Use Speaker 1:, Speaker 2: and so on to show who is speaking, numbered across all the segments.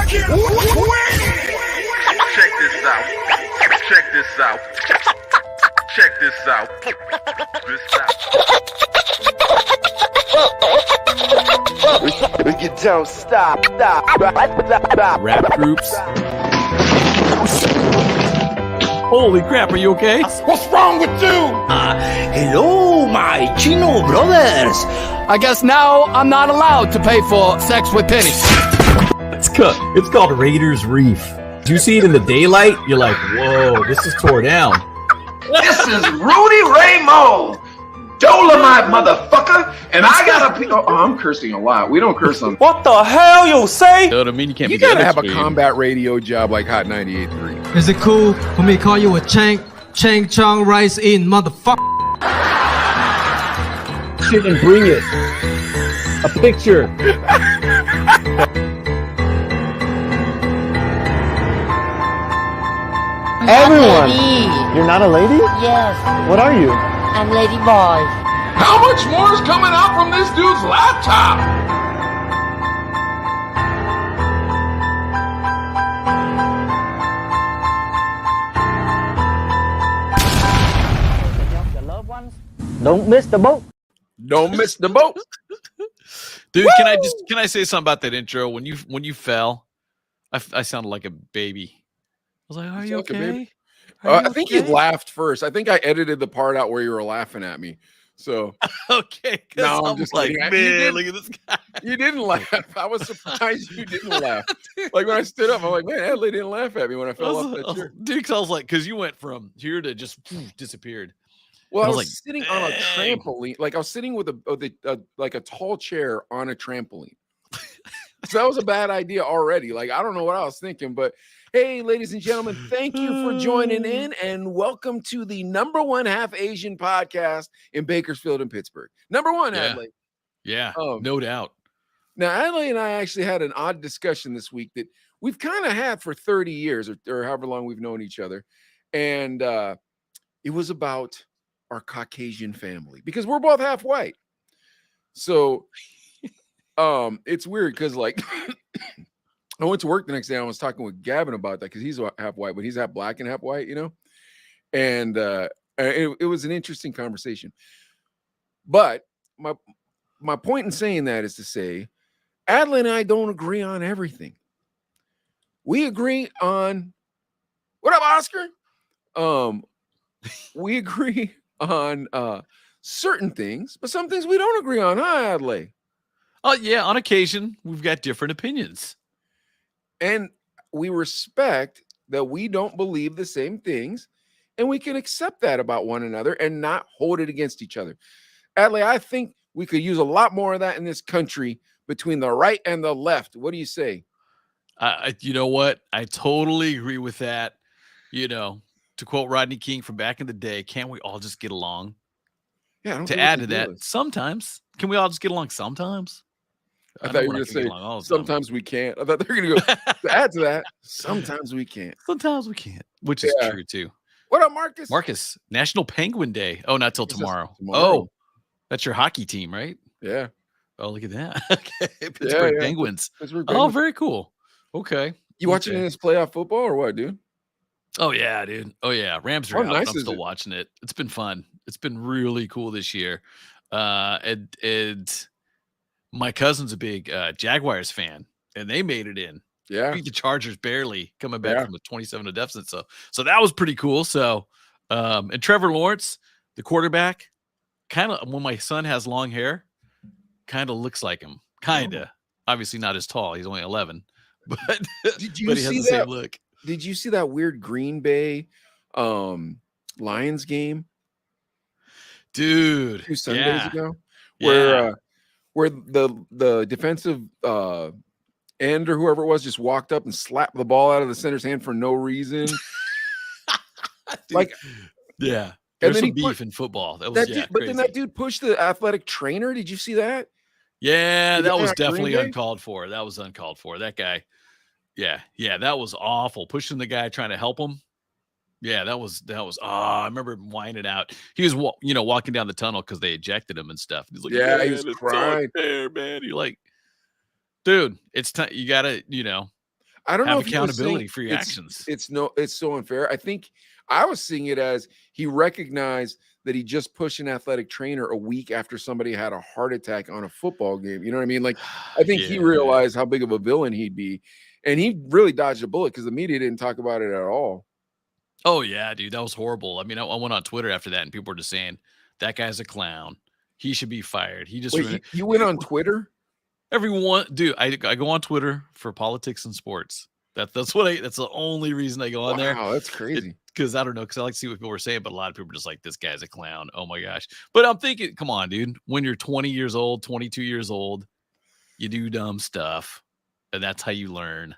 Speaker 1: Check this out. Check this out. Check this out.
Speaker 2: You don't stop.
Speaker 3: Rap groups. Holy crap, are you okay?
Speaker 4: What's wrong with you?
Speaker 5: Hello, my Chino brothers.
Speaker 6: I guess now I'm not allowed to pay for sex with pennies.
Speaker 3: It's called Raiders Reef. Do you see it in the daylight? You're like, whoa, this is tore down.
Speaker 4: This is Rudy Ray Moore, Dolomite motherfucker, and I got a. Oh, I'm cursing a lot. We don't curse on.
Speaker 5: What the hell you say?
Speaker 3: You know what I mean? You can't
Speaker 7: You
Speaker 3: be
Speaker 7: gotta have a
Speaker 3: stream.
Speaker 7: combat radio job like Hot 98.3.
Speaker 8: Is it cool for me to call you a Chang Chong Rice in motherfucker?
Speaker 3: Shit and bring it. A picture.
Speaker 9: Everyone,
Speaker 10: Lady.
Speaker 9: you're not a lady?
Speaker 10: Yes,
Speaker 9: What are you?
Speaker 10: I'm Lady Boy.
Speaker 4: How much more is coming out from this dude's laptop?
Speaker 9: Your loved ones? Don't miss the boat.
Speaker 7: Don't miss the boat.
Speaker 3: Dude, can I say something about that intro? When you fell, I sounded like a baby. I was like, are you
Speaker 7: like a
Speaker 3: okay?
Speaker 7: baby?
Speaker 3: Are
Speaker 7: I think you laughed first. I think I edited the part out where you were laughing at me. So
Speaker 3: Okay,
Speaker 7: No, I'm
Speaker 3: I'm
Speaker 7: just
Speaker 3: like,
Speaker 7: kidding. You
Speaker 3: man,
Speaker 7: did-
Speaker 3: look at this guy.
Speaker 7: you didn't laugh. I was surprised you didn't laugh. Like when I stood up, I'm like, man, Adley didn't laugh at me when I fell off that chair.
Speaker 3: Dude, 'cause I was like, because you went from here to just disappeared.
Speaker 7: Well, I
Speaker 3: I
Speaker 7: was
Speaker 3: was like,
Speaker 7: sitting on a
Speaker 3: dang.
Speaker 7: trampoline. Like I was sitting with like a tall chair on a trampoline. So that was a bad idea already. Like I don't know what I was thinking, but hey, ladies and gentlemen, thank you for joining in and welcome to the #1 half Asian podcast in Bakersfield and Pittsburgh. #1,
Speaker 3: Yeah.
Speaker 7: Adley.
Speaker 3: Yeah,
Speaker 7: Um,
Speaker 3: no doubt.
Speaker 7: Now, Adley and I actually had an odd discussion this week that we've kind of had for 30 years or however long we've known each other. And it was about our Caucasian family because we're both half white. So it's weird because like I went to work the next day and I was talking with Gavin about that because he's half white, but he's half black and half white, you know? And it was an interesting conversation. But my point in saying that is to say, Adley and I don't agree on everything. We agree on what up, Oscar? We agree on certain things, but some things we don't agree on, huh, Adley?
Speaker 3: Oh yeah, on occasion we've got different opinions.
Speaker 7: And we respect that we don't believe the same things, and we can accept that about one another and not hold it against each other. Adley, I think we could use a lot more of that in this country between the right and the left. What do you say?
Speaker 3: You know what? I totally agree with that. You know, to quote Rodney King from back in the day, can't we all just get along?
Speaker 7: Yeah. I don't
Speaker 3: To
Speaker 7: think we
Speaker 3: add
Speaker 7: can
Speaker 3: to
Speaker 7: do
Speaker 3: that,
Speaker 7: this.
Speaker 3: sometimes can we all just get along sometimes?
Speaker 7: I
Speaker 3: know
Speaker 7: thought you
Speaker 3: we're
Speaker 7: were
Speaker 3: not
Speaker 7: going to
Speaker 3: gonna get
Speaker 7: say
Speaker 3: along all the time.
Speaker 7: sometimes we can't. I thought they were going to go to add to that. Sometimes we can't.
Speaker 3: Sometimes we can't, which is
Speaker 7: Yeah.
Speaker 3: true too.
Speaker 7: What up, Marcus?
Speaker 3: Marcus, National Penguin Day. Oh, not till
Speaker 7: It's just
Speaker 3: tomorrow.
Speaker 7: tomorrow.
Speaker 3: Oh, that's your hockey team, right?
Speaker 7: Yeah.
Speaker 3: Oh, look at that. Okay, Pittsburgh
Speaker 7: yeah.
Speaker 3: Penguins.
Speaker 7: Pittsburgh
Speaker 3: Oh,
Speaker 7: Penguins.
Speaker 3: very cool. Okay.
Speaker 7: You watching
Speaker 3: Okay.
Speaker 7: this playoff football or what, dude?
Speaker 3: Oh yeah, dude. Oh yeah, Rams are
Speaker 7: How
Speaker 3: out. But
Speaker 7: nice
Speaker 3: I'm
Speaker 7: is
Speaker 3: still
Speaker 7: it?
Speaker 3: watching it. It's been fun. It's been really cool this year. And my cousin's a big Jaguars fan, and they made it in.
Speaker 7: Yeah.
Speaker 3: Beat the Chargers barely, coming back
Speaker 7: Yeah.
Speaker 3: from a 27 to deficit. So that was pretty cool. So and Trevor Lawrence, the quarterback, kind of when my son has long hair, kind of looks like him. Kind of. Obviously not as tall. He's only 11. But
Speaker 7: Did you
Speaker 3: but he has
Speaker 7: see
Speaker 3: the same
Speaker 7: that?
Speaker 3: look.
Speaker 7: Did you see that weird Green Bay Lions game
Speaker 3: Dude.
Speaker 7: 2 Sundays
Speaker 3: Yeah.
Speaker 7: ago?
Speaker 3: Yeah.
Speaker 7: Where the defensive end or whoever it was just walked up and slapped the ball out of the center's hand for no reason.
Speaker 3: Dude,
Speaker 7: Like,
Speaker 3: yeah.
Speaker 7: and
Speaker 3: There's
Speaker 7: then
Speaker 3: some
Speaker 7: he
Speaker 3: beef
Speaker 7: put
Speaker 3: in football. That was
Speaker 7: that
Speaker 3: yeah,
Speaker 7: dude, but then that
Speaker 3: crazy.
Speaker 7: dude pushed the athletic trainer. Did you see that?
Speaker 3: Yeah,
Speaker 7: The
Speaker 3: that
Speaker 7: guy
Speaker 3: was
Speaker 7: on Green
Speaker 3: definitely
Speaker 7: Bay?
Speaker 3: uncalled for. That was uncalled for. That guy. Yeah, that was awful. Pushing the guy trying to help him. Yeah, that was I remember him whining out. He was walking down the tunnel because they ejected him and stuff. He's like,
Speaker 7: Yeah, he was
Speaker 3: "Man, it's
Speaker 7: crying.
Speaker 3: unfair, man." You're like, dude, it's time you gotta,
Speaker 7: I don't know
Speaker 3: Have
Speaker 7: if he was saying
Speaker 3: accountability for your actions.
Speaker 7: It's so unfair. I think I was seeing it as he recognized that he just pushed an athletic trainer a week after somebody had a heart attack on a football game. You know what I mean? Like, I think he
Speaker 3: Yeah.
Speaker 7: realized how big of a villain he'd be, and he really dodged a bullet because the media didn't talk about it at all.
Speaker 3: Oh yeah, dude, that was horrible. I mean, I went on Twitter after that, and people were just saying that guy's a clown. He should be fired. He just
Speaker 7: Wait, you went on Twitter?
Speaker 3: everyone, dude. I go on Twitter for politics and sports. That's the only reason I go on there.
Speaker 7: Wow, that's crazy.
Speaker 3: Because I don't know, because I like to see what people were saying, but a lot of people are just like, this guy's a clown. Oh my gosh. But I'm thinking, come on, dude. When you're 20 years old, 22 years old, you do dumb stuff, and that's how you learn.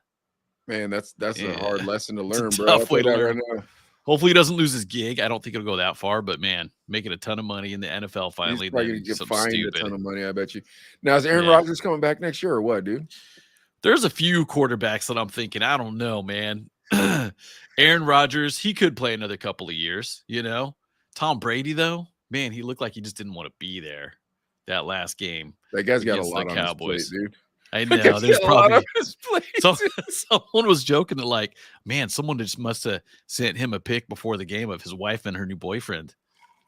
Speaker 7: Man, that's a hard lesson to learn,
Speaker 3: It's a
Speaker 7: bro.
Speaker 3: tough way to learn.
Speaker 7: Right now.
Speaker 3: Hopefully he doesn't lose his gig. I don't think it'll go that far, but man, making a ton of money in the NFL finally.
Speaker 7: He's probably gonna get fined
Speaker 3: stupid.
Speaker 7: a ton of money, I bet you. Now, is Aaron
Speaker 3: Yeah.
Speaker 7: Rodgers coming back next year or what, dude?
Speaker 3: There's a few quarterbacks that I'm thinking, I don't know, man. Aaron Rodgers, he could play another couple of years, you know. Tom Brady, though, man, he looked like he just didn't want to be there that last game.
Speaker 7: That guy's got a
Speaker 3: against
Speaker 7: lot
Speaker 3: the
Speaker 7: on
Speaker 3: Cowboys.
Speaker 7: his plate, dude.
Speaker 3: I
Speaker 7: That
Speaker 3: know.
Speaker 7: guy's
Speaker 3: There's
Speaker 7: got a lot
Speaker 3: probably
Speaker 7: on his plate.
Speaker 3: someone was joking that, like, man, someone just must have sent him a pic before the game of his wife and her new boyfriend.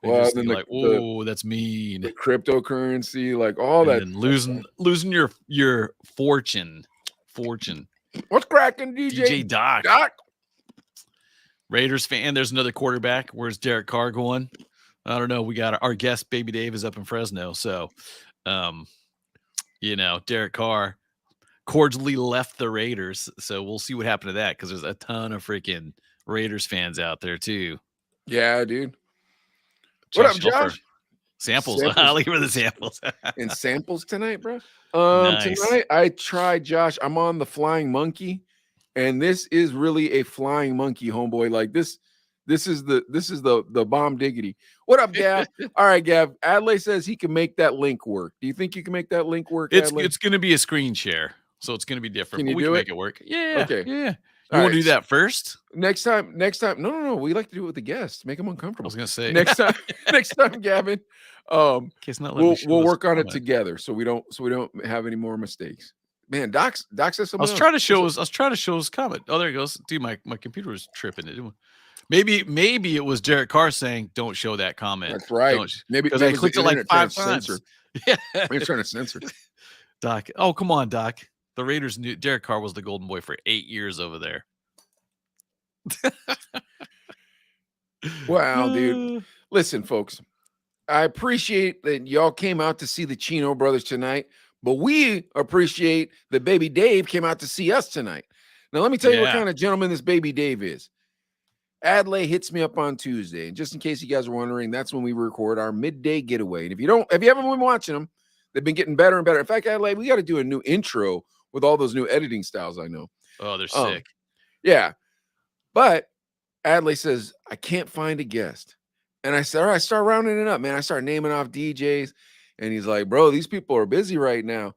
Speaker 7: Well,
Speaker 3: Just
Speaker 7: then
Speaker 3: be like, oh, that's mean.
Speaker 7: the cryptocurrency, like all that.
Speaker 3: And then losing your fortune.
Speaker 7: What's cracking, DJ?
Speaker 3: DJ Doc.
Speaker 7: Doc?
Speaker 3: Raiders fan. There's another quarterback. Where's Derek Carr going? I don't know. We got our guest, Baby Dave, is up in Fresno. So, Derek Carr cordially left the Raiders. So we'll see what happened to that because there's a ton of freaking Raiders fans out there too.
Speaker 7: Yeah, dude. What up,
Speaker 3: Josh?
Speaker 7: Josh?
Speaker 3: Samples.
Speaker 7: Samples.
Speaker 3: Look for the samples.
Speaker 7: And samples tonight, bro.
Speaker 3: Nice.
Speaker 7: Tonight I tried, Josh. I'm on the Flying Monkey, and this is really a flying monkey, homeboy. Like this is the bomb diggity. What up, Gav? All right, Gav. Adley says he can make that link work. Do you think you can make that link work? Adley?
Speaker 3: It's going to be a screen share, so it's going to be different.
Speaker 7: Can
Speaker 3: but
Speaker 7: you
Speaker 3: we
Speaker 7: do
Speaker 3: can
Speaker 7: it?
Speaker 3: make it work. Yeah.
Speaker 7: Okay.
Speaker 3: Yeah.
Speaker 7: All
Speaker 3: You want to
Speaker 7: right.
Speaker 3: do that first?
Speaker 7: Next time. No. We like to do it with the guests. Make them
Speaker 3: I
Speaker 7: uncomfortable.
Speaker 3: was going to say
Speaker 7: Next time, Gavin.
Speaker 3: Case not letting me show
Speaker 7: We'll
Speaker 3: this
Speaker 7: work on it
Speaker 3: comment.
Speaker 7: together so we don't have any more mistakes. Man, Doc says
Speaker 3: I
Speaker 7: something.
Speaker 3: was trying to show his comment. Oh, there it goes. Dude, my computer was tripping. Maybe it was Derek Carr saying, "Don't show that comment."
Speaker 7: That's right.
Speaker 3: Maybe because
Speaker 7: that
Speaker 3: I
Speaker 7: was
Speaker 3: clicked
Speaker 7: the
Speaker 3: it like
Speaker 7: internet trying
Speaker 3: 5
Speaker 7: to
Speaker 3: times.
Speaker 7: censor.
Speaker 3: Yeah,
Speaker 7: Maybe it's trying to censor.
Speaker 3: Doc. Oh, come on, Doc. The Raiders knew Derek Carr was the golden boy for 8 years over there.
Speaker 7: Wow, dude. Listen, folks. I appreciate that y'all came out to see the Chino brothers tonight, but we appreciate that Baby Dave came out to see us tonight. Now, let me tell you what
Speaker 3: Yeah.
Speaker 7: kind of gentleman this Baby Dave is. Adley hits me up on Tuesday, and just in case you guys are wondering, that's when we record our midday getaway. And if you haven't been watching them, they've been getting better and better. In fact, Adley, we got to do a new intro with all those new editing styles I know.
Speaker 3: Oh, they're sick.
Speaker 7: Yeah, but Adley says I can't find a guest. And I said, all right, start rounding it up, man. I start naming off DJs. And he's like, bro, these people are busy right now.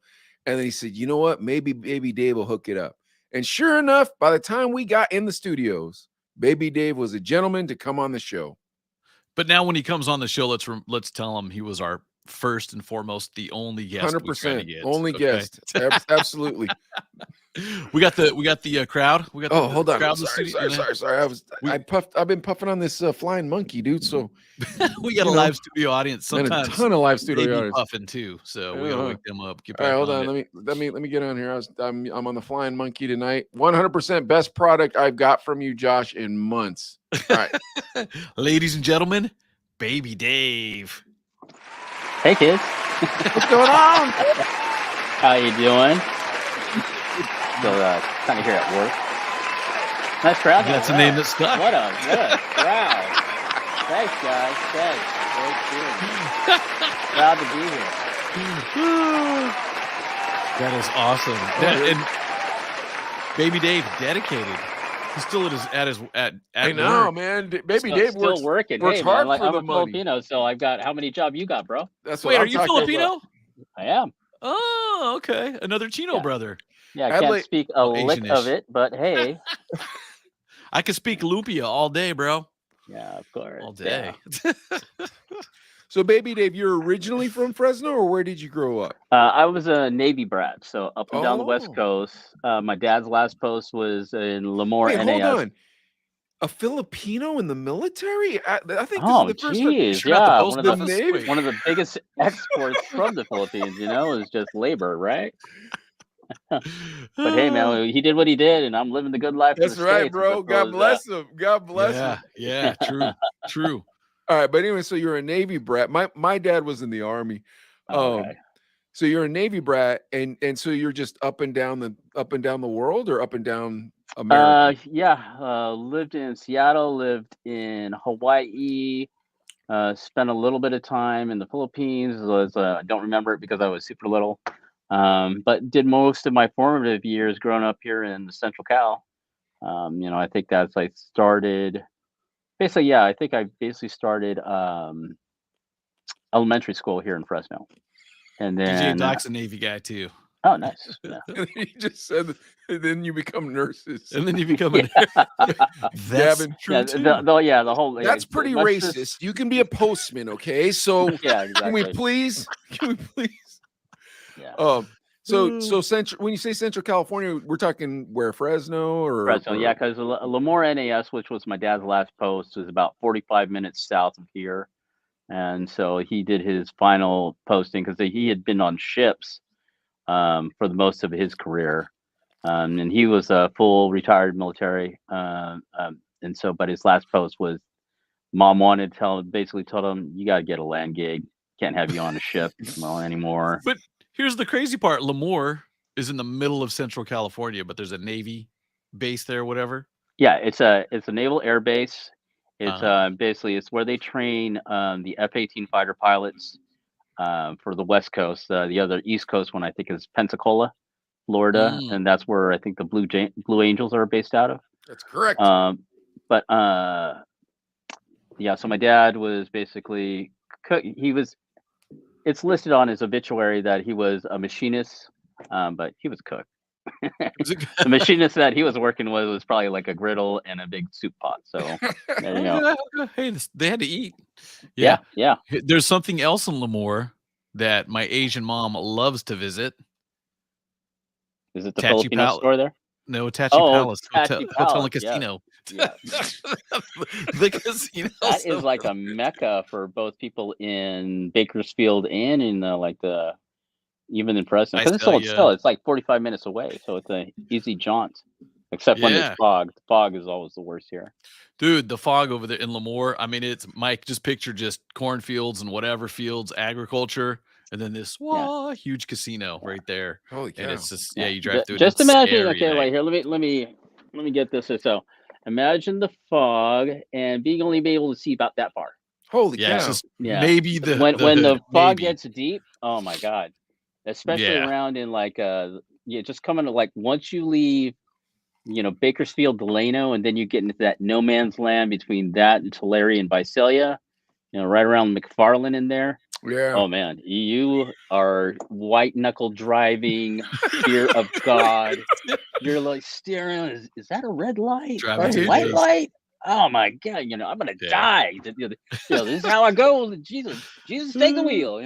Speaker 7: And then he said, you know what? Maybe Baby Dave will hook it up. And sure enough, by the time we got in the studios, Baby Dave was a gentleman to come on the show.
Speaker 3: But now when he comes on the show, let's tell him he was our first and foremost, the only guest.
Speaker 7: 100% only guest. Absolutely.
Speaker 3: We got the crowd. We got
Speaker 7: Oh,
Speaker 3: the
Speaker 7: hold on.
Speaker 3: crowd in the
Speaker 7: Sorry.
Speaker 3: studio.
Speaker 7: I've been puffing on this flying monkey, dude. So
Speaker 3: We got a live studio audience.
Speaker 7: and a
Speaker 3: Sometimes
Speaker 7: ton of live
Speaker 3: they
Speaker 7: studio
Speaker 3: be
Speaker 7: audience.
Speaker 3: puffing too, so we gotta
Speaker 7: Yeah.
Speaker 3: wake them up. Get
Speaker 7: All
Speaker 3: back
Speaker 7: right, hold
Speaker 3: on
Speaker 7: on.
Speaker 3: it.
Speaker 7: Let me get on here. I'm on the Flying Monkey tonight. 100% best product I've got from you, Josh, in months. All right.
Speaker 3: Ladies and gentlemen, Baby Dave.
Speaker 9: Hey, kids.
Speaker 7: What's going on?
Speaker 9: How you doing? Still kind of here at work. Nice crowd.
Speaker 3: That's
Speaker 9: though.
Speaker 3: a name
Speaker 9: Wow.
Speaker 3: that stuck.
Speaker 9: What a crowd. Thanks, guys. Thanks. Proud to be here.
Speaker 3: That is awesome. And Baby Dave dedicated. He's still at
Speaker 7: I know,
Speaker 3: work.
Speaker 7: man. Baby
Speaker 9: Still-
Speaker 7: Dave
Speaker 9: still
Speaker 7: works
Speaker 9: working.
Speaker 7: works
Speaker 9: Hey,
Speaker 7: hard
Speaker 9: man,
Speaker 7: for
Speaker 9: I'm
Speaker 7: the
Speaker 9: a
Speaker 7: money.
Speaker 9: Filipino, so I've got how many jobs you got, bro?
Speaker 7: That's what
Speaker 3: Wait,
Speaker 7: I'm
Speaker 3: are you
Speaker 7: talking
Speaker 3: Filipino?
Speaker 7: about.
Speaker 9: I am.
Speaker 3: Oh, okay. Another Chino
Speaker 9: Yeah.
Speaker 3: brother.
Speaker 9: Yeah, I
Speaker 7: Adley-
Speaker 9: can't speak a lick
Speaker 3: Asian-ish.
Speaker 9: of it, but hey.
Speaker 3: I could speak Lumpia all day, bro.
Speaker 9: Yeah, of course.
Speaker 3: All day.
Speaker 9: Yeah.
Speaker 7: So, Baby Dave, you're originally from Fresno, or where did you grow up?
Speaker 9: I was a Navy brat, so up and down the West
Speaker 7: Oh.
Speaker 9: Coast. My dad's last post was in Lemoore,
Speaker 7: Wait, hold
Speaker 9: NAS.
Speaker 7: on. A Filipino in the military? I think this
Speaker 9: Oh,
Speaker 7: is the first time.
Speaker 9: geez,
Speaker 3: You're not the
Speaker 9: yeah,
Speaker 3: post
Speaker 7: The
Speaker 3: office?
Speaker 7: Navy?
Speaker 3: Wait.
Speaker 9: one of the biggest exports from the Philippines. Is just labor, right? But hey, man, he did what he did, and I'm living the good life.
Speaker 7: That's
Speaker 9: for the
Speaker 7: right,
Speaker 9: States,
Speaker 7: bro.
Speaker 9: as
Speaker 7: God
Speaker 9: opposed,
Speaker 7: bless him. God bless him.
Speaker 3: Yeah, true.
Speaker 7: All right, but anyway, so you're a Navy brat. My dad was in the Army.
Speaker 9: Okay.
Speaker 7: So you're a Navy brat, and so you're just up and down the world, or up and down America?
Speaker 9: Yeah, lived in Seattle, lived in Hawaii, spent a little bit of time in the Philippines. I don't remember it because I was super little, but did most of my formative years growing up here in the Central Cal. I think I started basically. Yeah, I think I basically started elementary school here in Fresno, and
Speaker 3: DJ
Speaker 9: then
Speaker 3: Doc's a Navy guy too.
Speaker 9: oh, nice. Yeah.
Speaker 7: And you just said, and then you become nurses.
Speaker 3: And then you become a That's
Speaker 7: Gavin,
Speaker 3: true
Speaker 9: Yeah,
Speaker 3: too.
Speaker 9: the whole.
Speaker 7: that's pretty racist. You can be a postman, okay? So
Speaker 9: Yeah,
Speaker 7: can we
Speaker 9: exactly.
Speaker 7: please? Can we please?
Speaker 9: Yeah.
Speaker 7: So central. When you say Central California, we're talking where, Fresno or
Speaker 9: Fresno, yeah, because Lemoore NAS, which was my dad's last post, was about 45 minutes south of here, and so he did his final posting because he had been on ships for the most of his career, and he was a full retired military, and so, but his last post was, mom wanted to basically told him, you got to get a land gig, can't have you on a ship anymore.
Speaker 3: But here's the crazy part: Lemoore is in the middle of Central California, but there's a Navy base there, whatever.
Speaker 9: Yeah, it's a naval air base. It's
Speaker 3: Uh-huh.
Speaker 9: basically it's where they train the F-18 fighter pilots for the West Coast. The other East Coast one I think is Pensacola, Florida,
Speaker 3: Mm.
Speaker 9: and that's where I think the Blue Angels are based out of.
Speaker 7: That's correct.
Speaker 9: But yeah, so my dad was basically it's listed on his obituary that he was a machinist, but he was a cook.
Speaker 3: Is it-
Speaker 9: The machinist that he was working with was probably like a griddle and a big soup pot. So there you go.
Speaker 3: Hey, they had to eat.
Speaker 9: Yeah.
Speaker 3: There's something else in Lemoore that my Asian mom loves to visit.
Speaker 9: Is it the
Speaker 3: Tachi
Speaker 9: Filipino
Speaker 3: Palace.
Speaker 9: store there?
Speaker 3: No, Tachi
Speaker 9: Oh,
Speaker 3: Palace
Speaker 9: Tachi
Speaker 3: Hotel and
Speaker 9: Palace, yeah.
Speaker 3: Casino.
Speaker 9: Yeah.
Speaker 3: The casino.
Speaker 9: That is like a mecca for both people in Bakersfield and in even in Fresno, because it's like 45 minutes away, so it's a easy jaunt. Except when there's fog. The fog is always the worst here.
Speaker 3: Dude, the fog over there in Lemoore. I mean, it's Mike. Just picture just cornfields and whatever fields, agriculture, and then this huge casino right there.
Speaker 7: Holy cow!
Speaker 3: And it's just you drive through.
Speaker 9: Just
Speaker 3: it's
Speaker 9: imagine.
Speaker 3: scary,
Speaker 9: Okay, wait here. Let me get this. So, imagine the fog and only be able to see about that far.
Speaker 7: Holy
Speaker 3: yeah,
Speaker 7: cow!
Speaker 3: it's just
Speaker 9: Yeah.
Speaker 3: maybe
Speaker 9: when the fog
Speaker 3: maybe.
Speaker 9: gets deep. Oh my god! Especially around in just coming to once you leave, Bakersfield, Delano, and then you get into that no man's land between that and Tulare and Visalia, right around McFarland in there.
Speaker 7: Yeah.
Speaker 9: Oh man, you are white knuckle driving, fear of God. You're like staring. Is that a red light?
Speaker 3: Driving
Speaker 9: A white light? Oh my god! I'm gonna die. This is how I go. Jesus, take the wheel.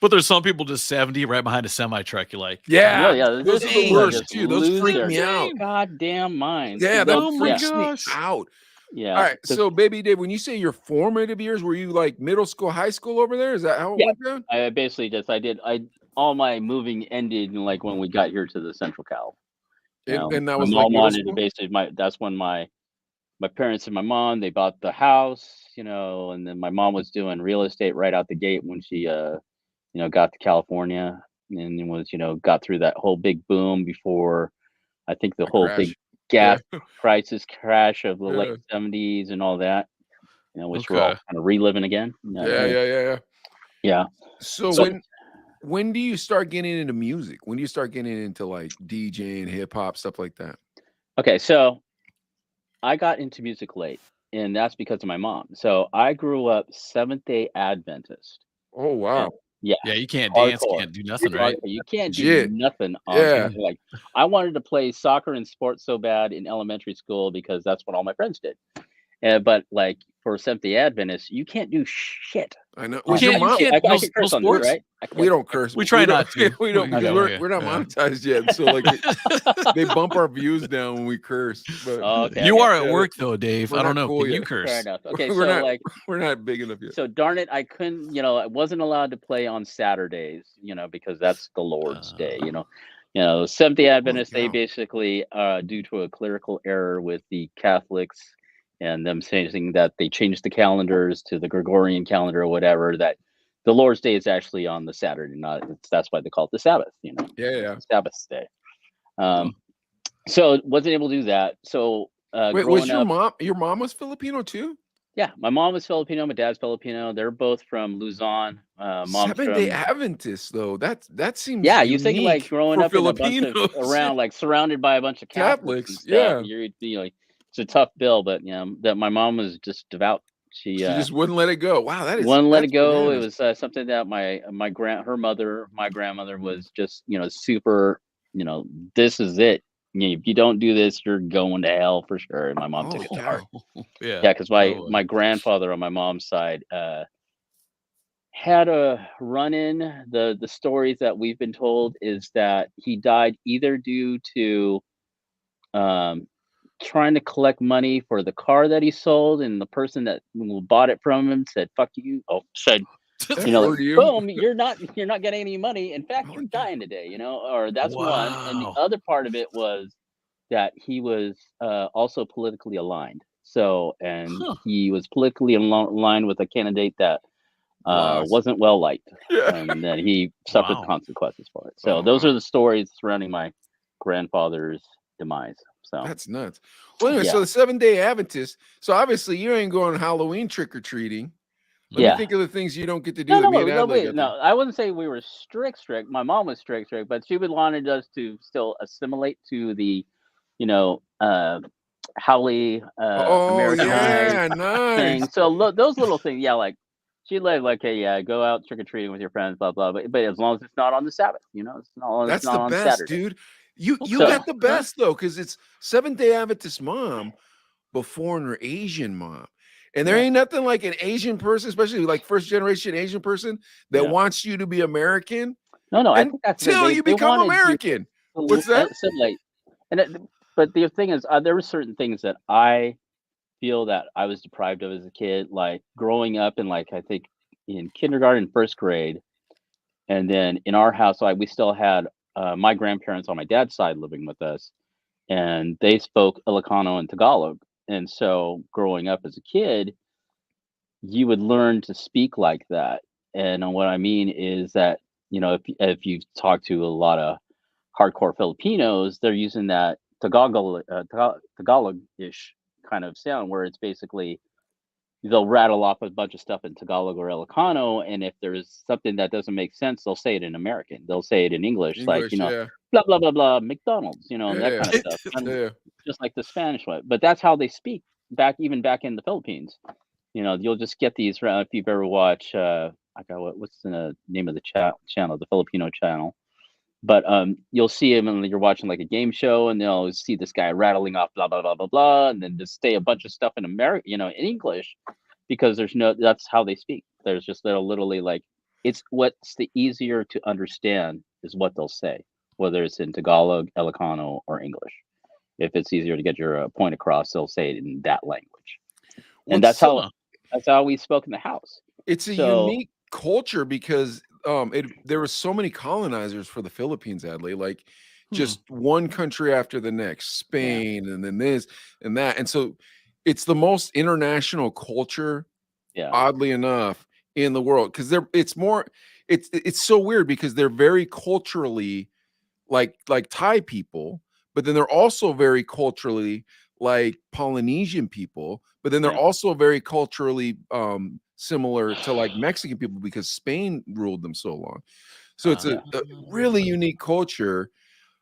Speaker 3: But there's some people just 70 right behind a semi truck. You're like,
Speaker 9: yeah.
Speaker 7: Those are the worst too. Those freak me out.
Speaker 9: Goddamn minds.
Speaker 7: Yeah,
Speaker 3: Oh
Speaker 7: that
Speaker 3: my
Speaker 7: freaks me
Speaker 3: gosh.
Speaker 7: out.
Speaker 9: Yeah.
Speaker 7: All right. So, Baby Dave, when you say your formative years, were you like middle school, high school over there? Is that how it went down?
Speaker 9: I basically all my moving ended in when we got here to the Central Cal.
Speaker 7: And that was
Speaker 9: my mom
Speaker 7: middle
Speaker 9: wanted
Speaker 7: school?
Speaker 9: to basically that's when my parents and my mom, they bought the house, and then my mom was doing real estate right out the gate when she got to California, and it was got through that whole big boom before I think the whole
Speaker 7: crash.
Speaker 9: big gas crisis crash of the late 70s and all that, which we're all kind of reliving again. Yeah.
Speaker 7: So when do you start getting into music? When do you start getting into DJing, hip hop, stuff like that?
Speaker 9: Okay, so I got into music late, and that's because of my mom. So I grew up Seventh-day Adventist.
Speaker 7: Oh wow.
Speaker 3: Yeah, you can't dance, you
Speaker 9: Hardcore.
Speaker 3: can't do nothing, right?
Speaker 9: You can't do
Speaker 7: Legit.
Speaker 9: nothing.
Speaker 7: Yeah.
Speaker 9: I wanted to play soccer and sports so bad in elementary school because that's what all my friends did. But like for Seventh-day Adventists, you can't do shit.
Speaker 7: I know.
Speaker 3: You
Speaker 7: Was your
Speaker 3: can't. You
Speaker 7: mom?
Speaker 3: can't.
Speaker 9: I
Speaker 3: No,
Speaker 9: can
Speaker 3: no
Speaker 9: curse on this,
Speaker 3: sports.
Speaker 9: right?
Speaker 7: We don't curse.
Speaker 3: We try
Speaker 7: don't-
Speaker 3: not to.
Speaker 7: We don't because
Speaker 3: Okay.
Speaker 7: we're not
Speaker 3: Yeah.
Speaker 7: monetized yet. So like they bump our views down when we curse. But
Speaker 9: Oh, okay.
Speaker 3: You
Speaker 9: okay.
Speaker 3: are at
Speaker 7: Yeah,
Speaker 3: work though, Dave.
Speaker 7: we're
Speaker 3: I don't
Speaker 7: not
Speaker 3: know.
Speaker 7: cool
Speaker 3: Can you
Speaker 7: yet.
Speaker 9: Fair
Speaker 3: curse?
Speaker 9: enough. Okay,
Speaker 7: we're
Speaker 9: so
Speaker 7: not
Speaker 9: like,
Speaker 7: we're not big enough yet.
Speaker 9: so darn it, I couldn't. I wasn't allowed to play on Saturdays. Because that's the Lord's Day. Seventh-day Adventists, they
Speaker 7: cow.
Speaker 9: basically, due to a clerical error with the Catholics and them saying that they changed the calendars to the Gregorian calendar or whatever, that the Lord's Day is actually on the Saturday, that's why they call it the Sabbath,
Speaker 7: Yeah.
Speaker 9: Sabbath day. So wasn't able to do that. So
Speaker 7: Wait, was
Speaker 9: growing up,
Speaker 7: your mom was Filipino too?
Speaker 9: yeah, my mom was Filipino, my dad's Filipino. They're both from Luzon. Mom's
Speaker 7: Seventh-day
Speaker 9: from
Speaker 7: Adventist though. That seems
Speaker 9: Yeah, you think like
Speaker 7: unique
Speaker 9: growing
Speaker 7: for
Speaker 9: up in a bunch of
Speaker 7: Filipinos.
Speaker 9: around, like surrounded by a bunch of Catholics and
Speaker 7: Catholics,
Speaker 9: stuff.
Speaker 7: yeah.
Speaker 9: Like it's a tough bill, but that my mom was just devout. She
Speaker 7: She just wouldn't let it go. Wow,
Speaker 9: wouldn't let it
Speaker 7: that's
Speaker 9: go. It
Speaker 7: bananas.
Speaker 9: was something that my grandmother was just super. This is it. If you don't do this, you're going to hell for sure. And my mom took
Speaker 7: Holy
Speaker 9: it to
Speaker 7: cow.
Speaker 9: heart.
Speaker 3: Yeah.
Speaker 9: Yeah, because my
Speaker 3: totally.
Speaker 9: my grandfather on my mom's side had a run-in. The stories that we've been told is that he died either due to trying to collect money for the car that he sold, and the person that bought it from him said "fuck you." Said
Speaker 7: F
Speaker 9: like,
Speaker 7: word you.
Speaker 9: boom, you're not getting any money. In fact, you're
Speaker 7: Holy cow.
Speaker 9: dying today. Or that's one. And the
Speaker 3: Wow.
Speaker 9: other part of it was that he was also politically aligned. So, and
Speaker 3: Huh.
Speaker 9: he was politically aligned with a candidate that
Speaker 7: Lost.
Speaker 9: wasn't well liked,
Speaker 7: Yeah.
Speaker 9: and then he suffered
Speaker 3: Wow.
Speaker 9: consequences for it. So
Speaker 7: Oh,
Speaker 9: those
Speaker 7: wow.
Speaker 9: are the stories surrounding my grandfather's demise. So
Speaker 7: That's nuts. Well, anyway, so
Speaker 9: yeah,
Speaker 7: the Seventh-day Adventist. So obviously you ain't going Halloween trick-or-treating. Let me
Speaker 9: yeah.
Speaker 7: think of the things you don't get to do
Speaker 9: No,
Speaker 7: that
Speaker 9: no,
Speaker 7: me and
Speaker 9: no,
Speaker 7: Adlai
Speaker 9: wait,
Speaker 7: got to.
Speaker 9: no. I wouldn't say we were strict. My mom was strict, but she would wanted us to still assimilate to the, Howley
Speaker 7: Oh
Speaker 9: Americanized
Speaker 7: yeah,
Speaker 9: thing.
Speaker 7: nice.
Speaker 9: So those little things, yeah, like she led like, hey, yeah, go out trick or treating with your friends, blah blah. But as long as it's not on the Sabbath, it's
Speaker 7: That's
Speaker 9: not
Speaker 7: the
Speaker 9: on
Speaker 7: best,
Speaker 9: Saturday.
Speaker 7: dude. You
Speaker 3: Okay.
Speaker 7: got the best though, because it's Seventh-day Adventist mom before her Asian mom. And there
Speaker 9: Yeah.
Speaker 7: ain't nothing like an Asian person, especially like first generation Asian person, that
Speaker 9: Yeah.
Speaker 7: wants you to be American
Speaker 9: No, I think that's
Speaker 7: until you
Speaker 9: they
Speaker 7: become
Speaker 9: wanted you
Speaker 7: American.
Speaker 9: to
Speaker 7: What's that?
Speaker 9: assimilate. But the thing is, there were certain things that I feel that I was deprived of as a kid, like growing up in like I think in kindergarten, first grade, and then in our house, we still had my grandparents on my dad's side living with us, and they spoke Ilocano and Tagalog. And so, growing up as a kid, you would learn to speak like that. And what I mean is that if you talk to a lot of hardcore Filipinos, they're using that Tagalog-ish kind of sound, where it's basically they'll rattle off a bunch of stuff in Tagalog or Ilocano, and if there's something that doesn't make sense, they'll say it in American. They'll say it in English, like
Speaker 7: English, yeah.
Speaker 9: blah blah blah blah McDonald's, and that
Speaker 7: Yeah.
Speaker 9: kind of stuff.
Speaker 7: Yeah.
Speaker 9: Just like the Spanish one, but that's how they speak even back in the Philippines. You'll just get these. If you've ever watched, I got what's the name of the channel, the Filipino channel. But you'll see him and you're watching like a game show, and they'll see this guy rattling off blah blah blah blah blah, and then just say a bunch of stuff in America, in English, because that's how they speak. They'll literally like it's what's the easier to understand is what they'll say, whether it's in Tagalog, Ilocano, or English. If it's easier to get your point across, they'll say it in that language,
Speaker 7: Well,
Speaker 9: and
Speaker 7: it's
Speaker 9: that's how we spoke in the house.
Speaker 7: It's a
Speaker 9: So
Speaker 7: unique culture because there were so many colonizers for the Philippines, Adlai, like just one country after the next, Spain, and then this and that. And so it's the most international culture,
Speaker 9: yeah,
Speaker 7: oddly enough, in the world. Because it's so weird because they're very culturally like Thai people, but then they're also very culturally like Polynesian people, but then they're
Speaker 9: Yeah.
Speaker 7: also very culturally similar to like Mexican people because Spain ruled them so long. So it's a really unique culture,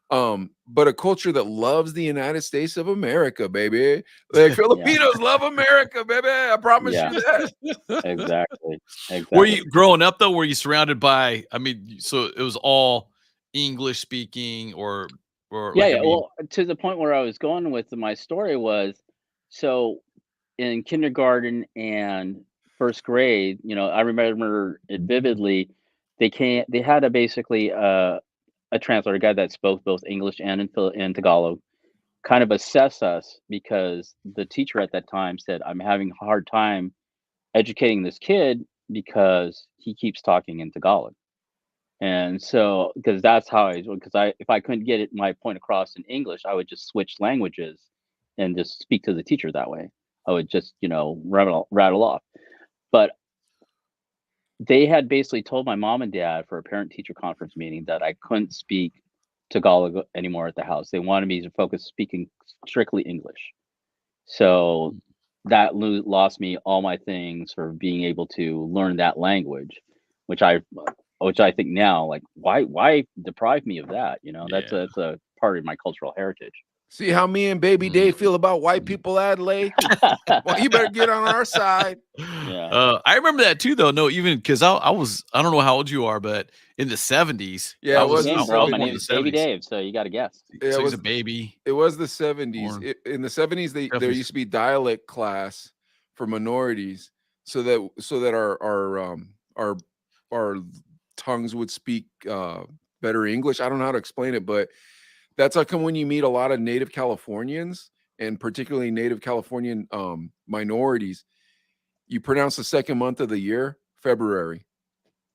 Speaker 7: but a culture that loves the United States of America, baby. Like Filipinos love America, baby. I promise
Speaker 9: Yeah.
Speaker 7: you that.
Speaker 9: Exactly.
Speaker 3: Were you growing up though? Were you surrounded by? I mean, so it was all English speaking, or
Speaker 9: Yeah,
Speaker 3: like
Speaker 9: yeah.
Speaker 3: I mean,
Speaker 9: Well, to the point where I was going with my story was, so in kindergarten and first grade, I remember it vividly. They had a translator, a guy that spoke both English and in Tagalog, kind of assess us because the teacher at that time said, "I'm having a hard time educating this kid because he keeps talking in Tagalog." And so, because that's how if I couldn't get my point across in English, I would just switch languages and just speak to the teacher that way. I would just, rattle off. But they had basically told my mom and dad for a parent teacher conference meeting that I couldn't speak Tagalog anymore at the house. They wanted me to focus speaking strictly English. So that lost me all my things for being able to learn that language, which I think now, like, why deprive me of that? That's a part of my cultural heritage.
Speaker 7: See how me and Baby Dave feel about white people, Adelaide? Well, you better get on our side.
Speaker 9: Yeah.
Speaker 3: I remember that too, though. No, even because I don't know how old you are, but in the 70s.
Speaker 7: Yeah,
Speaker 3: I
Speaker 7: it was
Speaker 9: Again,
Speaker 3: I
Speaker 9: bro.
Speaker 3: was
Speaker 9: My
Speaker 3: born in
Speaker 9: name
Speaker 3: the
Speaker 9: is Baby
Speaker 3: 70s.
Speaker 9: Dave, so you got to guess.
Speaker 7: Yeah,
Speaker 3: So
Speaker 7: it
Speaker 3: he's
Speaker 7: was
Speaker 3: a baby.
Speaker 7: It was the 70s.
Speaker 3: Born.
Speaker 7: In the 70s, there
Speaker 3: 70s.
Speaker 7: used to be dialect class for minorities, so that our tongues would speak better English. I don't know how to explain it, but that's how come when you meet a lot of Native Californians, and particularly Native Californian minorities, you pronounce the second month of the year February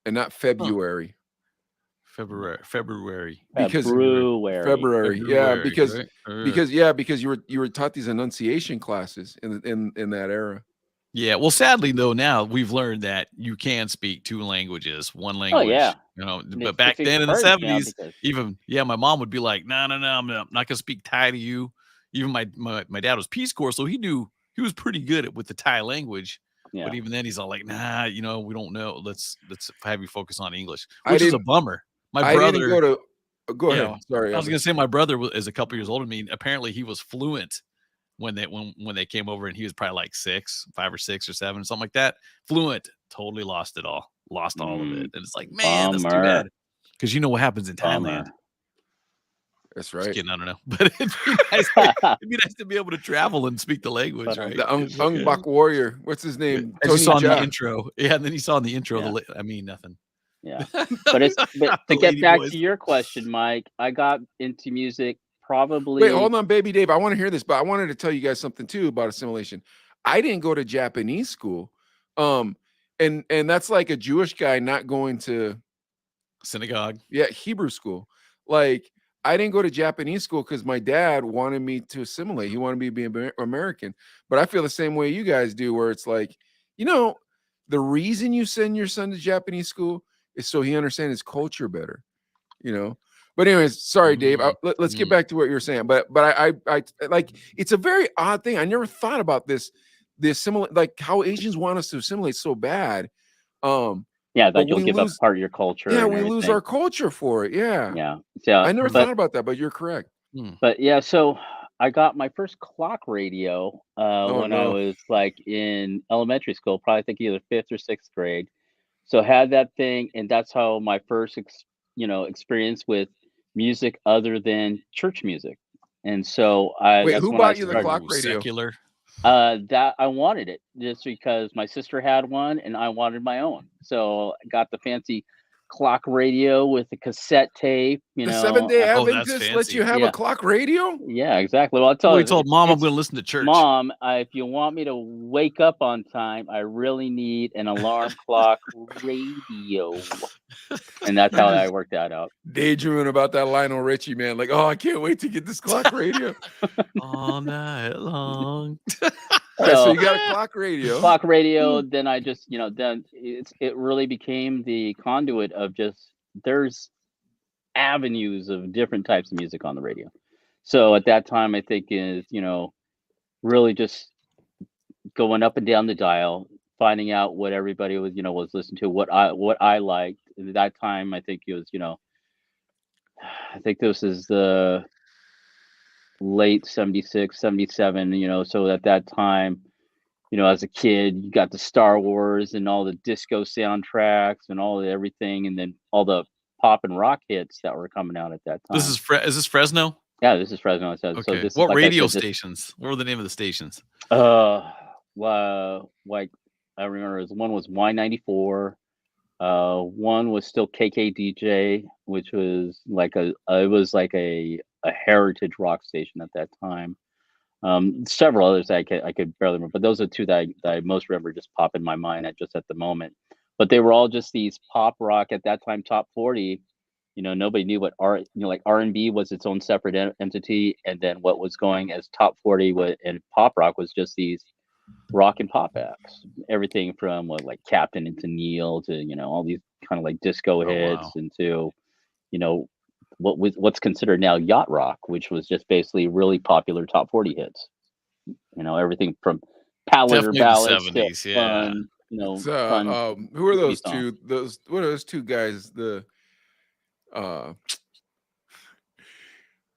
Speaker 7: and not February.
Speaker 3: February.
Speaker 7: Because
Speaker 9: February.
Speaker 7: Yeah,
Speaker 3: February,
Speaker 7: because
Speaker 3: right?
Speaker 7: because you were taught these enunciation classes in that era.
Speaker 3: Yeah, well, sadly though, now we've learned that you can speak two languages, one language.
Speaker 9: Oh yeah.
Speaker 3: But back then in the 70s, even my mom would be like, "No, I'm not gonna speak Thai to you." Even my dad was Peace Corps, so he was pretty good with the Thai language.
Speaker 9: Yeah.
Speaker 3: But even then, he's all like, "Nah, we don't know. Let's have you focus on English,"
Speaker 7: I
Speaker 3: which is a
Speaker 7: didn't-
Speaker 3: bummer. My
Speaker 7: I
Speaker 3: brother.
Speaker 7: didn't go to. Go
Speaker 3: Yeah,
Speaker 7: ahead. Sorry,
Speaker 3: I was
Speaker 7: Evan.
Speaker 3: gonna say my brother is a couple years older than me. Apparently, he was fluent when they came over, and he was probably like 5 or 6 or 7, something like that. Fluent, totally lost it all, lost all of it, and it's like, man, that's too
Speaker 9: Bummer.
Speaker 3: bad. Because you know what happens in
Speaker 9: Bummer.
Speaker 3: Thailand.
Speaker 7: That's
Speaker 3: Just
Speaker 7: right.
Speaker 3: kidding, I don't know, but it'd be nice to be able to travel and speak the language, right?
Speaker 7: The Ung Bak Warrior. What's his name?
Speaker 3: As you saw in the
Speaker 7: Cha.
Speaker 3: intro, yeah. And then you saw in the intro,
Speaker 9: Yeah.
Speaker 3: I mean, nothing.
Speaker 9: Yeah. But to
Speaker 3: The
Speaker 9: get
Speaker 3: Lady
Speaker 9: back
Speaker 3: Boys.
Speaker 9: to your question, Mike, I got into music probably.
Speaker 7: Wait, hold on, Baby Dave. I want to hear this, but I wanted to tell you guys something too about assimilation. I didn't go to Japanese school, and that's like a Jewish guy not going to
Speaker 3: Synagogue.
Speaker 7: Hebrew school. Like, I didn't go to Japanese school because my dad wanted me to assimilate. He wanted me to be American. But I feel the same way you guys do, where it's like, the reason you send your son to Japanese school is so he understands his culture better, But anyways, sorry, Dave. Let's get back to what you were saying. But I like, it's a very odd thing. I never thought about this assimilate, like how Asians want us to assimilate so bad.
Speaker 9: Yeah,
Speaker 7: but
Speaker 9: that you'll
Speaker 7: we
Speaker 9: give up
Speaker 7: lose-
Speaker 9: part of your culture.
Speaker 7: Yeah,
Speaker 9: and
Speaker 7: we lose
Speaker 9: everything.
Speaker 7: our culture for it. Yeah.
Speaker 9: Yeah. So
Speaker 7: I never thought about that, but you're correct.
Speaker 9: But yeah, so I got my first clock radio when I
Speaker 7: no.
Speaker 9: was like in elementary school, probably think either 5th or 6th grade. So I had that thing, and that's how my first experience with music other than church music. And so
Speaker 7: Wait,
Speaker 9: that's
Speaker 7: who
Speaker 9: when I
Speaker 7: bought you the
Speaker 9: started.
Speaker 7: clock radio?
Speaker 3: Secular.
Speaker 9: That I wanted it just because my sister had one and I wanted my own. So I got the fancy clock radio with the cassette tape.
Speaker 7: The Seventh-day
Speaker 3: Oh, that's
Speaker 7: Adventist lets you
Speaker 3: fancy.
Speaker 7: have
Speaker 9: Yeah.
Speaker 7: a clock radio?
Speaker 9: Yeah, exactly. Well, I
Speaker 3: Well,
Speaker 9: told
Speaker 3: he told mom I'm going to listen to church.
Speaker 9: Mom, if you want me to wake up on time, I really need an alarm clock radio. And that's how I worked that out.
Speaker 7: Daydreaming about that Lionel Richie, man. Like, oh, I can't wait to get this clock radio.
Speaker 3: All night long.
Speaker 7: All right, so you got a clock radio.
Speaker 9: Clock radio, then I just, then it really became the conduit of just, there's avenues of different types of music on the radio. So at that time, I think is, really just going up and down the dial, finding out what everybody was, was listening to, what I liked. At that time, I think it was, I think this is the late 76, 77, so at that time, as a kid, you got the Star Wars and all the disco soundtracks and all the everything, and then all the pop and rock hits that were coming out at that time.
Speaker 3: Is this Fresno?
Speaker 9: Yeah, this is Fresno. So
Speaker 3: Okay.
Speaker 9: this,
Speaker 3: What
Speaker 9: like I
Speaker 3: radio
Speaker 9: said,
Speaker 3: stations? What were the name of the stations?
Speaker 9: like I remember one was Y94. One was still KKDJ, which was like it was like a heritage rock station at that time. Several others I could barely remember, but those are two that I most remember just pop in my mind at the moment. But they were all just these pop rock at that time, top 40. Nobody knew what like R&B was its own separate entity, and then what was going as top 40 and pop rock was just these rock and pop acts. Everything from like Captain into Neil to all these kind of like disco hits
Speaker 3: wow.
Speaker 9: into what's considered now yacht rock, which was just basically really popular top 40 hits. Everything from Paladar
Speaker 3: Definitely the
Speaker 9: ballads to
Speaker 3: 70s, yeah.
Speaker 9: fun,
Speaker 7: It's,
Speaker 9: fun
Speaker 7: who are
Speaker 9: movie
Speaker 7: those
Speaker 9: songs.
Speaker 7: two? What are those two guys?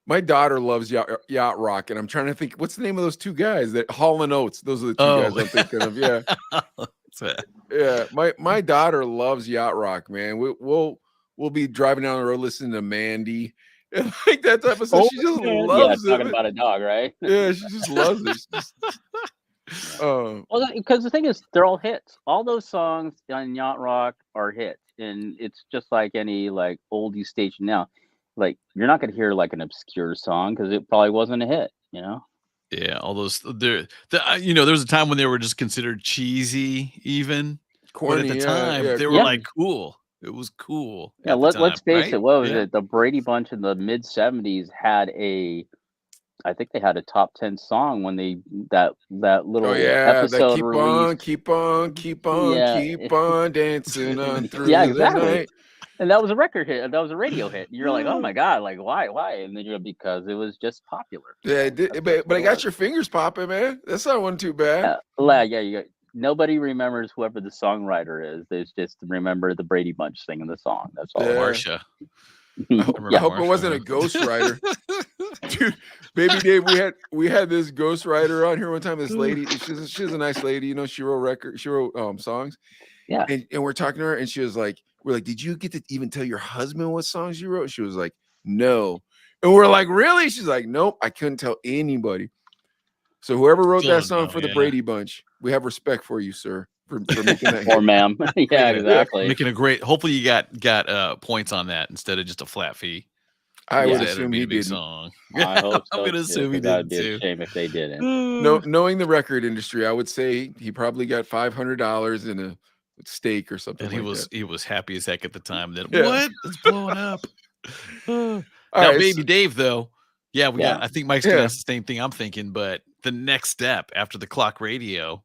Speaker 7: My daughter loves yacht rock, and I'm trying to think what's the name of those two guys. That Hall and Oates. Those are the two guys I'm thinking of. Yeah, yeah. My daughter loves yacht rock, man. We'll be driving down the road listening to Mandy and like that type of stuff. She just loves it.
Speaker 9: Talking about a dog, right?
Speaker 7: Yeah, she just loves it.
Speaker 9: Well, because the thing is, they're all hits. All those songs on yacht rock are hits, and it's just like any like oldie station now. Like you're not going to hear like an obscure song because it probably wasn't a hit.
Speaker 3: Yeah, all those there was a time when they were just considered cheesy even.
Speaker 7: Corny,
Speaker 3: but at the time they were
Speaker 9: corny.
Speaker 3: like cool. It was cool.
Speaker 9: Yeah, let's face it. What was it? The Brady Bunch in the mid '70s had I think they had a top 10 song when that little episode released.
Speaker 7: Keep on dancing on through the night.
Speaker 9: And that was a record hit. That was a radio hit. You're like, oh my god, like why? And then because it was just popular.
Speaker 7: Yeah, but I got your fingers popping, man. That's not one too bad.
Speaker 9: Yeah. Nobody remembers whoever the songwriter is. They just remember the Brady Bunch singing the song. That's all.
Speaker 3: Marsha.
Speaker 7: I hope it wasn't a ghostwriter. Dude, Baby Dave, we had this ghostwriter on here one time. This lady, she's a nice lady, she wrote songs.
Speaker 9: Yeah.
Speaker 7: And we're talking to her, and she was like, we're like, did you get to even tell your husband what songs you wrote? She was like, no. And we're like, really? She's like, nope, I couldn't tell anybody. So whoever wrote that song for the Brady Bunch, we have respect for you, sir, for making that.
Speaker 9: Or ma'am. Yeah, exactly.
Speaker 3: Making a great. Hopefully you got points on that instead of just a flat fee.
Speaker 7: I would assume he did.
Speaker 3: Song.
Speaker 9: I hope so.
Speaker 3: I'm gonna assume he did.
Speaker 9: That'd be a shame if they didn't.
Speaker 7: Knowing the record industry, I would say he probably got $500 in a steak or something.
Speaker 3: And he was happy as heck at the time. That what? It's blowing up. Now,
Speaker 7: right,
Speaker 3: Baby Dave, though. Yeah, I think Mike's gonna ask the same thing I'm thinking, but the next step after the clock radio.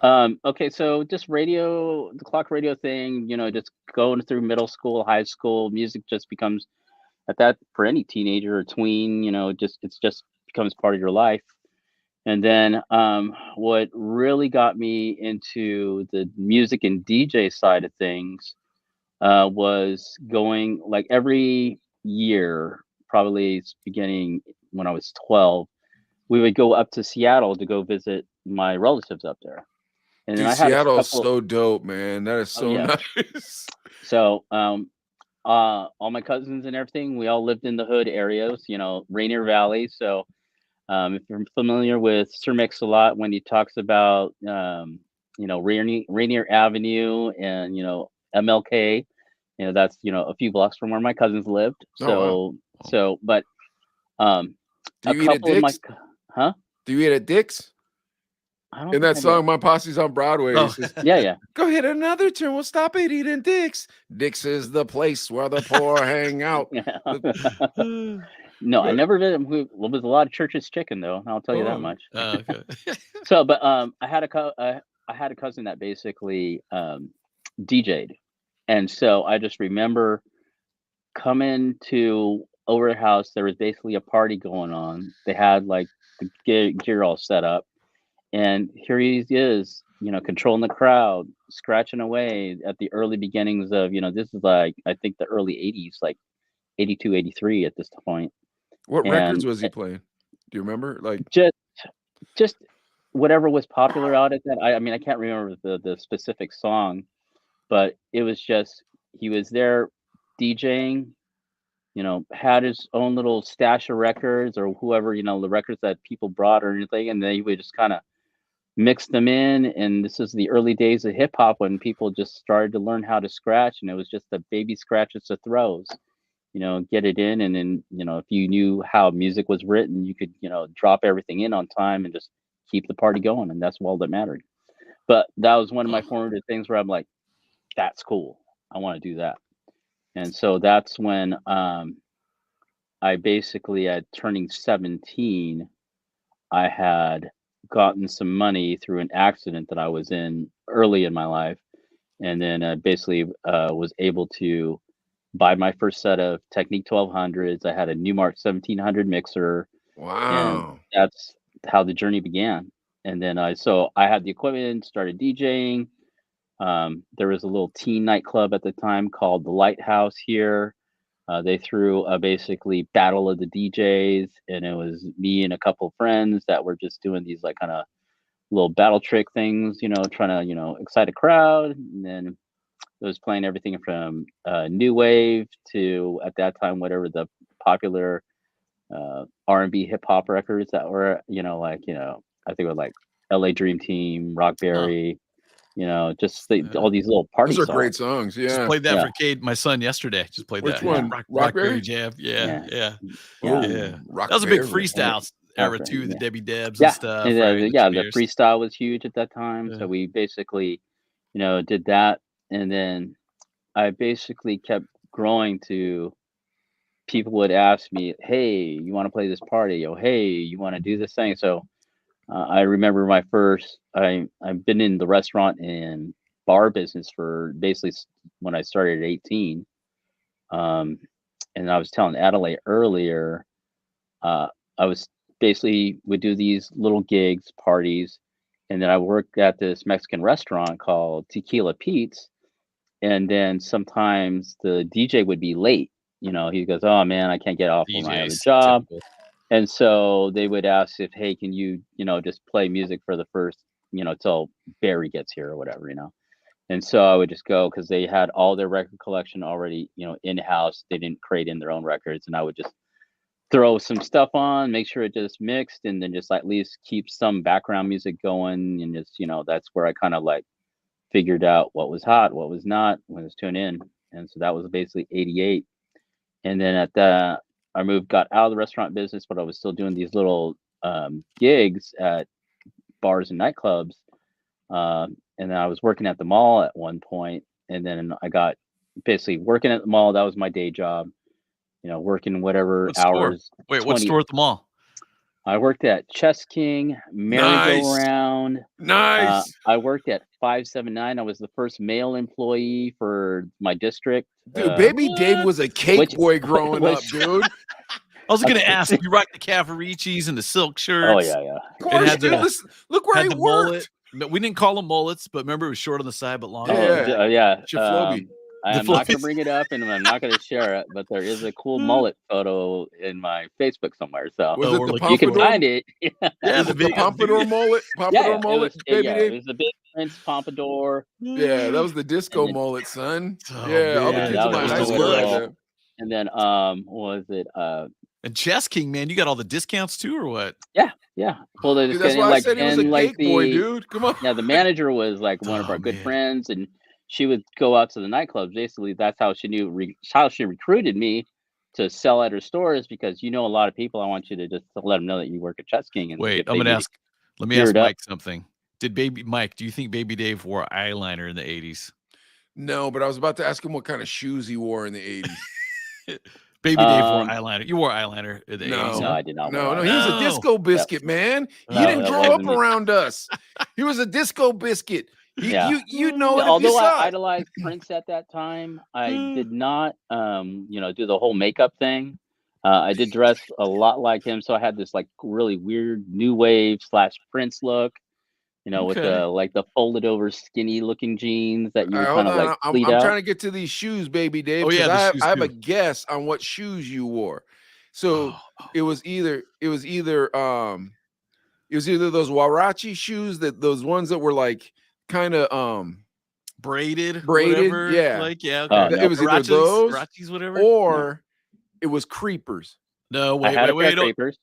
Speaker 9: Okay, so just the clock radio thing, just going through middle school, high school, music just becomes at that for any teenager or tween, it just becomes part of your life. And then what really got me into the music and DJ side of things was going like every year, probably beginning when I was 12, we would go up to Seattle to go visit my relatives up there. And
Speaker 7: dude, Seattle is so dope, man. That is so nice.
Speaker 9: So all my cousins and everything, we all lived in the hood areas, Rainier Valley. So if you're familiar with Sir Mix-a-Lot, when he talks about Rainier Avenue and MLK, that's a few blocks from where my cousins lived. So but
Speaker 7: do you eat at Dick's? Do you eat at Dick's? In that song, My Posse's on Broadway. Says,
Speaker 9: yeah.
Speaker 7: Go hit another turn. We'll stop at eating Dick's. Dick's is the place where the poor hang out.
Speaker 9: No, I never visited. Well, there's a lot of Church's Chicken, though. I'll tell you that much.
Speaker 3: Okay.
Speaker 9: So, but I had a cousin that basically DJ'd, and so I just remember coming to over the house. There was basically a party going on. They had like the gear all set up. And here he is, controlling the crowd, scratching away at the early beginnings of, this is like, I think the early 80s, like 82, 83 at this point.
Speaker 7: What records was he playing? Do you remember? Like
Speaker 9: just whatever was popular out at that. I mean, I can't remember the specific song, but it was just, he was there DJing, had his own little stash of records or whoever, the records that people brought or anything. And then he would just kind of, mixed them in. And this is the early days of hip hop when people just started to learn how to scratch, and it was just the baby scratches to throws. Get it in, and then if you knew how music was written, you could drop everything in on time and just keep the party going, and that's all that mattered. But that was one of my formative things where I'm like, that's cool. I want to do that. And so that's when I basically, at turning 17, I had gotten some money through an accident that I was in early in my life, and then basically was able to buy my first set of Technique 1200s. I had a Newmark 1700 mixer, and
Speaker 7: Wow.
Speaker 9: that's how the journey began. And then so I had the equipment, started DJing. There was a little teen nightclub at the time called the Lighthouse here. They threw a basically battle of the DJs, and it was me and a couple friends that were just doing these like kind of little battle trick things, trying to excite a crowd. And then it was playing everything from new wave to, at that time, whatever the popular R&B hip hop records that were, I think it was like LA Dream Team, Rockberry, just all these little party
Speaker 7: Those are
Speaker 9: songs.
Speaker 7: great songs.
Speaker 3: Just
Speaker 7: Yeah.
Speaker 3: played that for Cade, my son, yesterday. Just played
Speaker 7: Which
Speaker 3: that.
Speaker 7: one?
Speaker 3: Rockberry
Speaker 7: Rockberry?
Speaker 3: Jam. Yeah.
Speaker 9: Yeah.
Speaker 3: That was a big
Speaker 7: Rockberry.
Speaker 3: freestyle era
Speaker 9: Okay,
Speaker 3: too. The
Speaker 9: yeah.
Speaker 3: Debbie Debs
Speaker 9: Yeah,
Speaker 3: and stuff.
Speaker 9: and,
Speaker 3: right?
Speaker 9: the
Speaker 3: Jameers.
Speaker 9: freestyle was huge at that time.
Speaker 3: Yeah.
Speaker 9: So we basically, did that, and then I basically kept growing to people would ask me, "Hey, you want to play this party? Oh, hey, you want to do this thing?" So I remember my first. I've been in the restaurant and bar business for basically when I started at 18. And I was telling Adelaide earlier, I was basically would do these little gigs, parties, and then I worked at this Mexican restaurant called Tequila Pete's. And then sometimes the DJ would be late. He goes, "Oh man, I can't get off of my other
Speaker 3: DJs,
Speaker 9: job."
Speaker 3: typical.
Speaker 9: And so they would ask if, "Hey, can you, just play music for the first, till Barry gets here or whatever, And so I would just go because they had all their record collection already, in-house. They didn't create in their own records, and I would just throw some stuff on, make sure it just mixed, and then just at least keep some background music going, and just that's where I kind of like figured out what was hot, what was not when it was tuned in. And so that was basically 88. And then I got out of the restaurant business, but I was still doing these little gigs at bars and nightclubs. And then I was working at the mall at one point, and then I got basically working at the mall. That was my day job, working whatever
Speaker 3: What store?
Speaker 9: hours.
Speaker 3: Wait, what store at the mall?
Speaker 9: I worked at Chess King, Merry-Go-Round.
Speaker 7: Nice.
Speaker 9: I worked at 579. I was the first male employee for my district.
Speaker 7: Dude, Baby Dave was a cake boy growing up,
Speaker 9: which-
Speaker 7: dude.
Speaker 3: I was going to ask. You rocked the Cavariccis and the silk shirts.
Speaker 9: Oh yeah, yeah.
Speaker 7: Of course,
Speaker 3: had
Speaker 7: dude.
Speaker 3: the-
Speaker 7: Listen, look where
Speaker 3: Had
Speaker 7: he
Speaker 3: the
Speaker 7: worked.
Speaker 3: mullet. But we didn't call them mullets, but remember it was short on the side but long.
Speaker 7: Yeah.
Speaker 9: Yeah.
Speaker 7: Chiflobi.
Speaker 9: I'm not going to
Speaker 3: Flobies.
Speaker 9: bring it up, and I'm not going to share it. But there is a cool mullet photo in my Facebook somewhere, so
Speaker 7: Was
Speaker 3: Oh,
Speaker 7: it
Speaker 3: we're
Speaker 7: the
Speaker 3: looking
Speaker 9: you can
Speaker 7: pompadour?
Speaker 9: find it.
Speaker 3: Yeah,
Speaker 7: Is it the pompadour mullet? Pompadour
Speaker 9: it
Speaker 7: mullet,
Speaker 9: was,
Speaker 7: Baby
Speaker 9: yeah,
Speaker 7: Dave?
Speaker 9: it was the big Prince pompadour.
Speaker 7: Yeah, that was the disco
Speaker 9: And then-
Speaker 7: mullet, son.
Speaker 3: Oh,
Speaker 7: Yeah, all the
Speaker 3: man,
Speaker 7: kids
Speaker 9: that
Speaker 7: in my
Speaker 9: was
Speaker 7: high
Speaker 9: the
Speaker 7: school had
Speaker 9: little-
Speaker 7: that.
Speaker 9: And then what was it?
Speaker 3: And Chess King, man, you got all the discounts too, or what?
Speaker 9: Yeah. Well,
Speaker 7: Dude, that's why I said he was a cake boy, dude. Come on.
Speaker 9: Yeah, the manager was like one of
Speaker 3: Oh,
Speaker 9: our good
Speaker 3: man.
Speaker 9: friends, and she would go out to the nightclubs. Basically, that's how she knew how she recruited me to sell at her stores, because a lot of people. I want you to just let them know that you work at Chess King. And
Speaker 3: Wait,
Speaker 9: if
Speaker 3: I'm
Speaker 9: they
Speaker 3: going to
Speaker 9: need
Speaker 3: ask. Let me
Speaker 9: geared
Speaker 3: ask
Speaker 9: up.
Speaker 3: Mike something. Do you think Baby Dave wore eyeliner in the 80s?
Speaker 7: No, but I was about to ask him what kind of shoes he wore in the 80s.
Speaker 3: Baby Dave wore
Speaker 9: Um,
Speaker 3: eyeliner. You wore eyeliner in the 80s.
Speaker 9: No,
Speaker 3: huh?
Speaker 9: I did not.
Speaker 7: No,
Speaker 9: wear
Speaker 7: he was a
Speaker 3: No.
Speaker 7: disco biscuit, man.
Speaker 3: No,
Speaker 7: You didn't
Speaker 9: that
Speaker 7: grow up
Speaker 9: wasn't me.
Speaker 7: around us. He was a disco biscuit.
Speaker 9: Yeah.
Speaker 7: You know it if you
Speaker 9: Although
Speaker 7: saw
Speaker 9: I
Speaker 7: it.
Speaker 9: idolized Prince at that time, I did not, do the whole makeup thing. I did dress a lot like him, so I had this like really weird new wave / Prince look, with
Speaker 3: Okay.
Speaker 9: the folded over skinny looking jeans that you
Speaker 7: All
Speaker 9: would
Speaker 7: right,
Speaker 9: kind
Speaker 7: hold
Speaker 9: of
Speaker 7: on.
Speaker 9: like
Speaker 7: I'm
Speaker 9: pleat out.
Speaker 7: trying to get to these shoes, Baby Dave.
Speaker 3: Oh, yeah,
Speaker 7: 'cause
Speaker 3: the shoes
Speaker 7: I have a
Speaker 3: too.
Speaker 7: guess on what shoes you wore. So
Speaker 3: Oh,
Speaker 7: it was either those Warachi shoes, those ones that were like kind of
Speaker 3: braided,
Speaker 7: Braided,
Speaker 3: whatever.
Speaker 7: yeah.
Speaker 3: Like, yeah,
Speaker 9: Oh,
Speaker 3: okay.
Speaker 9: no.
Speaker 7: It was either those
Speaker 3: Hirachis, whatever.
Speaker 7: or it was creepers.
Speaker 3: No,
Speaker 9: I had a pair
Speaker 3: wait.
Speaker 9: of Crepers.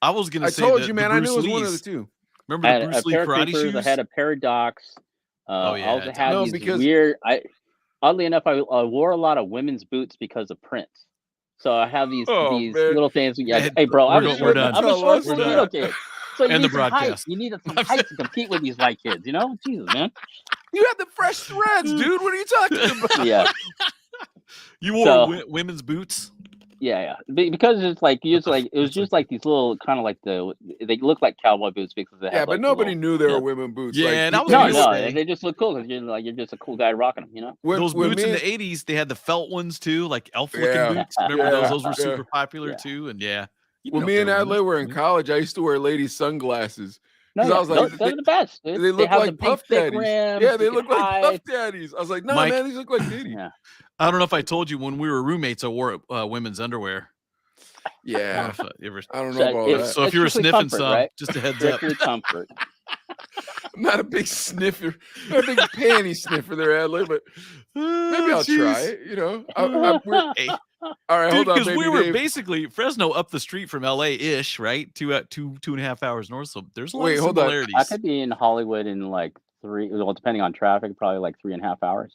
Speaker 3: I was gonna
Speaker 7: I
Speaker 3: say
Speaker 7: told
Speaker 3: the
Speaker 7: you, man. I knew
Speaker 3: Bruce
Speaker 7: it was one of the
Speaker 3: Lees.
Speaker 7: two.
Speaker 3: Remember
Speaker 9: I
Speaker 3: the
Speaker 9: had
Speaker 3: Bruce
Speaker 9: a
Speaker 3: Lee
Speaker 9: pair of
Speaker 3: karate
Speaker 9: creepers. I
Speaker 3: shoes?
Speaker 9: had a Paradox.
Speaker 3: Oh,
Speaker 9: I
Speaker 3: yeah,
Speaker 9: also had
Speaker 7: No,
Speaker 9: these
Speaker 7: because
Speaker 9: weird. Oddly enough, I wore a lot of women's boots because of Prince. So I have these
Speaker 7: oh man,
Speaker 9: little things. Yeah,
Speaker 3: Man,
Speaker 9: hey, bro,
Speaker 3: we're
Speaker 7: we're
Speaker 3: done.
Speaker 9: I'm a
Speaker 7: tell
Speaker 9: short
Speaker 7: us
Speaker 3: We're
Speaker 9: Latino
Speaker 3: done.
Speaker 7: that.
Speaker 9: kid. So you
Speaker 3: And the
Speaker 9: need some height.
Speaker 3: broadcast.
Speaker 9: You need some height to compete with these white kids. You know, Jesus, man.
Speaker 7: You had the fresh threads, dude. What are you talking about?
Speaker 9: Yeah.
Speaker 3: You wore
Speaker 9: So
Speaker 3: women's boots?
Speaker 9: yeah. Because it's like it was just like these little kind of like they look like cowboy boots because they
Speaker 7: Yeah,
Speaker 9: have
Speaker 7: but
Speaker 9: like the
Speaker 7: nobody
Speaker 9: little,
Speaker 7: knew they
Speaker 9: you
Speaker 7: were
Speaker 9: know.
Speaker 7: women boots.
Speaker 3: Yeah,
Speaker 7: like,
Speaker 3: that was
Speaker 9: No,
Speaker 3: gonna
Speaker 9: no,
Speaker 3: say.
Speaker 9: they just look cool because you're just a cool guy rocking them. You know.
Speaker 3: Those
Speaker 7: when
Speaker 3: boots
Speaker 7: me
Speaker 3: in
Speaker 7: and-
Speaker 3: the 80s, they had the felt ones too, like elf-looking
Speaker 7: Yeah,
Speaker 3: boots. Remember
Speaker 7: yeah,
Speaker 3: those? Those were
Speaker 7: yeah.
Speaker 3: super popular
Speaker 9: Yeah.
Speaker 3: too. And yeah, you
Speaker 7: when
Speaker 3: know
Speaker 7: me
Speaker 3: if
Speaker 7: and
Speaker 3: they were
Speaker 7: Adelaide were in
Speaker 3: women.
Speaker 7: college, I used to wear lady sunglasses
Speaker 9: No,
Speaker 7: because I
Speaker 9: yeah,
Speaker 7: was like,
Speaker 9: they're the best. Dude.
Speaker 7: they look
Speaker 9: have
Speaker 7: like
Speaker 9: the big
Speaker 7: puff
Speaker 9: thick
Speaker 7: daddies.
Speaker 9: rims.
Speaker 7: Yeah, they
Speaker 9: you can
Speaker 7: look like puff
Speaker 9: hide.
Speaker 7: daddies. I was like, no,
Speaker 3: Mike-
Speaker 7: man, these look like daddy.
Speaker 9: Yeah.
Speaker 3: I don't know if I told you when we were roommates, I wore women's underwear. I don't know
Speaker 7: Yeah,
Speaker 3: if you ever-
Speaker 7: I don't know
Speaker 9: So
Speaker 7: about
Speaker 9: it's-
Speaker 7: that.
Speaker 3: So if
Speaker 9: it's
Speaker 3: you were
Speaker 9: strictly
Speaker 3: sniffing
Speaker 9: comfort,
Speaker 3: some,
Speaker 9: right?
Speaker 3: just a heads up.
Speaker 9: Strictly comfort.
Speaker 7: I'm not a big sniffer, not a big panty sniffer there, Adelaide, but maybe I'll try it. You know,
Speaker 3: Hey,
Speaker 7: all right,
Speaker 3: dude,
Speaker 7: hold on,
Speaker 3: because
Speaker 7: baby
Speaker 3: we were
Speaker 7: Dave.
Speaker 3: basically Fresno up the street from LA-ish, right? Two and a half hours north. So there's a lot
Speaker 7: Wait,
Speaker 3: of
Speaker 7: hold on.
Speaker 3: similarities.
Speaker 9: I could be in Hollywood in like depending on traffic, probably like 3.5 hours.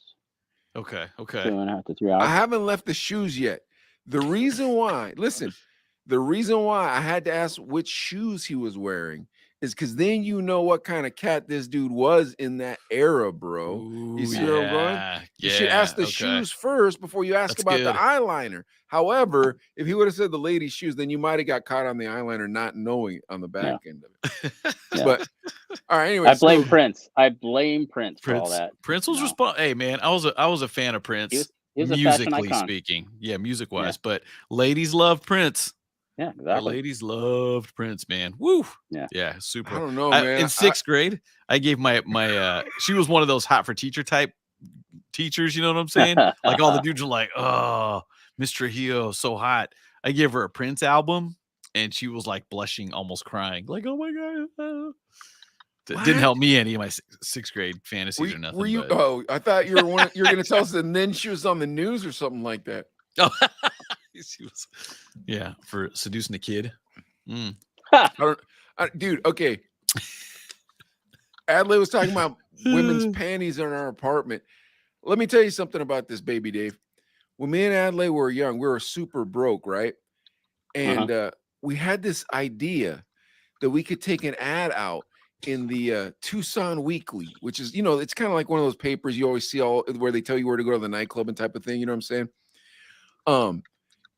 Speaker 3: Okay.
Speaker 9: 2.5 to 3 hours.
Speaker 7: I haven't left the shoes yet. The reason why, listen, the reason why I had to ask which shoes he was wearing is because then you know what kind of cat this dude was in that era, bro. You see where I'm going? You should ask the
Speaker 3: okay.
Speaker 7: shoes first before you ask
Speaker 3: That's
Speaker 7: about the
Speaker 3: good.
Speaker 7: eyeliner. However, if he would have said the lady's shoes, then you might have got caught on the eyeliner not knowing on the back end of it.
Speaker 9: Yeah.
Speaker 7: But all right, anyway.
Speaker 9: I blame Prince. I blame Prince for all that.
Speaker 3: Prince was
Speaker 9: No.
Speaker 3: Hey man, I was a fan of Prince.
Speaker 9: He was a fashion
Speaker 3: Musically
Speaker 9: icon.
Speaker 3: speaking, yeah, music wise, but ladies love Prince.
Speaker 9: Yeah,
Speaker 3: The
Speaker 9: exactly.
Speaker 3: ladies loved Prince, man. Woo.
Speaker 9: Yeah.
Speaker 3: Yeah,
Speaker 7: I
Speaker 3: super.
Speaker 7: don't know, man.
Speaker 3: In sixth grade, I gave my she was one of those hot for teacher type teachers, you know what I'm saying? Like all the dudes are like, oh, Miss Trujillo, so hot. I gave her a Prince album and she was like blushing, almost crying, like, oh my God. Didn't help me any of my sixth grade fantasies or nothing.
Speaker 7: Were you?
Speaker 3: but-
Speaker 7: Oh, I thought you were one. You're going to tell us, and then she was on the news or something like that.
Speaker 3: Oh, she was, yeah, for seducing a kid. Mm.
Speaker 7: Dude, okay. Adley was talking about women's panties in our apartment. Let me tell you something about this, baby Dave. When me and Adley were young, we were super broke, right? And we had this idea that we could take an ad out in the Tucson Weekly, which is, you know, it's kind of like one of those papers you always see where they tell you where to go to the nightclub and type of thing. You know what I'm saying?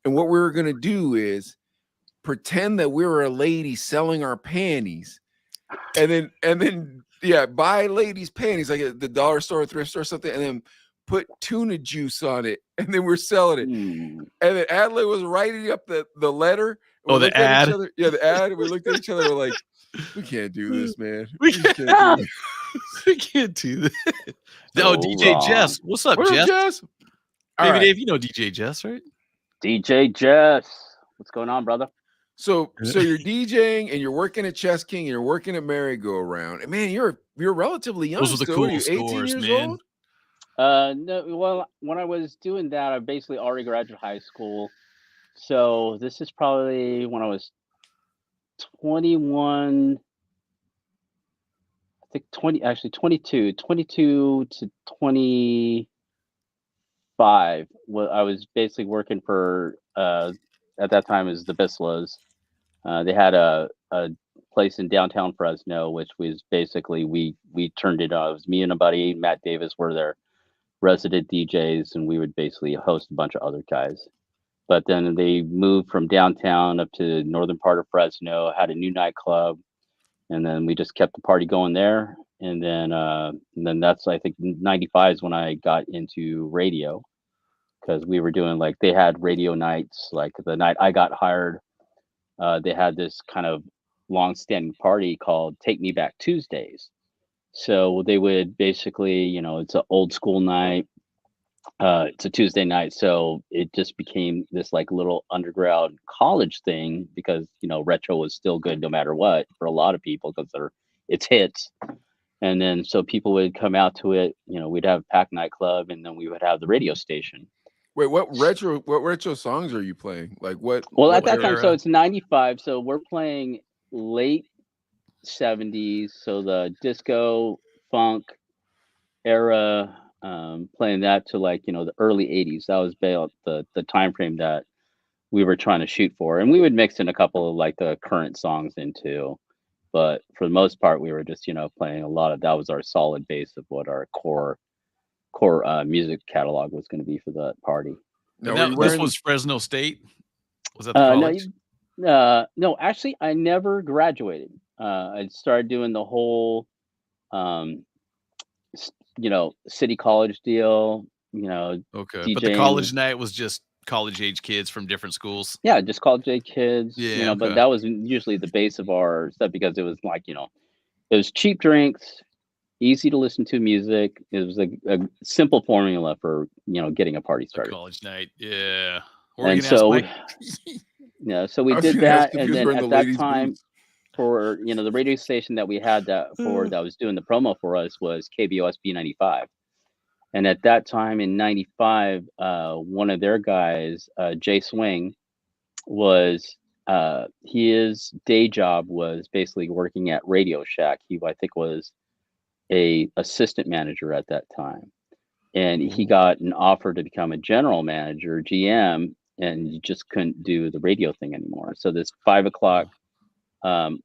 Speaker 7: And what we were gonna do is pretend that we were a lady selling our panties, and then buy ladies' panties like at the dollar store, thrift store, or something, and then put tuna juice on it, and then we're selling it. And then Adley was writing up the letter.
Speaker 3: Oh, the ad.
Speaker 7: The ad. And we looked at each other. We're like, we can't do this, man.
Speaker 3: We
Speaker 7: can't do this.
Speaker 3: We can't do that.
Speaker 9: So
Speaker 3: Oh, DJ
Speaker 9: wrong.
Speaker 3: Jess. What's up,
Speaker 7: What up,
Speaker 3: Jess?
Speaker 7: Jess? All
Speaker 3: Baby
Speaker 7: right.
Speaker 3: Dave, you know DJ Jess, right?
Speaker 9: DJ Jess. What's going on, brother?
Speaker 7: So you're DJing and you're working at Chess King and you're working at Merry Go Round. And man, you're relatively young.
Speaker 3: Those were the
Speaker 7: still. What are
Speaker 3: cool
Speaker 7: you, 18
Speaker 3: scores,
Speaker 7: years
Speaker 3: man.
Speaker 7: old?
Speaker 9: No, well, when I was doing that, I basically already graduated high school. So this is probably when I was 21, I think 22 to 25. Well, I was basically working for, at that time is the Bislows. They had a place in downtown Fresno, which was basically, we turned it on. It was me and a buddy, Matt Davis, were their resident DJs, and we would basically host a bunch of other guys. But then they moved from downtown up to the northern part of Fresno, had a new nightclub, and then we just kept the party going there. And then that's, I think, 95 is when I got into radio, because we were doing, like, they had radio nights. Like the night I got hired, they had this kind of long-standing party called Take Me Back Tuesdays. So they would basically, you know, it's an old school night. It's a Tuesday night, so it just became this like little underground college thing, because, you know, retro was still good no matter what for a lot of people, because it's hits. And then so people would come out to it. You know, we'd have a packed nightclub, and then we would have the radio station.
Speaker 7: Wait, what retro songs are you playing? Like what?
Speaker 9: Well,
Speaker 7: what
Speaker 9: at that time,
Speaker 3: era?
Speaker 9: so it's 95. So we're playing late '70s, so the disco funk era, playing that to like the early '80s. That was about the time frame that we were trying to shoot for, and we would mix in a couple of like the current songs into. But for the most part, we were just playing a lot of that was our solid base of what our core music catalog was going to be for that party.
Speaker 7: Now,
Speaker 3: And
Speaker 7: were you
Speaker 3: this
Speaker 7: wearing?
Speaker 3: was Fresno State. Was that the
Speaker 9: No,
Speaker 3: college?
Speaker 9: no, actually, I never graduated. I started doing the whole, um, city college deal.
Speaker 3: Okay, but the
Speaker 9: DJing.
Speaker 3: college night was just college age kids from different schools.
Speaker 9: Yeah, just college age kids.
Speaker 3: Yeah,
Speaker 9: But
Speaker 3: okay.
Speaker 9: that was usually the base of our stuff because it was like it was cheap drinks, easy to listen to music. It was a simple formula for getting a party
Speaker 3: A
Speaker 9: started.
Speaker 3: college night. Yeah. What were you
Speaker 9: And
Speaker 3: gonna ask,
Speaker 9: so,
Speaker 3: Mike?
Speaker 9: so we
Speaker 7: I was
Speaker 9: did
Speaker 7: going to ask
Speaker 9: that,
Speaker 7: if he
Speaker 9: and
Speaker 7: was
Speaker 9: then
Speaker 7: wearing the
Speaker 9: at that
Speaker 7: ladies'
Speaker 9: time,
Speaker 7: boots.
Speaker 9: for the radio station that we had that was doing the promo for us was KBOS B95. And at that time in '95, one of their guys, Jay Swing, was his day job was basically working at Radio Shack. He, I think, was a assistant manager at that time, and he got an offer to become a general manager, GM, and you just couldn't do the radio thing anymore. So this 5 o'clock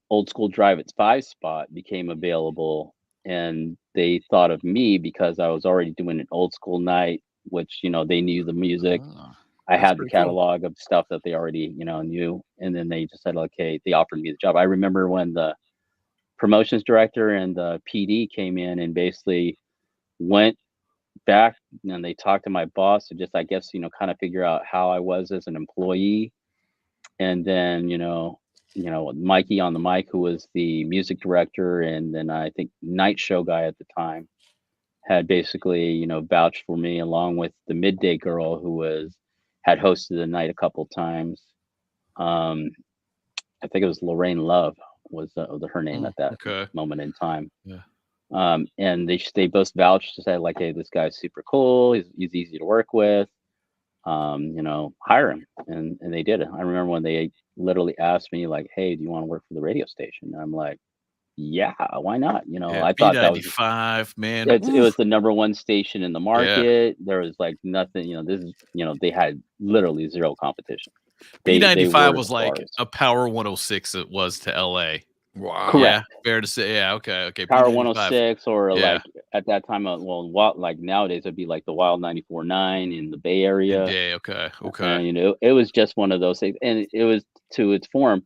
Speaker 9: old school drive at 5 spot became available, and they thought of me because I was already doing an old school night, which they knew the music.
Speaker 3: Ah,
Speaker 9: I
Speaker 7: That's
Speaker 9: had the
Speaker 7: pretty cool.
Speaker 9: catalog of stuff that they already knew, and then they just said, okay, they offered me the job. I remember when the promotions director and the PD came in and basically went back and they talked to my boss to just, I guess, kind of figure out how I was as an employee. And then, Mikey on the mic, who was the music director, and then I think night show guy at the time, had basically, vouched for me, along with the midday girl who had hosted the night a couple times. I think it was Lorraine Love was her name at that
Speaker 3: okay.
Speaker 9: moment in time.
Speaker 3: Yeah.
Speaker 9: And they both vouched to say like, hey, this guy's super cool. He's easy to work with. Hire him, and they did it. I remember when they literally asked me like, hey, do you want to work for the radio station? And I'm like, yeah, why not?
Speaker 3: Yeah,
Speaker 9: I thought that was
Speaker 3: B95, man.
Speaker 9: it was the number one station in the
Speaker 3: Yeah.
Speaker 9: market. There was like nothing, this is they had literally zero competition. They
Speaker 3: B95
Speaker 9: were
Speaker 3: was
Speaker 9: the
Speaker 3: like
Speaker 9: stars.
Speaker 3: a Power 106 it was to LA.
Speaker 7: Wow.
Speaker 9: Correct.
Speaker 3: Yeah, fair to say. Yeah, okay.
Speaker 9: Power
Speaker 3: B95.
Speaker 9: 106, or
Speaker 3: Yeah.
Speaker 9: like at that time, like nowadays it'd be like the Wild 94.9 in the Bay Area.
Speaker 3: Midday, okay.
Speaker 9: And it was just one of those things, and it was to its form.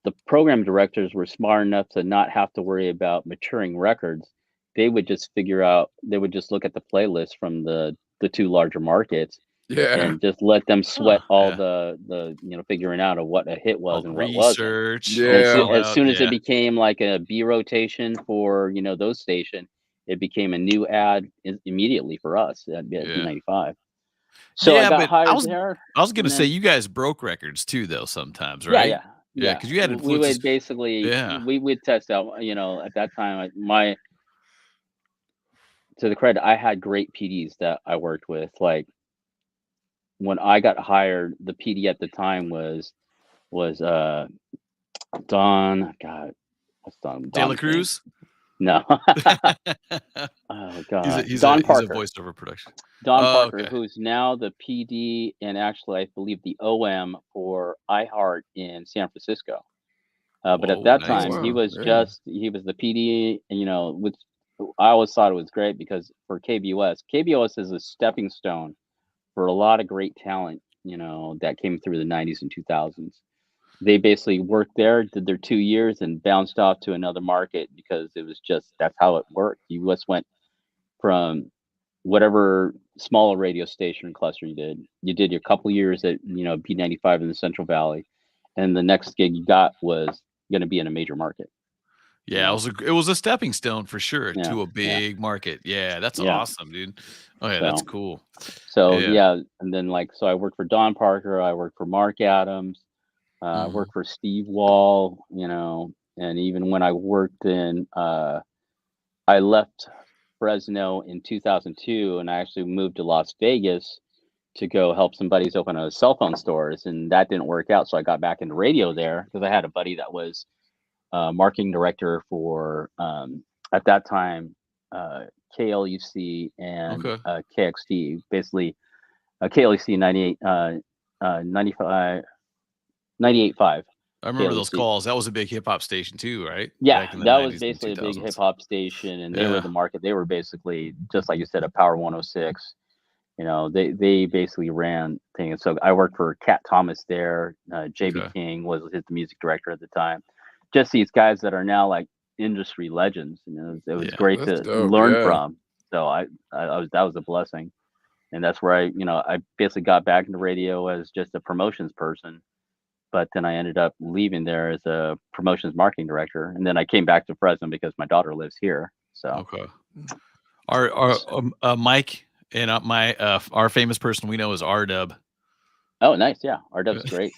Speaker 9: The program directors were smart enough to not have to worry about maturing records. They would just look at the playlist from the two larger markets,
Speaker 7: Yeah.
Speaker 9: and just let them sweat all
Speaker 3: yeah.
Speaker 9: the figuring out of what a hit was
Speaker 3: All the
Speaker 9: and what wasn't.
Speaker 3: research.
Speaker 7: Yeah.
Speaker 3: all
Speaker 9: As
Speaker 3: out,
Speaker 9: soon as
Speaker 3: yeah.
Speaker 9: it became like a B rotation for those stations, it became a new ad immediately for us at B95. So
Speaker 3: Yeah,
Speaker 9: I got
Speaker 3: but
Speaker 9: hired
Speaker 3: I was
Speaker 9: there.
Speaker 3: gonna say you guys broke records too, though, sometimes,
Speaker 9: Yeah,
Speaker 3: right?
Speaker 9: yeah.
Speaker 3: because you had
Speaker 9: We
Speaker 3: influences.
Speaker 9: would basically
Speaker 3: Yeah.
Speaker 9: we would test out. At that time, to the credit, I had great PDs that I worked with. Like when I got hired, the PD at the time was Don. God, what's Don?
Speaker 3: De La
Speaker 9: Don's name?
Speaker 3: Cruz.
Speaker 9: No. Oh God, Don
Speaker 3: He's a
Speaker 9: Parker.
Speaker 3: voiceover production.
Speaker 9: Don
Speaker 3: Oh,
Speaker 9: Parker,
Speaker 3: okay.
Speaker 9: who's now the PD and actually I believe the OM for iHeart in San Francisco. But at
Speaker 3: Whoa,
Speaker 9: that
Speaker 3: nice.
Speaker 9: time,
Speaker 7: Oh,
Speaker 9: he
Speaker 7: wow.
Speaker 9: was
Speaker 7: Yeah.
Speaker 9: he was the PD. Which I always thought it was great because for KBOS is a stepping stone for a lot of great talent. That came through the '90s and 2000s. They basically worked there, did their 2 years, and bounced off to another market because it was just that's how it worked. You just went from whatever smaller radio station cluster you did. You did your couple years at B95 in the Central Valley, and the next gig you got was going to be in a major market.
Speaker 3: Yeah, it was a stepping stone for sure
Speaker 9: Yeah,
Speaker 3: to a
Speaker 9: yeah.
Speaker 3: big market. Yeah, that's
Speaker 9: Yeah.
Speaker 3: awesome, dude. Oh yeah, that's
Speaker 9: So-
Speaker 3: cool.
Speaker 9: So
Speaker 3: Yeah.
Speaker 9: and then so I worked for Don Parker, I worked for Mark Adams, I
Speaker 3: Mhm.
Speaker 9: worked for Steve Wall, and even when I worked in, I left Fresno in 2002, and I actually moved to Las Vegas to go help some buddies open a cell phone stores, and that didn't work out. So I got back into radio there because I had a buddy that was marketing director for at that time KLUC and
Speaker 3: Okay.
Speaker 9: KXT. Basically, KLUC 95, 98.5.
Speaker 3: I remember those
Speaker 9: KLUC.
Speaker 3: calls. That was a big hip hop station too, right?
Speaker 9: Yeah,
Speaker 3: Back in the
Speaker 9: that was
Speaker 3: 90s and
Speaker 9: basically a big
Speaker 3: 2000s.
Speaker 9: hip hop station, and they were
Speaker 3: Yeah.
Speaker 9: the market. They were basically just like you said, a Power 106. You know, they basically ran things. So I worked for Cat Thomas there. JB
Speaker 3: Okay.
Speaker 9: King was the music director at the time. Just these guys that are now like industry legends. You know, it was
Speaker 3: Yeah,
Speaker 9: great
Speaker 7: that's
Speaker 9: to
Speaker 7: dope,
Speaker 9: learn
Speaker 7: yeah.
Speaker 9: from. So I was that was a blessing, and that's where I basically got back into radio as just a promotions person. But then I ended up leaving there as a promotions marketing director, and then I came back to Fresno because my daughter lives here. So
Speaker 3: okay. Our Mike and our famous person we know is R Dub.
Speaker 9: oh, nice, yeah, RW's great.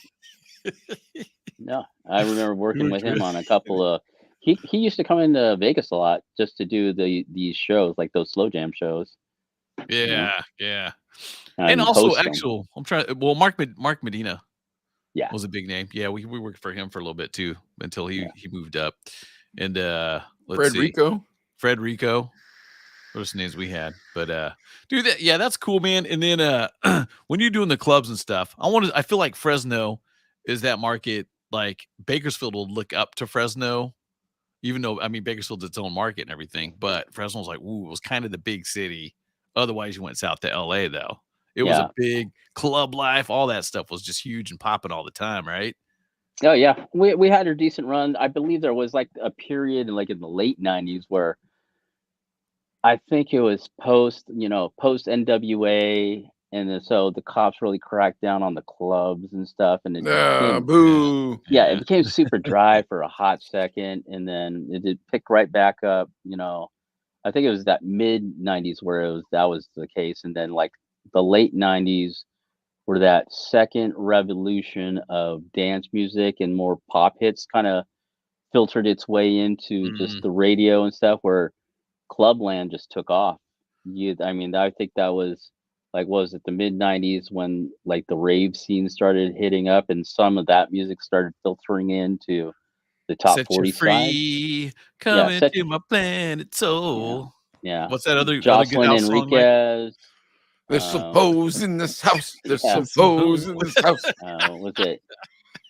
Speaker 9: No, I remember working with him on a couple of. He used to come into Vegas a lot just to do these shows, like those slow jam shows.
Speaker 3: Yeah, yeah. And
Speaker 9: And
Speaker 3: also
Speaker 9: host them.
Speaker 3: actual I'm trying well Mark Medina
Speaker 9: Yeah,
Speaker 3: was a big name. Yeah, we worked for him for a little bit too until he moved up. And let's see.
Speaker 7: Fred Rico.
Speaker 3: Fred Rico. What are some names we had? But dude, that's cool, man. And then when you're doing the clubs and stuff, I feel like Fresno is that market. Like Bakersfield will look up to Fresno, even though I mean Bakersfield's its own market and everything. But Fresno's like, ooh, it was kind of the big city. Otherwise, you went south to LA though. It was a big club life. All that stuff was just huge and popping all the time, right?
Speaker 9: Oh yeah, we had a decent run. I believe there was like a period like in the late '90s where I think it was post NWA, and then so the cops really cracked down on the clubs and stuff, and it became
Speaker 7: Boo.
Speaker 9: it became super dry for a hot second, and then it did pick right back up. You know, I think it was that mid '90s where that was the case, and then like the late '90s where that second revolution of dance music and more pop hits kind of filtered its way into just the radio and stuff, where Clubland just took off. I mean, I think that was like, what was it, the mid '90s when like the rave scene started hitting up, and some of that music started filtering into the top
Speaker 3: Set
Speaker 9: 40
Speaker 3: you free, come into my planet soul.
Speaker 9: Yeah.
Speaker 3: What's that other good
Speaker 9: Jocelyn
Speaker 3: house song, Mike?
Speaker 9: Enriquez.
Speaker 7: There's some foes in this house. There's some foes in this house.
Speaker 9: What was it?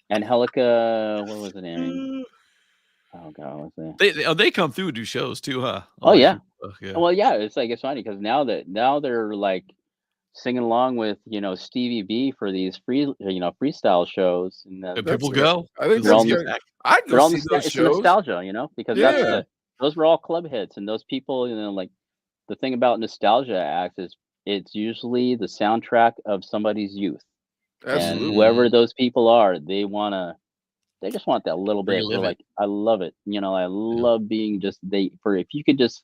Speaker 9: Angelica, what was the name? Oh God, what was it?
Speaker 3: They come through and do shows too, huh?
Speaker 9: Oh yeah.
Speaker 3: Yeah.
Speaker 9: Well, yeah, it's funny because now they're like singing along with Stevie B for these freestyle shows, and
Speaker 3: people go.
Speaker 7: I think I'd go see those
Speaker 9: it's
Speaker 7: shows.
Speaker 9: nostalgia, because those were all club hits, and those people, like the thing about nostalgia acts is it's usually the soundtrack of somebody's youth.
Speaker 7: Absolutely.
Speaker 9: And whoever those people are, they just want that little bit. They're
Speaker 3: Relive
Speaker 9: like, I love it. I love being if you could just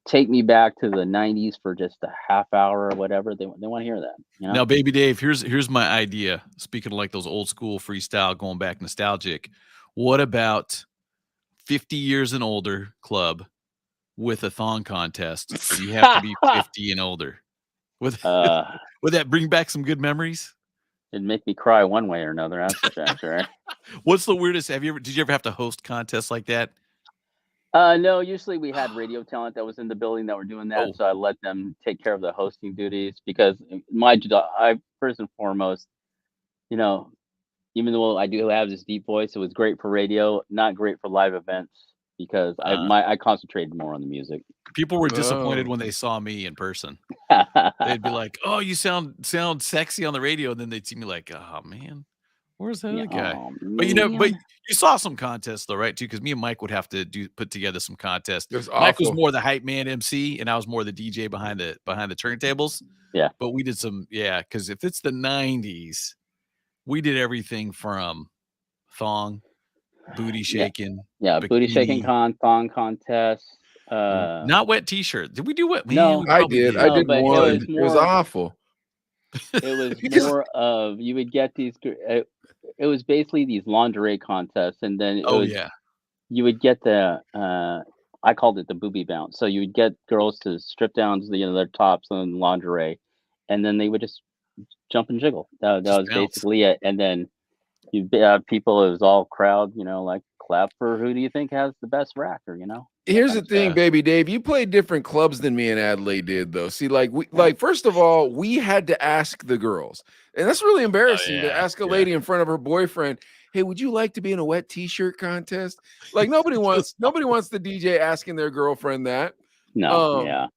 Speaker 9: take me back to the '90s for just a half hour or whatever, they want to hear that.
Speaker 3: Now, Baby Dave, here's my idea. Speaking of like those old school freestyle, going back nostalgic, what about 50 years and older club with a thong contest? You have to be 50 and older. Would that bring back some good memories?
Speaker 9: It'd make me cry one way or another. That's for sure.
Speaker 3: What's the weirdest? Did you ever have to host contests like that?
Speaker 9: No, usually we had radio talent that was in the building that were doing that, so I let them take care of the hosting duties because I first and foremost, even though I do have this deep voice, it was great for radio, not great for live events because I concentrated more on the music.
Speaker 3: People were disappointed when they saw me in person. They'd be like, "Oh, you sound sexy on the radio," and then they'd see me like, "Oh man, where's that other guy?" But but you saw some contests though, right? Too, because me and Mike would have to put together some contests. Mike was more the hype man MC, and I was more the DJ behind the turntables.
Speaker 9: Yeah,
Speaker 3: but we did some because if it's the '90s, we did everything from thong, booty shaking,
Speaker 9: booty shaking thong contest.
Speaker 3: Not wet t-shirt. Did we do wet?
Speaker 7: No, I did. I did one. It was awful.
Speaker 9: It was more of you would get these. It was basically these lingerie contests, and then you would get the. I called it the booby bounce. So you would get girls to strip down to their tops and lingerie, and then they would just jump and jiggle. That was basically it. And then people, it was all crowd, like clap for who do you think has the best racker,
Speaker 7: Here's the thing,
Speaker 3: Yeah.
Speaker 7: baby Dave. You played different clubs than me and Adelaide did, though. See, like first of all, we had to ask the girls, and that's really embarrassing to
Speaker 3: yeah,
Speaker 7: ask a lady in front of her boyfriend, "Hey, would you like to be in a wet T-shirt contest?" Like nobody wants the DJ asking their girlfriend that.
Speaker 9: No,
Speaker 7: Um,
Speaker 9: yeah.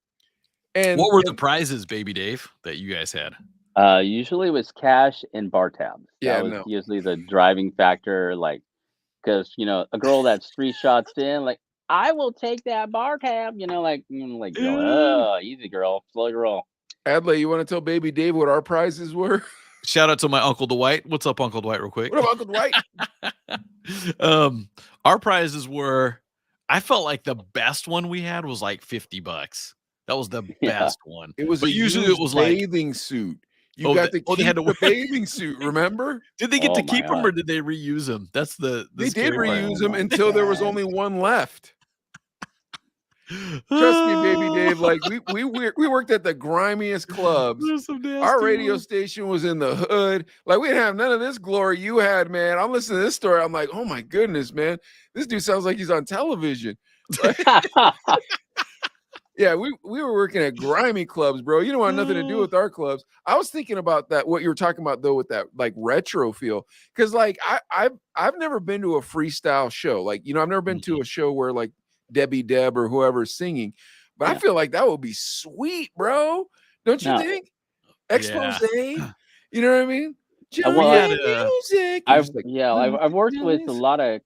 Speaker 7: And
Speaker 3: What were the prizes, Baby Dave, that you guys had?
Speaker 9: Usually it was cash and bar tabs.
Speaker 7: Yeah,
Speaker 9: That was
Speaker 7: no.
Speaker 9: usually the driving factor, like, because a girl that's 3 shots in, like, I will take that bar tab, oh, easy girl, slow your roll.
Speaker 7: Adelaide, you want to tell baby Dave what our prizes were?
Speaker 3: Shout out to my Uncle Dwight. What's up, Uncle Dwight, real quick?
Speaker 7: What up, Uncle Dwight?
Speaker 3: Our prizes were, I felt like the best one we had was like $50. That was the best one.
Speaker 7: It was
Speaker 3: but usually
Speaker 7: used
Speaker 3: it was like
Speaker 7: bathing suit. You got to keep
Speaker 3: they had to
Speaker 7: the bathing suit, remember?
Speaker 3: Did they get to
Speaker 9: Oh my
Speaker 3: keep them
Speaker 9: God.
Speaker 3: or did they reuse them? That's the
Speaker 7: They did
Speaker 3: scary part.
Speaker 7: reuse
Speaker 9: Oh
Speaker 7: them
Speaker 9: my
Speaker 7: until there was
Speaker 9: God.
Speaker 7: only one left. Trust me, baby Dave. Like we worked at the grimiest clubs.
Speaker 3: There's some nasty
Speaker 7: Our radio
Speaker 3: ones.
Speaker 7: station was in the hood. Like we didn't have none of this glory you had, man. I'm listening to this story. I'm like, oh my goodness, man. This dude sounds like he's on television. Yeah, we were working at grimy clubs, bro. You don't want nothing to do with our clubs. I was thinking about that, what you were talking about though, with that like retro feel. Cause like I've never been to a freestyle show. Like, I've never been to a show where like Debbie Deb or whoever's singing, but I feel like that would be sweet, bro. Don't you
Speaker 9: No.
Speaker 7: think? Expose.
Speaker 3: Yeah.
Speaker 7: You know what I mean?
Speaker 9: Well,
Speaker 3: had,
Speaker 7: music.
Speaker 9: I've worked with a lot of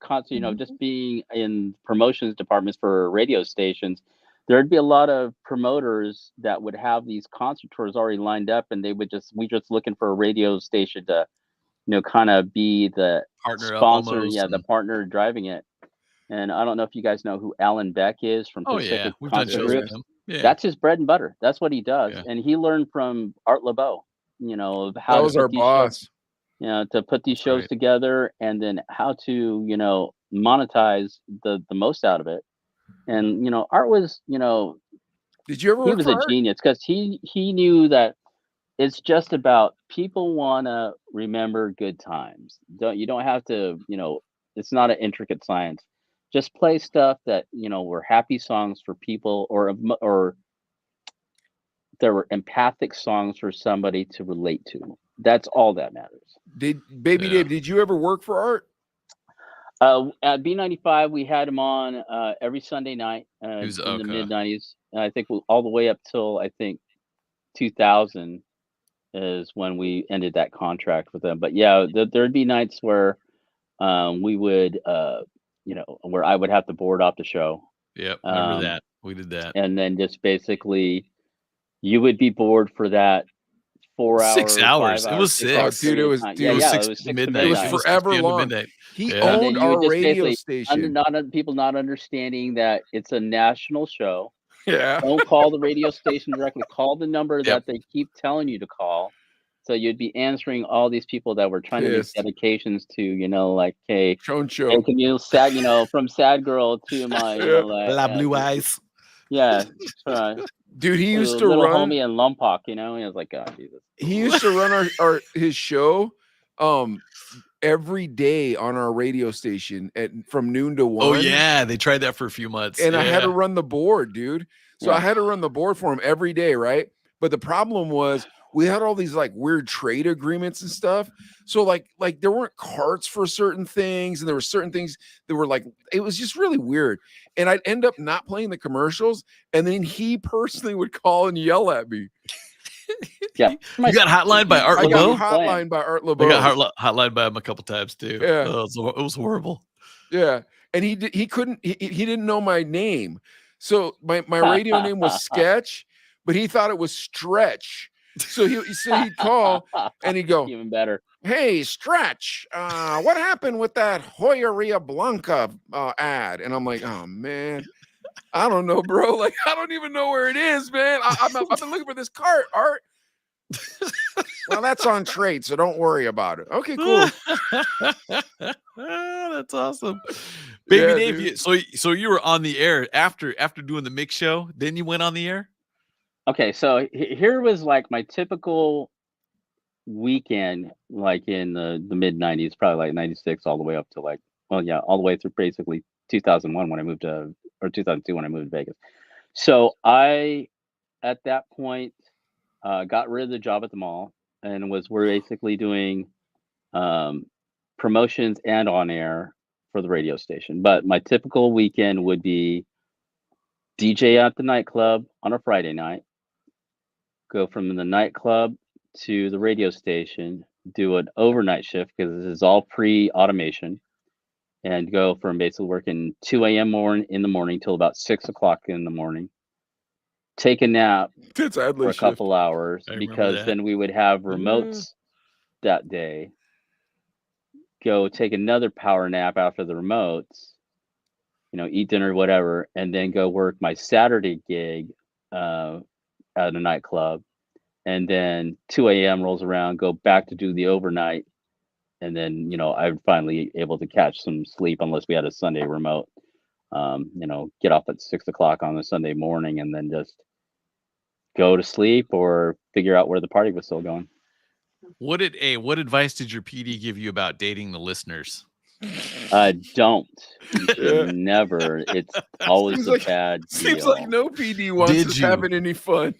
Speaker 9: just being in promotions departments for radio stations. There'd be a lot of promoters that would have these concert tours already lined up, and we just looking for a radio station to, kind of be the
Speaker 3: Partner up
Speaker 9: sponsor,
Speaker 3: almost,
Speaker 9: the
Speaker 3: and-
Speaker 9: partner driving it. And I don't know if you guys know who Alan Beck is from
Speaker 3: Oh
Speaker 9: Pacific
Speaker 3: yeah, we've done
Speaker 9: Concert
Speaker 3: shows with
Speaker 9: Groups.
Speaker 3: him. Yeah.
Speaker 9: That's his bread and butter. That's what he does,
Speaker 3: Yeah.
Speaker 9: and he learned from Art LeBeau. Of how
Speaker 7: That
Speaker 9: to
Speaker 7: was
Speaker 9: put
Speaker 7: our
Speaker 9: these
Speaker 7: boss.
Speaker 9: shows, to put these shows
Speaker 3: Right.
Speaker 9: together, and then how to monetize the most out of it. And Art was
Speaker 7: Did you ever
Speaker 9: he
Speaker 7: work
Speaker 9: was
Speaker 7: for
Speaker 9: a
Speaker 7: Art?
Speaker 9: genius because he knew that it's just about people want to remember good times. You don't have to, it's not an intricate science. Just play stuff that were happy songs for people, or there were empathic songs for somebody to relate to. That's all that matters.
Speaker 7: Did baby
Speaker 3: Yeah.
Speaker 7: Dave, did you ever work for Art?
Speaker 9: At B95, we had him on every Sunday night in
Speaker 3: Who's-
Speaker 9: the
Speaker 3: okay.
Speaker 9: mid 90s. And I think all the way up till I think 2000 is when we ended that contract with them. But yeah, there'd be nights where we would, where I would have to board off the show.
Speaker 3: Yep, remember that. We did that.
Speaker 9: And then just basically you would be bored for that 4 hours.
Speaker 3: 6 hours.
Speaker 9: 5
Speaker 3: It was
Speaker 9: hours,
Speaker 3: 6.
Speaker 7: Oh, dude, it was-
Speaker 9: time.
Speaker 7: dude, it was
Speaker 9: yeah,
Speaker 3: 6
Speaker 9: it was
Speaker 3: to
Speaker 9: 6
Speaker 3: midnight.
Speaker 7: It was
Speaker 3: Yeah,
Speaker 9: midnight.
Speaker 7: forever
Speaker 3: 6 p.m. to
Speaker 7: long.
Speaker 3: midnight.
Speaker 7: He
Speaker 3: Yeah.
Speaker 9: And then
Speaker 7: owned
Speaker 9: you would
Speaker 7: our
Speaker 9: just
Speaker 7: radio
Speaker 9: basically
Speaker 7: station.
Speaker 9: people not understanding that it's a national show.
Speaker 7: Yeah.
Speaker 9: Don't call the radio station directly. Call the number
Speaker 3: Yep.
Speaker 9: that they keep telling you to call. So you'd be answering all these people that were trying
Speaker 7: Pissed.
Speaker 9: to make dedications to, like, hey,
Speaker 7: Choncho.
Speaker 9: can you from sad girl to my,
Speaker 7: Yeah.
Speaker 3: La blue eyes.
Speaker 9: Yeah,
Speaker 7: Dude, he used to
Speaker 9: little
Speaker 7: run.
Speaker 9: homie in Lompoc, and I was like, oh, Jesus.
Speaker 7: He used to run his show every day on our radio station from noon to 1.
Speaker 3: Oh yeah, they tried that for a few months.
Speaker 7: And I had to
Speaker 3: Yeah.
Speaker 7: run the board, dude. So
Speaker 9: Yeah.
Speaker 7: I had to run the board for him every day, right? But the problem was we had all these like weird trade agreements and stuff. So like there weren't carts for certain things, and there were certain things that were like, it was just really weird. And I'd end up not playing the commercials, and then he personally would call and yell at me.
Speaker 9: Yeah.
Speaker 3: You got hotlined by Art
Speaker 7: I
Speaker 3: LeBeau?
Speaker 7: got hotlined by Art
Speaker 3: I
Speaker 7: LeBeau.
Speaker 3: got hotlined by him a couple times too.
Speaker 7: Yeah.
Speaker 3: Oh, it was horrible.
Speaker 7: Yeah, and he didn't know my name. So my radio name was Sketch, but he thought it was Stretch. So he'd call and he'd go,
Speaker 9: Even better.
Speaker 7: "Hey, Stretch, what happened with that Joyeria Blanca ad?" And I'm like, "Oh man, I don't know, bro. Like I don't even know where it is, man. I've been looking for this cart, Art." Well, that's on trade, so don't worry about it. Okay, cool.
Speaker 3: That's awesome. Baby
Speaker 7: Yeah,
Speaker 3: Dave,
Speaker 7: dude.
Speaker 3: so you were on the air after doing the mix show, then you went on the air?
Speaker 9: Okay, so here was like my typical weekend, like in the mid '90s, probably like '96, all the way up to like, well, yeah, all the way through basically 2001 when I moved to, or 2002 when I moved to Vegas. So I, at that point, got rid of the job at the mall and we're basically doing promotions and on air for the radio station. But my typical weekend would be DJ at the nightclub on a Friday night, go from the nightclub to the radio station, do an overnight shift because this is all pre-automation, and go from basically working 2 a.m. in the morning till about 6 o'clock in the morning. Take a nap
Speaker 7: That's
Speaker 9: for
Speaker 7: Adley
Speaker 9: a
Speaker 7: shift.
Speaker 9: couple hours
Speaker 3: I remember
Speaker 9: because
Speaker 3: that.
Speaker 9: then we would have remotes that day. Go take another power nap after the remotes, eat dinner, whatever, and then go work my Saturday gig at a nightclub. And then 2 a.m. rolls around, go back to do the overnight. And then, I'm finally able to catch some sleep unless we had a Sunday remote. Get off at 6 o'clock on a Sunday morning and then just go to sleep or figure out where the party was still going.
Speaker 3: What advice did your PD give you about dating the listeners?
Speaker 9: Don't. You should
Speaker 7: Yeah.
Speaker 9: never. It's always
Speaker 7: Seems
Speaker 9: a
Speaker 7: like-
Speaker 9: bad
Speaker 7: Seems
Speaker 9: deal.
Speaker 7: like no PD wants
Speaker 3: Did
Speaker 7: us
Speaker 3: you?
Speaker 7: having any fun.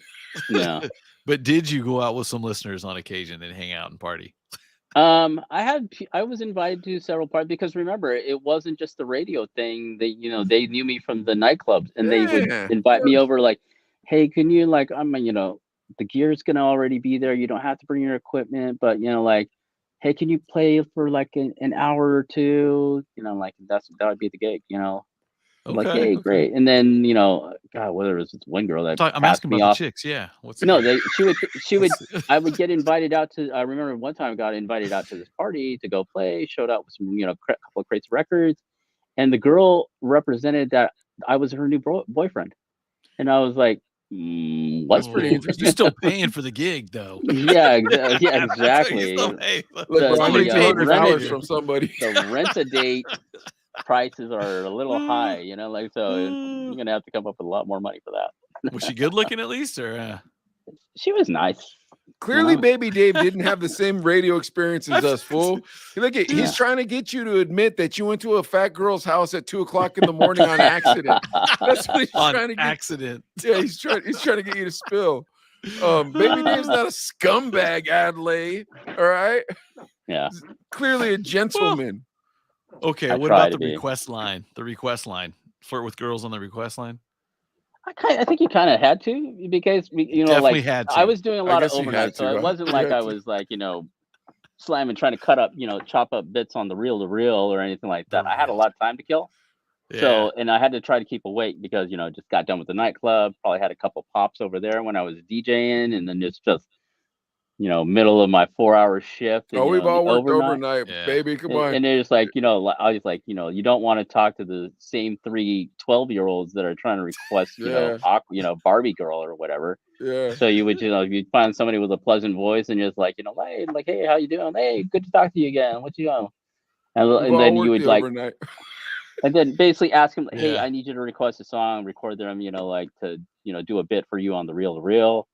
Speaker 9: No.
Speaker 3: But did you go out with some listeners on occasion and hang out and party?
Speaker 9: I was invited to several parties because remember, it wasn't just the radio thing. They knew me from the nightclubs and they would
Speaker 7: Yeah.
Speaker 9: invite me over like, hey, can you the gear's gonna already be there. You don't have to bring your equipment, but hey, can you play for like an hour or two? That would be the gig, Like,
Speaker 3: Okay,
Speaker 9: hey,
Speaker 3: okay.
Speaker 9: great. And then, God, whether it was this one girl that
Speaker 3: I'm
Speaker 9: passed
Speaker 3: asking
Speaker 9: me
Speaker 3: about
Speaker 9: off.
Speaker 3: the chicks. Yeah. What's
Speaker 9: No, she would I would get invited out to. I remember one time I got invited out to this party to go play. Showed up with some couple of crates of records, and the girl represented that I was her new boyfriend, and I was like, what?
Speaker 7: That's pretty interesting.
Speaker 3: You're still paying for the gig, though.
Speaker 9: Yeah, exactly.
Speaker 3: You're still paying.
Speaker 7: Look,
Speaker 9: The-
Speaker 7: bro, I
Speaker 3: somebody
Speaker 7: need
Speaker 9: the,
Speaker 3: paid
Speaker 7: $200
Speaker 9: rented-
Speaker 7: from somebody.
Speaker 9: the rent-a-date prices are a little high, so you're gonna have to come up with a lot more money for that.
Speaker 3: Was she good looking at least, or?
Speaker 9: She was nice.
Speaker 7: Clearly,
Speaker 9: Wow.
Speaker 7: Baby Dave didn't have the same radio experience as us, fool. Look at, he's trying to get you to admit that you went to a fat girl's house at 2 o'clock in the morning on accident. That's what he's trying to
Speaker 3: On
Speaker 7: get.
Speaker 3: accident.
Speaker 7: Yeah, he's trying to get you to spill. Baby Dave's not a scumbag, Adley. All right,
Speaker 9: Yeah.
Speaker 7: clearly a gentleman.
Speaker 3: Okay,
Speaker 9: I
Speaker 3: what
Speaker 9: try
Speaker 3: about
Speaker 9: to
Speaker 3: the
Speaker 9: be.
Speaker 3: request line? The request line. Flirt with girls on the request line?
Speaker 9: I think you kind of had to because
Speaker 3: Definitely had to.
Speaker 9: I was doing a lot of
Speaker 7: guess you had
Speaker 9: overnight, so
Speaker 7: to.
Speaker 9: it wasn't
Speaker 7: You
Speaker 9: like
Speaker 7: had
Speaker 9: I
Speaker 7: to.
Speaker 9: was like slamming, trying to cut up, chop up bits on the reel to reel or anything like that.
Speaker 3: The
Speaker 9: I had a
Speaker 3: reel.
Speaker 9: lot of time to kill, so and I had to try to keep awake because just got done with the nightclub. Probably had a couple pops over there when I was DJing, and then just middle of my 4-hour shift. And,
Speaker 7: Oh, we've all worked
Speaker 9: overnight.
Speaker 7: overnight,
Speaker 3: Yeah.
Speaker 7: baby. Come on.
Speaker 9: And it's like, I was like, you don't want to talk to the same 3 12-year-olds that are trying to request, Barbie girl or whatever.
Speaker 7: Yeah.
Speaker 9: So you would, you'd find somebody with a pleasant voice and just like, hey, how you doing? Hey, good to talk to you again. What you doing? And
Speaker 7: We've all
Speaker 9: then you
Speaker 7: worked
Speaker 9: would
Speaker 7: the
Speaker 9: like,
Speaker 7: overnight.
Speaker 9: and then basically ask them, hey,
Speaker 3: Yeah.
Speaker 9: I need you to request a song, record them, to, do a bit for you on the reel to reel.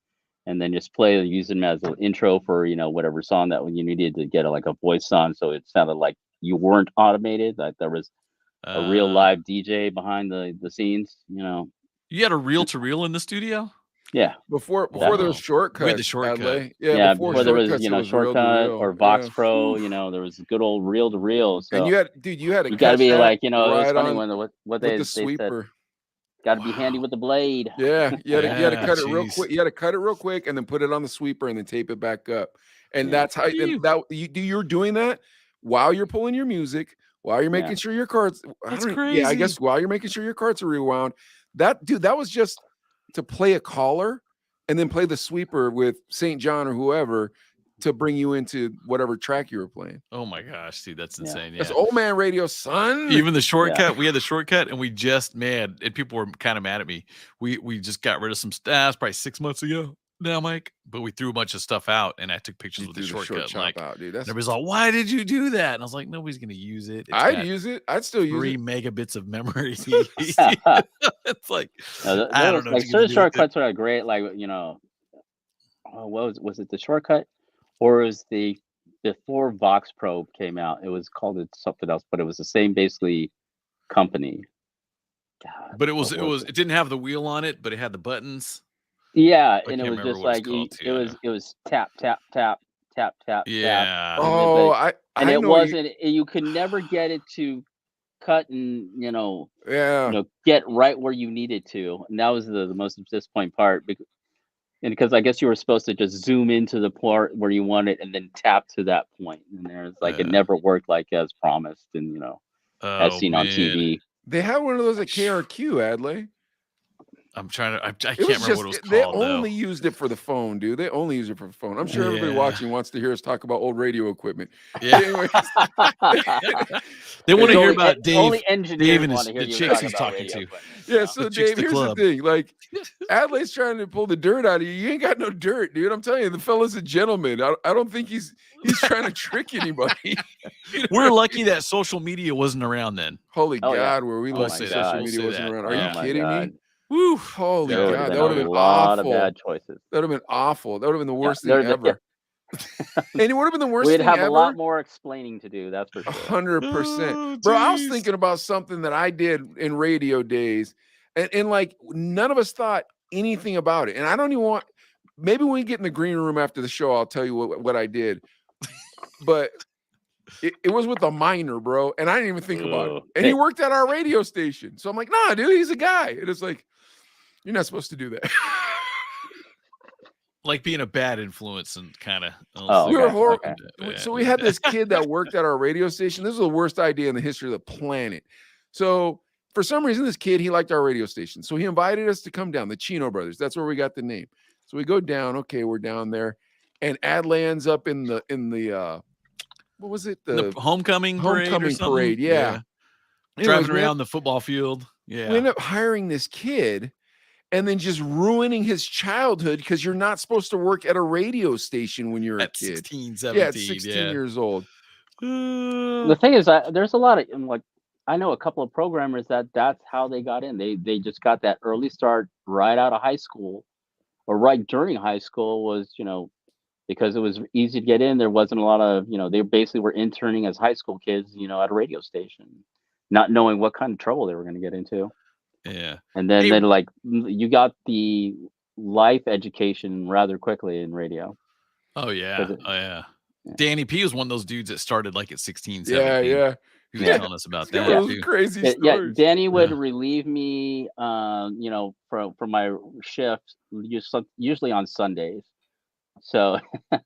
Speaker 9: And then just use them as an intro for whatever song that when you needed to get a voice on, so it sounded like you weren't automated, like there was a real live DJ behind the scenes.
Speaker 3: You had a reel to reel in the studio?
Speaker 9: Yeah,
Speaker 7: Before
Speaker 3: Wow.
Speaker 7: there was shortcuts.
Speaker 3: We had the shortcut.
Speaker 7: Adley.
Speaker 9: yeah.
Speaker 7: Before
Speaker 9: There was
Speaker 7: shortcuts, it was
Speaker 9: shortcut
Speaker 7: reel-to-reel.
Speaker 9: or Vox
Speaker 7: Yeah.
Speaker 9: Pro. There was good old reel to reel. So
Speaker 7: And you had to
Speaker 9: you got to be
Speaker 7: cut
Speaker 9: like
Speaker 7: that
Speaker 9: it was
Speaker 7: right
Speaker 9: funny
Speaker 7: on
Speaker 9: when what
Speaker 7: with
Speaker 9: they
Speaker 7: the
Speaker 9: said.
Speaker 7: sweeper.
Speaker 9: Got to be handy with the blade.
Speaker 7: Yeah, you had to
Speaker 3: Yeah,
Speaker 7: cut it real
Speaker 3: jeez.
Speaker 7: quick. You had to cut it real quick and then put it on the sweeper and then tape it back up. And
Speaker 9: Yeah.
Speaker 7: that's how you're doing that while you're pulling your music, while you're making sure your cards.
Speaker 3: That's
Speaker 7: Yeah, I
Speaker 3: crazy.
Speaker 7: guess while you're making sure your cards are rewound. That was just to play a caller and then play the sweeper with St. John or whoever to bring you into whatever track you were playing.
Speaker 3: Oh my gosh, dude, that's
Speaker 9: Yeah.
Speaker 3: insane. Yeah.
Speaker 7: That's old man radio, son.
Speaker 3: Even the shortcut, we had the shortcut, and we just and people were kind of mad at me. We just got rid of some stuff probably 6 months ago now, Mike. But we threw a bunch of stuff out, and I took pictures
Speaker 7: You
Speaker 3: with the
Speaker 7: threw
Speaker 3: shortcut.
Speaker 7: short
Speaker 3: Like,
Speaker 7: chop out, dude.
Speaker 3: and
Speaker 7: That's
Speaker 3: everybody's like, "Why did you do that?" And I was like, "Nobody's gonna use it. It's
Speaker 7: I'd
Speaker 3: got
Speaker 7: use it. I'd still use
Speaker 3: 3
Speaker 7: it.
Speaker 3: megabits of memory."
Speaker 9: No,
Speaker 3: It's like I don't know. what
Speaker 9: Like
Speaker 3: you're gonna
Speaker 9: certain
Speaker 3: do with it.
Speaker 9: shortcuts are great. Like what was it? The shortcut Or it was before Vox Probe came out. It was called something else, but it was the same basically company. God,
Speaker 3: But
Speaker 9: what
Speaker 3: it didn't have the wheel on it, but it had the buttons.
Speaker 9: Yeah,
Speaker 3: I
Speaker 9: and it
Speaker 3: can't
Speaker 9: was
Speaker 3: remember
Speaker 9: just
Speaker 3: what it's
Speaker 9: like
Speaker 3: called
Speaker 9: it
Speaker 3: too.
Speaker 9: was tap tap tap tap tap tap.
Speaker 3: Yeah.
Speaker 7: Oh,
Speaker 9: And
Speaker 7: I
Speaker 9: it
Speaker 7: know.
Speaker 9: wasn't. You could never get it to cut and
Speaker 7: Yeah.
Speaker 9: get right where you needed to, and that was the most disappointing part. Because I guess you were supposed to just zoom into the part where you want it and then tap to that point, and there's like it never worked like as promised, and as
Speaker 3: Oh
Speaker 9: seen on
Speaker 3: man.
Speaker 9: TV.
Speaker 7: They had one of those at KRQ, Adley.
Speaker 3: I'm trying to. I
Speaker 7: It
Speaker 3: can't
Speaker 7: was
Speaker 3: remember
Speaker 7: just
Speaker 3: what it was
Speaker 7: they
Speaker 3: called though.
Speaker 7: only used it for the phone, dude. They only use it for the phone. I'm sure everybody
Speaker 3: Yeah.
Speaker 7: watching wants to hear us talk about old radio equipment.
Speaker 3: Yeah.
Speaker 7: Anyways,
Speaker 3: They want to hear
Speaker 9: Only-
Speaker 3: about Dave.
Speaker 9: Only engineers
Speaker 3: Dave and
Speaker 9: want to hear
Speaker 3: the
Speaker 9: you
Speaker 3: chicks
Speaker 9: talk
Speaker 3: he's
Speaker 9: about
Speaker 3: talking
Speaker 9: radio
Speaker 3: to.
Speaker 9: equipment.
Speaker 7: yeah. So
Speaker 3: The chicks
Speaker 7: Dave,
Speaker 3: the
Speaker 7: here's
Speaker 3: club.
Speaker 7: the thing. Like, Adley's trying to pull the dirt out of you. You ain't got no dirt, dude. I'm telling you, the fella's a gentleman. I don't think he's trying to trick anybody. You know
Speaker 3: We're
Speaker 7: what I
Speaker 3: lucky
Speaker 7: mean?
Speaker 3: that social media wasn't around then.
Speaker 7: Holy
Speaker 9: Oh, yeah.
Speaker 7: God, were we
Speaker 9: Oh,
Speaker 7: lucky
Speaker 9: my
Speaker 7: social
Speaker 9: God.
Speaker 7: media
Speaker 3: We'll
Speaker 7: wasn't
Speaker 3: say
Speaker 7: around?
Speaker 3: that.
Speaker 7: Are
Speaker 3: Yeah.
Speaker 7: you
Speaker 9: my
Speaker 7: kidding me?
Speaker 9: God.
Speaker 7: Woo! Holy
Speaker 9: There would
Speaker 7: God,
Speaker 9: have
Speaker 7: that
Speaker 9: been
Speaker 7: would have
Speaker 9: a
Speaker 7: been
Speaker 9: lot of
Speaker 7: awful.
Speaker 9: bad choices.
Speaker 7: That would have been awful. That would have been the worst
Speaker 9: there-
Speaker 7: thing ever. And it would have been the worst
Speaker 9: We'd
Speaker 7: thing
Speaker 9: have
Speaker 7: ever.
Speaker 9: a lot more explaining to do. That's for sure.
Speaker 7: 100%.
Speaker 3: Oh,
Speaker 7: Bro, I was
Speaker 3: jeez.
Speaker 7: thinking about something that I did in radio days, and like none of us thought anything about it. And I don't even want, maybe when we get in the green room after the show, I'll tell you what I did. But it was with a minor, bro. And I didn't even think about it.
Speaker 9: Ugh.
Speaker 7: And he worked at our radio station. So I'm like, nah, dude, he's a guy. And it's like, you're not supposed to do that.
Speaker 3: Like being a bad influence and kind of.
Speaker 9: Oh,
Speaker 7: We were
Speaker 9: okay,
Speaker 7: horrible.
Speaker 9: okay.
Speaker 7: So we had this kid that worked at our radio station. This was the worst idea in the history of the planet. So for some reason, this kid, he liked our radio station. So he invited us to come down, the Chino brothers. That's where we got the name. So we go down. Okay, we're down there. And Adley ends up in the what was it?
Speaker 3: The homecoming
Speaker 7: homecoming
Speaker 3: parade.
Speaker 7: parade. Yeah. Anyways,
Speaker 3: Driving around the football field. Yeah.
Speaker 7: we end up hiring this kid and then just ruining his childhood because you're not supposed to work at a radio station when you're
Speaker 3: at
Speaker 7: a kid.
Speaker 3: 16, 17.
Speaker 7: Yeah, at 16 years old.
Speaker 9: The thing is, there's a lot of like I know a couple of programmers that's how they got in. They just got that early start right out of high school, or right during high school was because it was easy to get in. There wasn't a lot of they basically were interning as high school kids at a radio station, not knowing what kind of trouble they were going to get into.
Speaker 3: Yeah.
Speaker 9: And then
Speaker 3: Hey-
Speaker 9: like you got the life education rather quickly in radio.
Speaker 3: Oh yeah.
Speaker 9: Does it-
Speaker 3: Oh yeah. Danny P was one of those dudes that started like at 16,
Speaker 7: Yeah,
Speaker 3: 17.
Speaker 7: yeah.
Speaker 3: He was
Speaker 9: Yeah.
Speaker 3: telling us about
Speaker 7: It's got
Speaker 3: that.
Speaker 7: those
Speaker 3: too.
Speaker 7: crazy
Speaker 9: Yeah,
Speaker 7: stories.
Speaker 9: Danny would
Speaker 3: Yeah.
Speaker 9: relieve me, from my shift usually on Sundays. So, you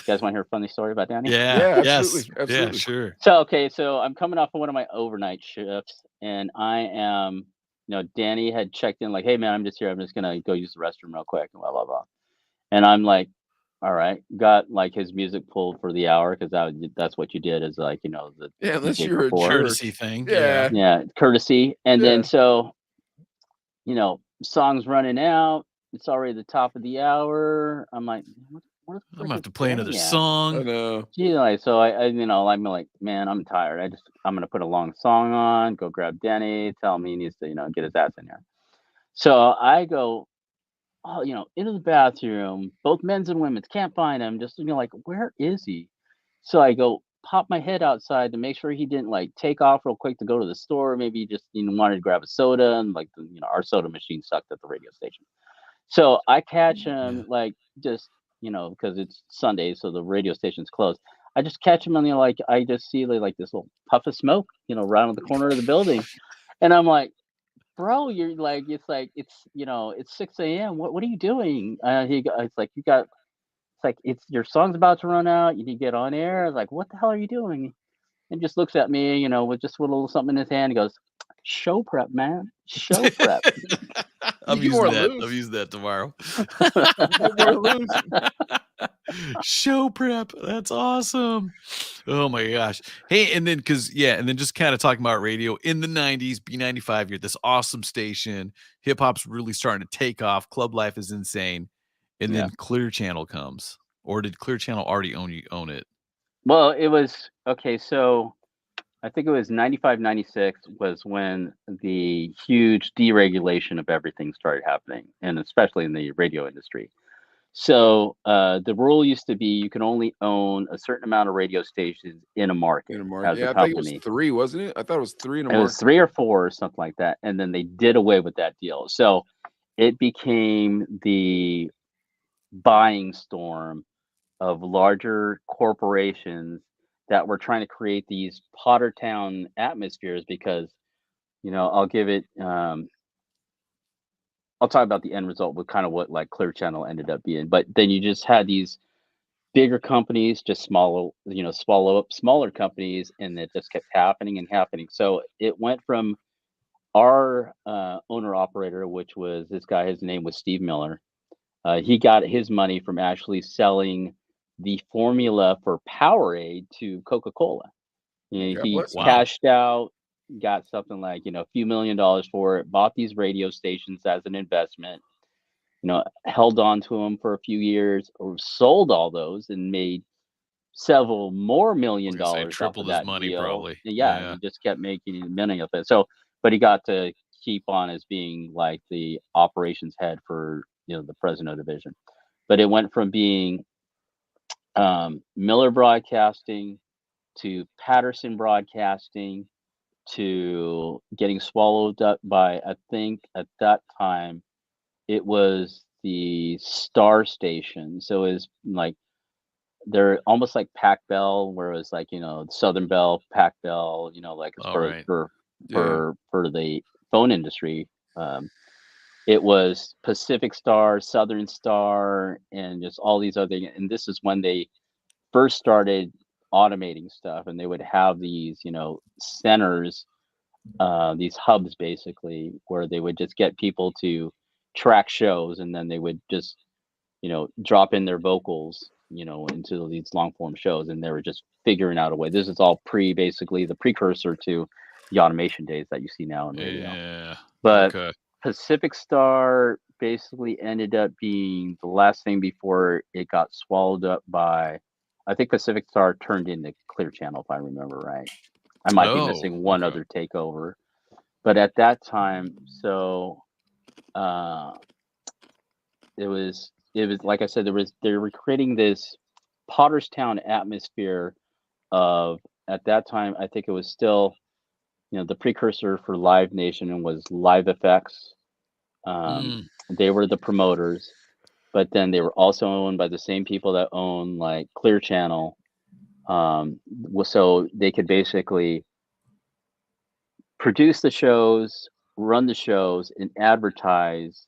Speaker 9: guys want to hear a funny story about Danny?
Speaker 3: Yeah.
Speaker 7: Yeah,
Speaker 3: yes.
Speaker 7: absolutely,
Speaker 3: Yeah,
Speaker 7: absolutely.
Speaker 3: sure.
Speaker 9: So I'm coming off of one of my overnight shifts, and I am, Danny had checked in like, "Hey man, I'm just here. I'm just gonna go use the restroom real quick," and blah blah blah. And I'm like, "All right." Got like his music pulled for the hour because that's what you did is like the
Speaker 7: Yeah, unless
Speaker 9: DJ
Speaker 7: you're a
Speaker 9: before.
Speaker 7: jerk.
Speaker 3: Courtesy thing.
Speaker 7: Yeah.
Speaker 9: Yeah, courtesy. And
Speaker 7: Yeah.
Speaker 9: then so, song's running out. It's already the top of the hour. I'm like, what
Speaker 3: I'm gonna have to play another song.
Speaker 7: I know.
Speaker 9: So I'm like, man, I'm tired. I'm gonna put a long song on, go grab Denny, tell him he needs to, get his ass in here. So I go, into the bathroom, both men's and women's, can't find him. Just like, where is he? So I go pop my head outside to make sure he didn't like take off real quick to go to the store. Maybe he just wanted to grab a soda, and like our soda machine sucked at the radio station. So I catch him like just because it's Sunday, so the radio station's closed. I just catch him and I just see like this little puff of smoke, right on the corner of the building, and I'm like, bro, you're like it's 6 a.m. What are you doing? It's your song's about to run out. You need to get on air. I was like, what the hell are you doing? And just looks at me, with just a little something in his hand. He goes, show prep, man. Show prep.
Speaker 3: I'm
Speaker 7: You
Speaker 3: using
Speaker 7: are
Speaker 3: that.
Speaker 7: loose.
Speaker 3: I'm using that tomorrow.
Speaker 7: We're losing.
Speaker 3: Show prep. That's awesome. Oh my gosh. Hey, and then just kind of talking about radio in the 90s, B95, you're this awesome station. Hip hop's really starting to take off. Club life is insane. And then Clear Channel comes. Or did Clear Channel already own it?
Speaker 9: Well, it was okay. So I think it was 95, 96 was when the huge deregulation of everything started happening, and especially in the radio industry. So the rule used to be you can only own a certain amount of radio stations in a market
Speaker 7: In a market.
Speaker 9: as a
Speaker 7: Yeah, I think it was
Speaker 9: company.
Speaker 7: 3, wasn't it? I thought it was 3 in a
Speaker 9: It was
Speaker 7: market.
Speaker 9: 3 or 4 or something like that, and then they did away with that deal. So it became the buying storm of larger corporations that were trying to create these Potter Town atmospheres because, I'll give it I'll talk about the end result with kind of what like Clear Channel ended up being. But then you just had these bigger companies just swallow up smaller companies, and it just kept happening and happening. So it went from our owner operator, which was this guy, his name was Steve Miller. He got his money from actually selling the formula for Powerade to Coca-Cola.
Speaker 7: God
Speaker 9: He
Speaker 7: bless him.
Speaker 3: Wow.
Speaker 9: cashed out, got something like, a few $1,000,000 for it, bought these radio stations as an investment, held on to them for a few years or sold all those and made several more
Speaker 3: I was
Speaker 9: $1,000,000
Speaker 3: gonna say
Speaker 9: off of
Speaker 3: tripled his
Speaker 9: that
Speaker 3: money
Speaker 9: deal.
Speaker 3: probably.
Speaker 9: Yeah,
Speaker 3: Yeah.
Speaker 9: he just kept making money of it. So, but he got to keep on as being like the operations head for, the president of the division. But it went from being Miller Broadcasting to Patterson Broadcasting to getting swallowed up by, I think at that time, it was the Star Station. So it was like they're almost like Pac Bell, where it was like, Southern Bell, Pac Bell, like as
Speaker 3: All
Speaker 9: for
Speaker 3: right.
Speaker 7: Yeah.
Speaker 9: for the phone industry. It was Pacific Star, Southern Star, and just all these other. And this is when they first started automating stuff, and they would have these, centers, these hubs basically, where they would just get people to track shows, and then they would just, drop in their vocals, into these long form shows, and they were just figuring out a way. This is all basically the precursor to the automation days that you see now in radio.
Speaker 3: Yeah.
Speaker 9: But
Speaker 3: Okay.
Speaker 9: Pacific Star basically ended up being the last thing before it got swallowed up by, I think Pacific Star turned into Clear Channel, if I remember right. I might be
Speaker 3: Oh,
Speaker 9: missing one
Speaker 3: okay.
Speaker 9: other takeover. But at that time, so uh, it was like I said, they were creating this Potterstown atmosphere of, at that time, I think it was still, the precursor for Live Nation and was Live Effects.
Speaker 3: Mm.
Speaker 9: They were the promoters, but then they were also owned by the same people that own like Clear Channel. So they could basically produce the shows, run the shows, and advertise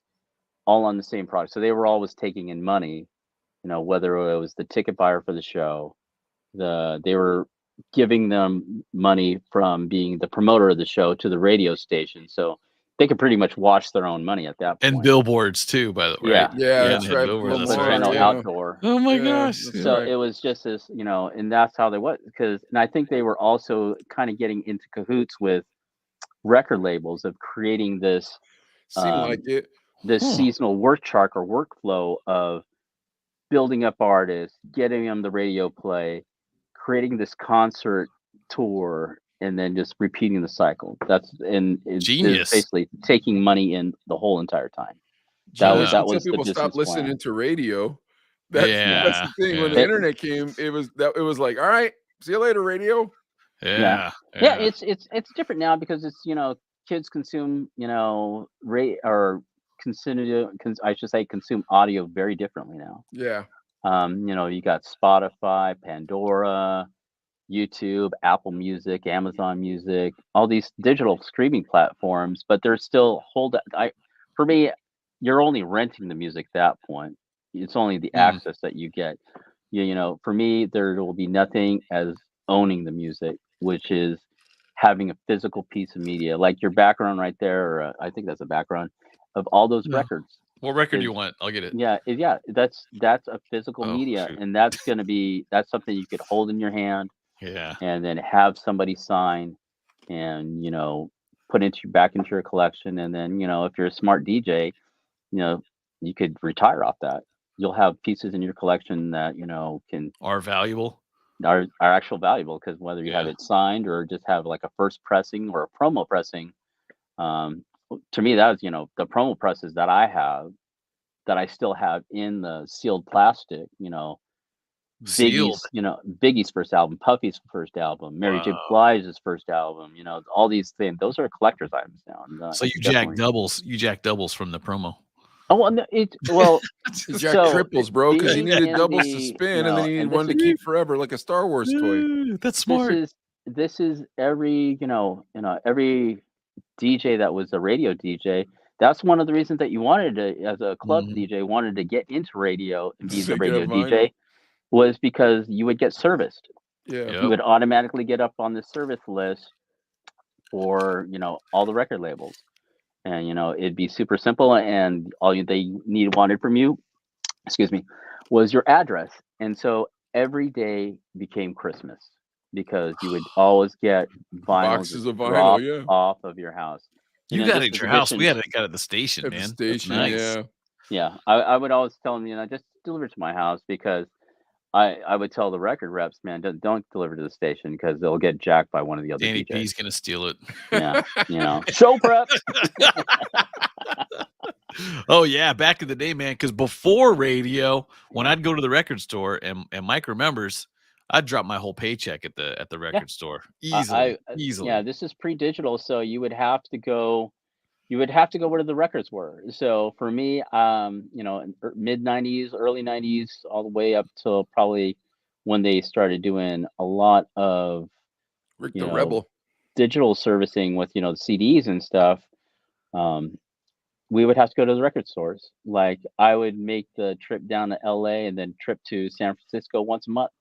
Speaker 9: all on the same product. So they were always taking in money, whether it was the ticket buyer for the show, they were giving them money from being the promoter of the show to the radio station. So they could pretty much wash their own money at that
Speaker 3: And
Speaker 9: point.
Speaker 3: billboards too, by the way.
Speaker 9: Yeah.
Speaker 3: Right?
Speaker 7: Yeah,
Speaker 9: Yeah.
Speaker 7: that's
Speaker 3: They had
Speaker 7: right.
Speaker 3: billboards. That's
Speaker 9: Clear
Speaker 7: Lamar,
Speaker 9: Channel
Speaker 3: right.
Speaker 7: yeah.
Speaker 9: Outdoor.
Speaker 3: Oh my
Speaker 7: Yeah,
Speaker 3: gosh.
Speaker 7: that's
Speaker 3: Yeah.
Speaker 9: So
Speaker 7: right.
Speaker 9: it was just this, and that's how they was, and I think they were also kind of getting into cahoots with record labels of creating this
Speaker 7: Seemed like it.
Speaker 9: seasonal work chart or workflow of building up artists, getting them the radio play, creating this concert tour, and then just repeating the cycle. It is
Speaker 3: Genius.
Speaker 9: basically taking money in the whole entire time.
Speaker 7: Genius
Speaker 3: Yeah.
Speaker 9: That
Speaker 7: until
Speaker 9: was the
Speaker 7: people stopped
Speaker 9: business
Speaker 7: listening
Speaker 9: plan.
Speaker 7: to radio. That's
Speaker 9: Yeah.
Speaker 7: the thing. When the
Speaker 3: Yeah.
Speaker 7: internet came, it was like, all right, see you later, radio.
Speaker 3: Yeah.
Speaker 9: Yeah, it's different now because it's, kids consume, I should say consume audio very differently now.
Speaker 7: Yeah.
Speaker 9: You got Spotify, Pandora, YouTube, Apple Music, Amazon Music, all these digital streaming platforms, but they're still for me, you're only renting the music at that point. It's only the access that you get. For me, there will be nothing as owning the music, which is having a physical piece of media, like your background right there, or I think that's a background of all those
Speaker 3: Yeah.
Speaker 9: records.
Speaker 3: What record do you
Speaker 9: Is
Speaker 3: want? I'll get it.
Speaker 9: yeah, that's a physical
Speaker 3: Oh,
Speaker 9: media,
Speaker 3: shoot.
Speaker 9: and that's something you could hold in your hand
Speaker 3: Yeah.
Speaker 9: and then have somebody sign and put back into your collection. And then if you're a smart DJ, you could retire off that. You'll have pieces in your collection that can
Speaker 3: Are valuable.
Speaker 9: are actual valuable, because whether you have
Speaker 3: Yeah.
Speaker 9: it signed or just have like a first pressing or a promo pressing, to me that was the promo presses that I have, that I still have in the sealed plastic. You know,
Speaker 3: Sealed.
Speaker 9: Biggie's first album, Puffy's first album, Mary J.
Speaker 3: Wow.
Speaker 9: Blige's first album. You know, all these things. Those are collector's items now. And,
Speaker 3: So you jack doubles. You jack doubles from the promo.
Speaker 9: Oh, well,
Speaker 7: Jack
Speaker 9: so
Speaker 7: triples, bro, because you
Speaker 9: being
Speaker 7: needed
Speaker 9: in
Speaker 7: doubles to
Speaker 9: the,
Speaker 7: spin, and then you needed
Speaker 9: and this
Speaker 7: one to
Speaker 9: is
Speaker 7: keep forever, like a Star Wars toy.
Speaker 3: That's smart.
Speaker 9: this is every every DJ that was a radio DJ. That's one of the reasons that you wanted to, as a club DJ, wanted to get into radio and be
Speaker 7: So
Speaker 9: the
Speaker 7: you could
Speaker 9: radio
Speaker 7: have
Speaker 9: DJ, was because you would get serviced.
Speaker 7: Yeah.
Speaker 9: You would automatically get up on the service list for all the record labels, and it'd be super simple, and all they wanted from you, excuse me, was your address. And so every day became Christmas because you would always get vinyl
Speaker 7: Boxes of vinyl,
Speaker 9: dropped
Speaker 7: yeah.
Speaker 9: off of your house.
Speaker 3: You got it at your house. We had it at the station,
Speaker 7: At the
Speaker 3: man.
Speaker 7: station,
Speaker 3: That's nice.
Speaker 7: yeah.
Speaker 9: Yeah, I would always tell them, just deliver it to my house, because I would tell the record reps, man, don't deliver to the station because they'll get jacked by one of the other
Speaker 3: Danny
Speaker 9: DJs.
Speaker 3: P's gonna steal it.
Speaker 9: Yeah, show prep.
Speaker 3: Oh yeah, back in the day, man. Because before radio, when I'd go to the record store, and Mike remembers, I'd drop my whole paycheck at the record store easily.
Speaker 9: Yeah, this is pre-digital, so you would have to go. Where the records were. So for me, mid '90s, early '90s, all the way up till probably when they started doing a lot of
Speaker 7: Rick the Rebel
Speaker 9: digital servicing with the CDs and stuff. We would have to go to the record stores. Like, I would make the trip down to LA and then trip to San Francisco once a month,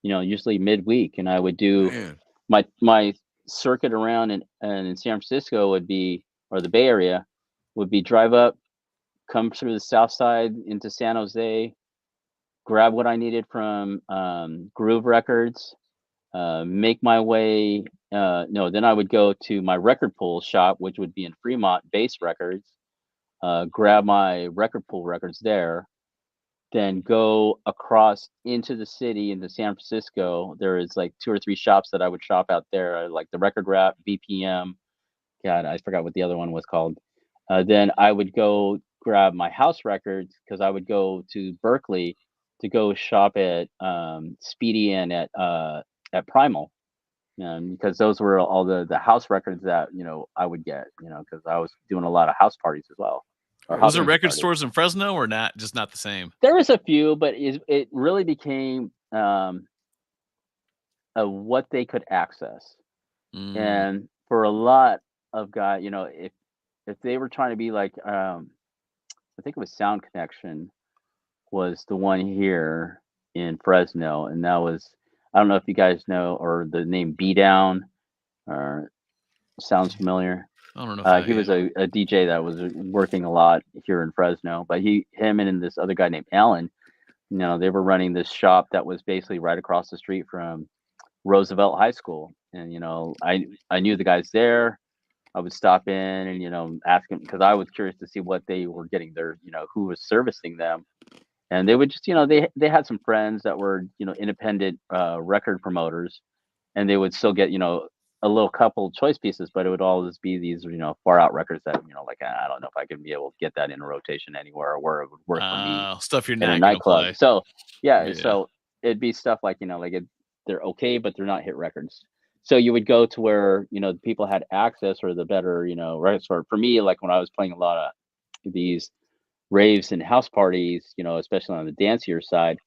Speaker 9: usually midweek. And I would do my circuit around in San Francisco would be, or the Bay Area would be, drive up, come through the South Side into San Jose, grab what I needed from Groove Records, make my way. Then I would go to my record pool shop, which would be in Fremont, Bass Records. Grab my record pool records there, then go across into the city, into San Francisco. There is like 2 or 3 shops that I would shop out there, like the Record Wrap, BPM. God, I forgot what the other one was called. Then I would go grab my house records, because I would go to Berkeley to go shop at Speedy and at Primal, because those were all the house records that I would get, because I was doing a lot of house parties as well.
Speaker 3: Was there record stores in Fresno, or not? Just not the same?
Speaker 9: There was a few, but it really became what they could access. And for a lot of guys, if they were trying to be like, I think it was Sound Connection was the one here in Fresno, and that was, I don't know if you guys know, or the name B Down, or sounds familiar.
Speaker 3: I don't know.
Speaker 9: He was a DJ that was working a lot here in Fresno, but him and this other guy named Alan, they were running this shop that was basically right across the street from Roosevelt High School. And, I knew the guys there. I would stop in and, ask them, because I was curious to see what they were getting there, who was servicing them. And they would just, they had some friends that were, independent record promoters, and they would still get, a little couple choice pieces, but it would always be these, far out records that, like, I don't know if I could be able to get that in a rotation anywhere, or where it would work for me.
Speaker 3: Stuff you're
Speaker 9: in
Speaker 3: not
Speaker 9: a nightclub.
Speaker 3: play.
Speaker 9: So so it'd be stuff like, they're okay, but they're not hit records. So you would go to where, people had access, or the better, record store. For me, like when I was playing a lot of these raves and house parties, especially on the dancier side,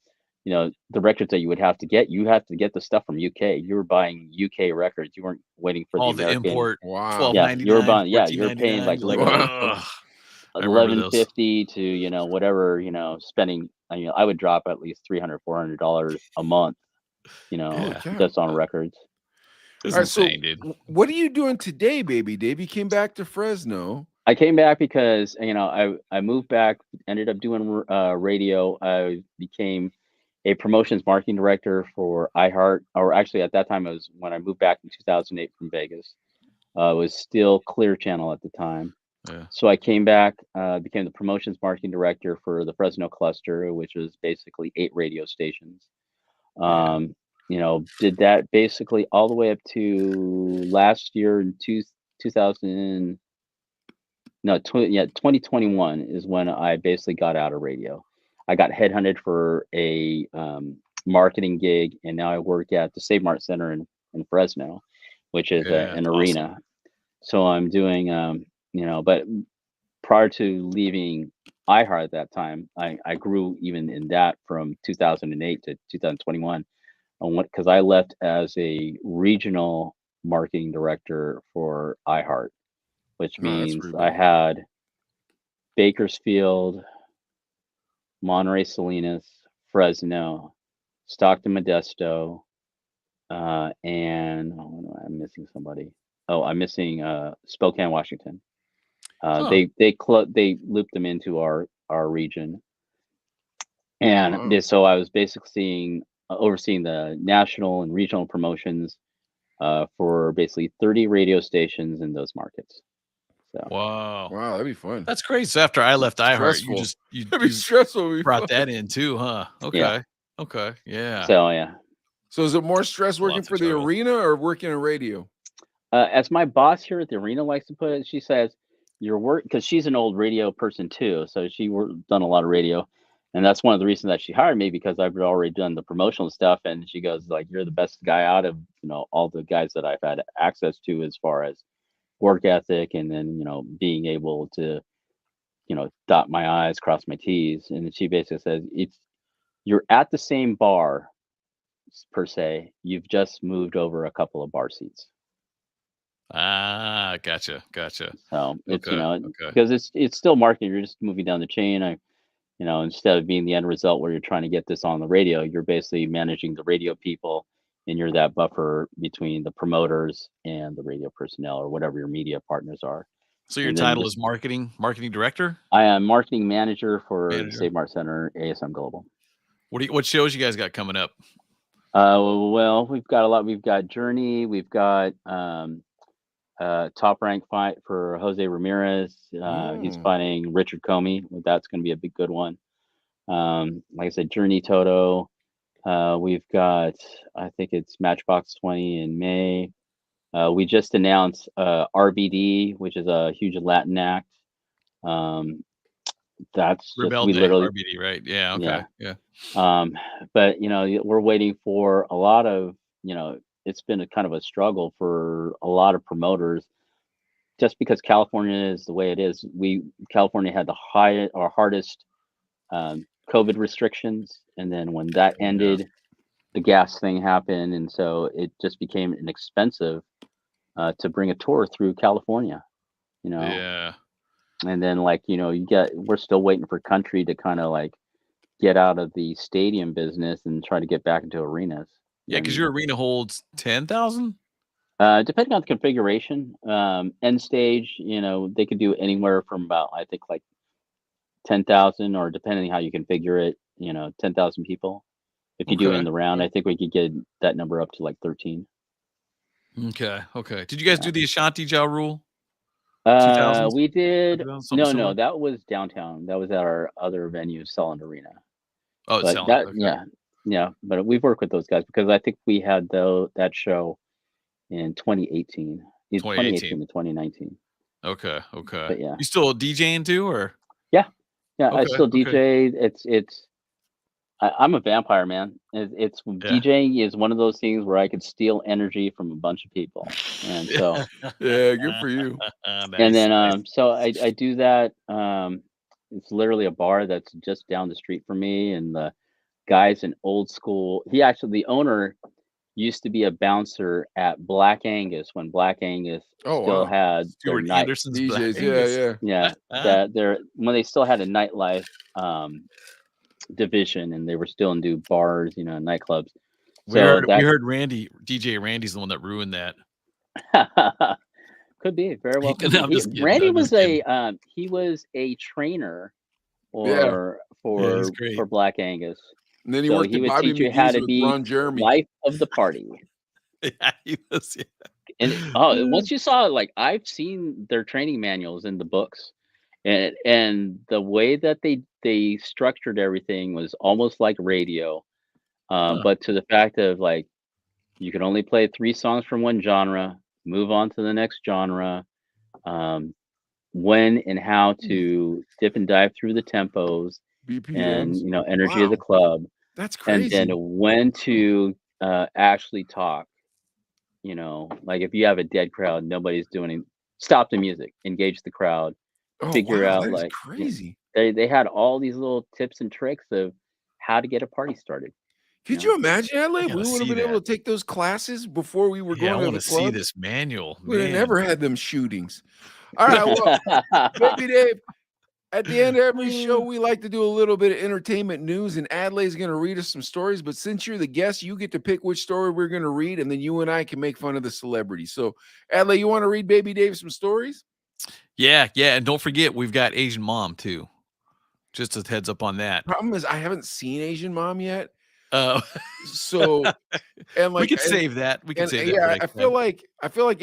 Speaker 9: the records that you would have to get the stuff from UK. You were buying UK records. You weren't waiting for
Speaker 3: all
Speaker 9: the American.
Speaker 3: import.
Speaker 7: Wow.
Speaker 9: Yeah, you were buying. Yeah, you were paying like $11.50 to whatever, spending. I would drop at least $300-$400 a month, just on records.
Speaker 3: It's
Speaker 7: All right,
Speaker 3: insane,
Speaker 7: so
Speaker 3: dude.
Speaker 7: what are you doing today, baby Dave? You came back to Fresno.
Speaker 9: I came back because I moved back, ended up doing radio. I became a promotions marketing director for iHeart, or actually at that time it was when I moved back in 2008 from Vegas. It was still Clear Channel at the time.
Speaker 3: Yeah.
Speaker 9: So I came back, became the promotions marketing director for the Fresno cluster, which was basically 8 radio stations. Did that basically all the way up to last year in 2000. No, 2021 is when I basically got out of radio. I got headhunted for a marketing gig, and now I work at the Save Mart Center in Fresno, which is
Speaker 3: Yeah,
Speaker 9: an
Speaker 3: it's awesome.
Speaker 9: arena. So I'm doing, but prior to leaving iHeart at that time, I grew even in that from 2008 to 2021. Because I left as a regional marketing director for iHeart, which
Speaker 7: Oh, that's
Speaker 9: means
Speaker 7: pretty
Speaker 9: I
Speaker 7: big.
Speaker 9: had Bakersfield, Monterey Salinas, Fresno, Stockton Modesto, and I'm missing somebody. Oh, I'm missing Spokane, Washington.
Speaker 3: Huh.
Speaker 9: They looped them into our region, and
Speaker 7: Wow.
Speaker 9: so I was basically overseeing the national and regional promotions for basically 30 radio stations in those markets. So
Speaker 3: Wow.
Speaker 7: Wow, that'd be fun.
Speaker 3: That's great. So after I left iHeart, you
Speaker 7: Stressful.
Speaker 3: just you
Speaker 7: That'd be
Speaker 3: you
Speaker 7: stressful. It'd be
Speaker 3: brought
Speaker 7: fun.
Speaker 3: that in too, huh?
Speaker 9: yeah,
Speaker 3: Okay. Okay. Yeah.
Speaker 9: so yeah.
Speaker 7: So is it more stress working
Speaker 3: Lots of
Speaker 7: for the
Speaker 3: juggles.
Speaker 7: arena or working in radio?
Speaker 9: As my boss here at the arena likes to put it, she says, "Your work," because she's an old radio person too, so done a lot of radio, and that's one of the reasons that she hired me because I've already done the promotional stuff. And she goes like, "You're the best guy out of all the guys that I've had access to as far as work ethic, and then being able to dot my I's, cross my T's." And she basically says, you're at the same bar per se. You've just moved over a couple of bar seats."
Speaker 3: Ah, gotcha. Gotcha.
Speaker 9: So it's
Speaker 3: Okay. Okay.
Speaker 9: because it's still marketing. You're just moving down the chain. Instead of being the end result where you're trying to get this on the radio, you're basically managing the radio people, and you're that buffer between the promoters and the radio personnel or whatever your media partners are.
Speaker 3: So your
Speaker 9: And then
Speaker 3: title is marketing director?
Speaker 9: I am marketing manager for the
Speaker 3: Manager.
Speaker 9: Save Mart Center, ASM Global.
Speaker 3: What shows you guys got coming up?
Speaker 9: Well, we've got a lot. We've got Journey. We've got top rank fight for Jose Ramirez. He's fighting Richard Comey. That's going to be a big good one. Like I said, Journey Toto. We've got, I think it's Matchbox 20 in May. We just announced RBD, which is a huge Latin act. That's just
Speaker 3: Rebel
Speaker 9: we
Speaker 3: Day,
Speaker 9: literally
Speaker 3: RBD, right? Yeah. Okay.
Speaker 9: yeah.
Speaker 3: Yeah.
Speaker 9: But we're waiting for a lot of it's been a kind of a struggle for a lot of promoters, just because California is the way it is. California had the hardest COVID restrictions, and then when that ended, the gas thing happened, and so it just became inexpensive to bring a tour through California.
Speaker 3: Yeah.
Speaker 9: And then we're still waiting for country to kind of like get out of the stadium business and try to get back into arenas.
Speaker 3: Yeah, because your arena holds 10,000.
Speaker 9: Depending on the configuration, end stage, they could do anywhere from about, I think, like 10,000, or depending how you configure it, 10,000 people. If you do it in the round, I think we could get that number up to like 13.
Speaker 3: Okay. Okay. Did you guys do the Ashanti Ja Rule?
Speaker 9: We did.
Speaker 3: Something
Speaker 9: No,
Speaker 3: similar?
Speaker 9: that was downtown. That was at our other venue, Solent Arena.
Speaker 3: Oh, it's
Speaker 9: But
Speaker 3: selling.
Speaker 9: that,
Speaker 3: Okay.
Speaker 9: yeah. But we've worked with those guys because I think we had that show in 2018. It's 2018 to 2019.
Speaker 3: Okay. Okay.
Speaker 9: But yeah.
Speaker 3: You still DJing too, or?
Speaker 9: Yeah. I
Speaker 3: Okay,
Speaker 9: still
Speaker 3: okay.
Speaker 9: DJ. I'm a vampire, man. DJing is one of those things where I could steal energy from a bunch of people, and so
Speaker 7: Yeah, good for you.
Speaker 9: and then so I do that. It's literally a bar that's just down the street from me, and the guy's an old school. The owner used to be a bouncer at Black Angus when Black Angus still had their
Speaker 3: Stuart
Speaker 9: night
Speaker 3: Anderson's Black
Speaker 7: DJs,
Speaker 3: Angus.
Speaker 7: yeah.
Speaker 9: that when they still had a nightlife division, and they were still into bars, nightclubs.
Speaker 3: We heard Randy, DJ Randy's the one that ruined that.
Speaker 9: Could be very well.
Speaker 3: No, I'm just kidding.
Speaker 9: Randy
Speaker 3: I'm
Speaker 9: was
Speaker 3: just kidding.
Speaker 9: he was a trainer
Speaker 7: Yeah.
Speaker 9: for
Speaker 3: he's great.
Speaker 9: Black Angus.
Speaker 7: And then he
Speaker 9: So
Speaker 7: worked
Speaker 9: he
Speaker 7: at
Speaker 9: would
Speaker 7: Bobby
Speaker 9: teach you how
Speaker 7: McGee's
Speaker 9: to
Speaker 7: with
Speaker 9: be
Speaker 7: Ron Jeremy.
Speaker 9: life of the party.
Speaker 3: Yeah, he was. Yeah.
Speaker 9: And once you saw I've seen their training manuals in the books, and the way that they structured everything was almost like radio, but to the fact of you can only play 3 songs from one genre, move on to the next genre. when and how to dip and dive through the tempos and
Speaker 7: BPMs.
Speaker 9: energy of the
Speaker 7: Wow,
Speaker 9: club,
Speaker 7: that's
Speaker 9: and then
Speaker 7: crazy.
Speaker 9: when to actually talk. Like if you have a dead crowd, nobody's doing. Stop the music, engage the crowd,
Speaker 7: Oh
Speaker 9: figure
Speaker 7: wow,
Speaker 9: out
Speaker 7: that is
Speaker 9: like
Speaker 7: crazy.
Speaker 9: they had all these little tips and tricks of how to get a party started.
Speaker 7: Could you imagine,
Speaker 3: I
Speaker 7: Adelaide?
Speaker 3: gotta
Speaker 7: We would have
Speaker 3: see
Speaker 7: been able
Speaker 3: that.
Speaker 7: to take those classes before we were
Speaker 3: Yeah, I
Speaker 7: going to
Speaker 3: want
Speaker 7: the
Speaker 3: to see
Speaker 7: club.
Speaker 3: this manual,
Speaker 7: We'd have
Speaker 3: man.
Speaker 7: never had them shootings. All right, well, Baby Dave, at the end of every show, we like to do a little bit of entertainment news, and Adelaide's going to read us some stories. But since you're the guest, you get to pick which story we're going to read, and then you and I can make fun of the celebrity. So, Adelaide, you want to read Baby Dave some stories?
Speaker 3: Yeah, and don't forget we've got Asian Mom too. Just a heads up on that.
Speaker 7: Problem is, I haven't seen Asian Mom yet.
Speaker 3: Uh,
Speaker 7: So, and
Speaker 3: we
Speaker 7: like,
Speaker 3: could save that. We can
Speaker 7: and
Speaker 3: save that for
Speaker 7: yeah,
Speaker 3: next
Speaker 7: I feel
Speaker 3: time.
Speaker 7: like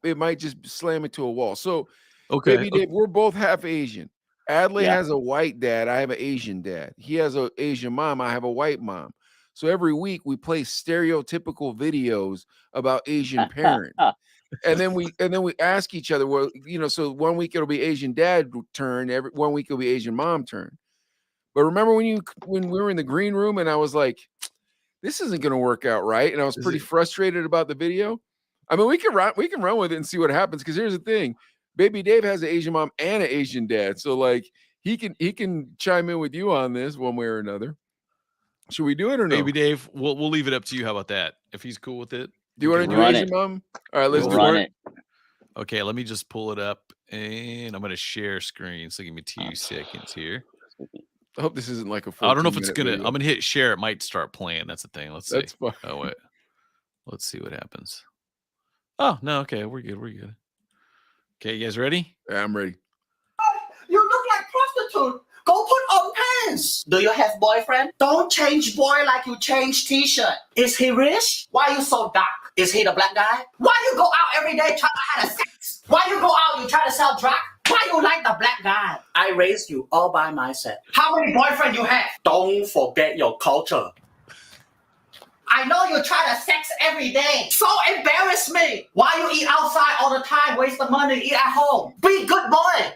Speaker 7: it might just slam into a wall. So,
Speaker 3: Okay.
Speaker 7: Baby Dave, we're both half Asian. Adley
Speaker 9: Yeah.
Speaker 7: has a white dad. I have an Asian dad. He has an Asian mom. I have a white mom. So every week we play stereotypical videos about Asian parents. And then we ask each other, well, so 1 week it'll be Asian dad turn, every 1 week it'll be Asian mom turn. But remember when we were in the green room and I was like, this isn't going to work out right, and I was pretty frustrated about the video. I mean, we can run with it and see what happens, because here's the thing. Baby Dave has an Asian mom and an Asian dad. So like he can chime in with you on this one way or another. Should we do it or no?
Speaker 3: Baby Dave, we'll leave it up to you. How about that? If he's cool with it.
Speaker 7: Do you want to do
Speaker 9: Run
Speaker 7: Asian
Speaker 9: it.
Speaker 7: mom? All right, let's do
Speaker 9: Run
Speaker 7: it.
Speaker 9: it.
Speaker 3: Okay, let me just pull it up and I'm gonna share screen. So give me 2 seconds here.
Speaker 7: I hope this isn't like a
Speaker 3: I don't know if it's
Speaker 7: 14-minute
Speaker 3: gonna.
Speaker 7: video.
Speaker 3: I'm gonna hit share. It might start playing. That's the thing. Let's see.
Speaker 7: That's fine.
Speaker 3: Oh wait. Let's see what happens. Oh no. Okay, we're good. We're good. Okay, you guys ready?
Speaker 7: Yeah, I'm ready.
Speaker 10: You look like prostitute. Go put on pants. Do you have boyfriend? Don't change boy like you change t-shirt. Is he rich? Why you so dark? Is he the black guy? Why you go out every day trying to have sex? Why you go out you try to sell drugs? Why you like the black guy? I raised you all by myself. How many boyfriends you have? Don't forget your culture. I know you try to sex every day. So embarrass me. Why you eat outside all the time? Waste the money. Eat at home. Be good boy.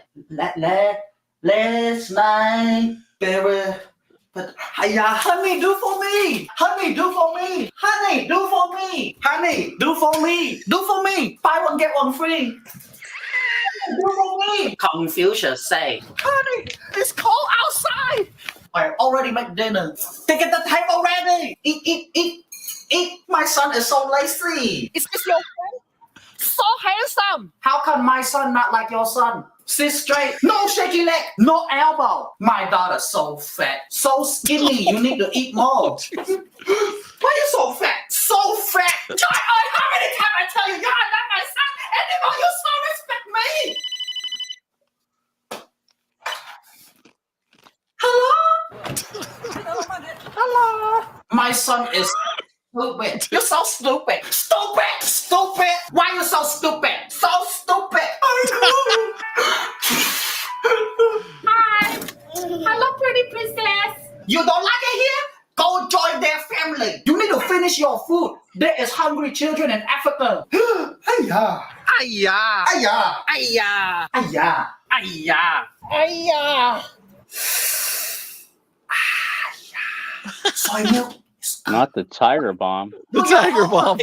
Speaker 10: Let's my baby. But yeah, honey, do for me. Honey, do for me. Honey, do for me. Honey, do for me. Do for me. Buy one get one free. Do for me. Confucius say, honey, it's cold outside. I already made dinner. Take it the table ready. Eat. My son is so lazy. Is this your friend? So handsome. How come my son not like your son? Sit straight. No shaky leg. No elbow. My daughter so fat. So skinny. You need to eat more. Why you so fat? So fat. How many times I tell you, you're not my son anymore? You so respect me. Hello? My son is stupid. You're so stupid. Stupid. Why you so stupid? So stupid. Hi. Hello, pretty princess. You don't like it here? Go join their family. You need to finish your food. There is hungry children in Africa. Ayah. Ayah. Ayah. Ayah. Ayah. Ayah. Ayah. Soy milk.
Speaker 9: Not the tiger bomb.
Speaker 3: The tiger bomb.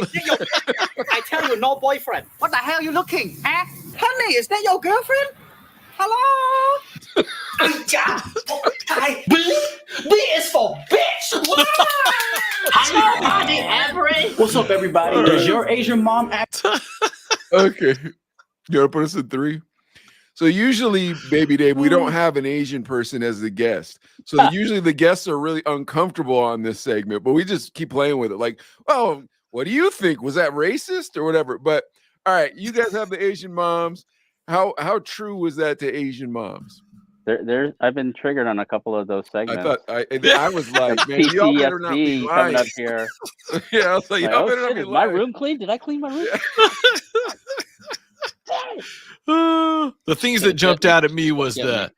Speaker 10: I tell you, no boyfriend. What the hell are you looking at? Honey, is that your girlfriend? Hello? B is for bitch. Hi, Avery. What's up, everybody? Does your Asian mom act?
Speaker 7: Okay. You want to put us in 3? So usually, Baby Dave, we don't have an Asian person as the guest. So usually the guests are really uncomfortable on this segment, but we just keep playing with it. Like, oh, what do you think? Was that racist or whatever? But all right, you guys have the Asian moms. How true was that to Asian moms?
Speaker 9: I've been triggered on a couple of those segments.
Speaker 7: I was like, man, y'all better not be
Speaker 9: PTSD
Speaker 7: lying.
Speaker 9: coming up here.
Speaker 7: Yeah, I was like, y'all better not
Speaker 9: shit,
Speaker 7: be
Speaker 9: is my
Speaker 7: lying.
Speaker 9: room clean? Did I clean my room?
Speaker 3: The things that jumped out at me was
Speaker 9: Get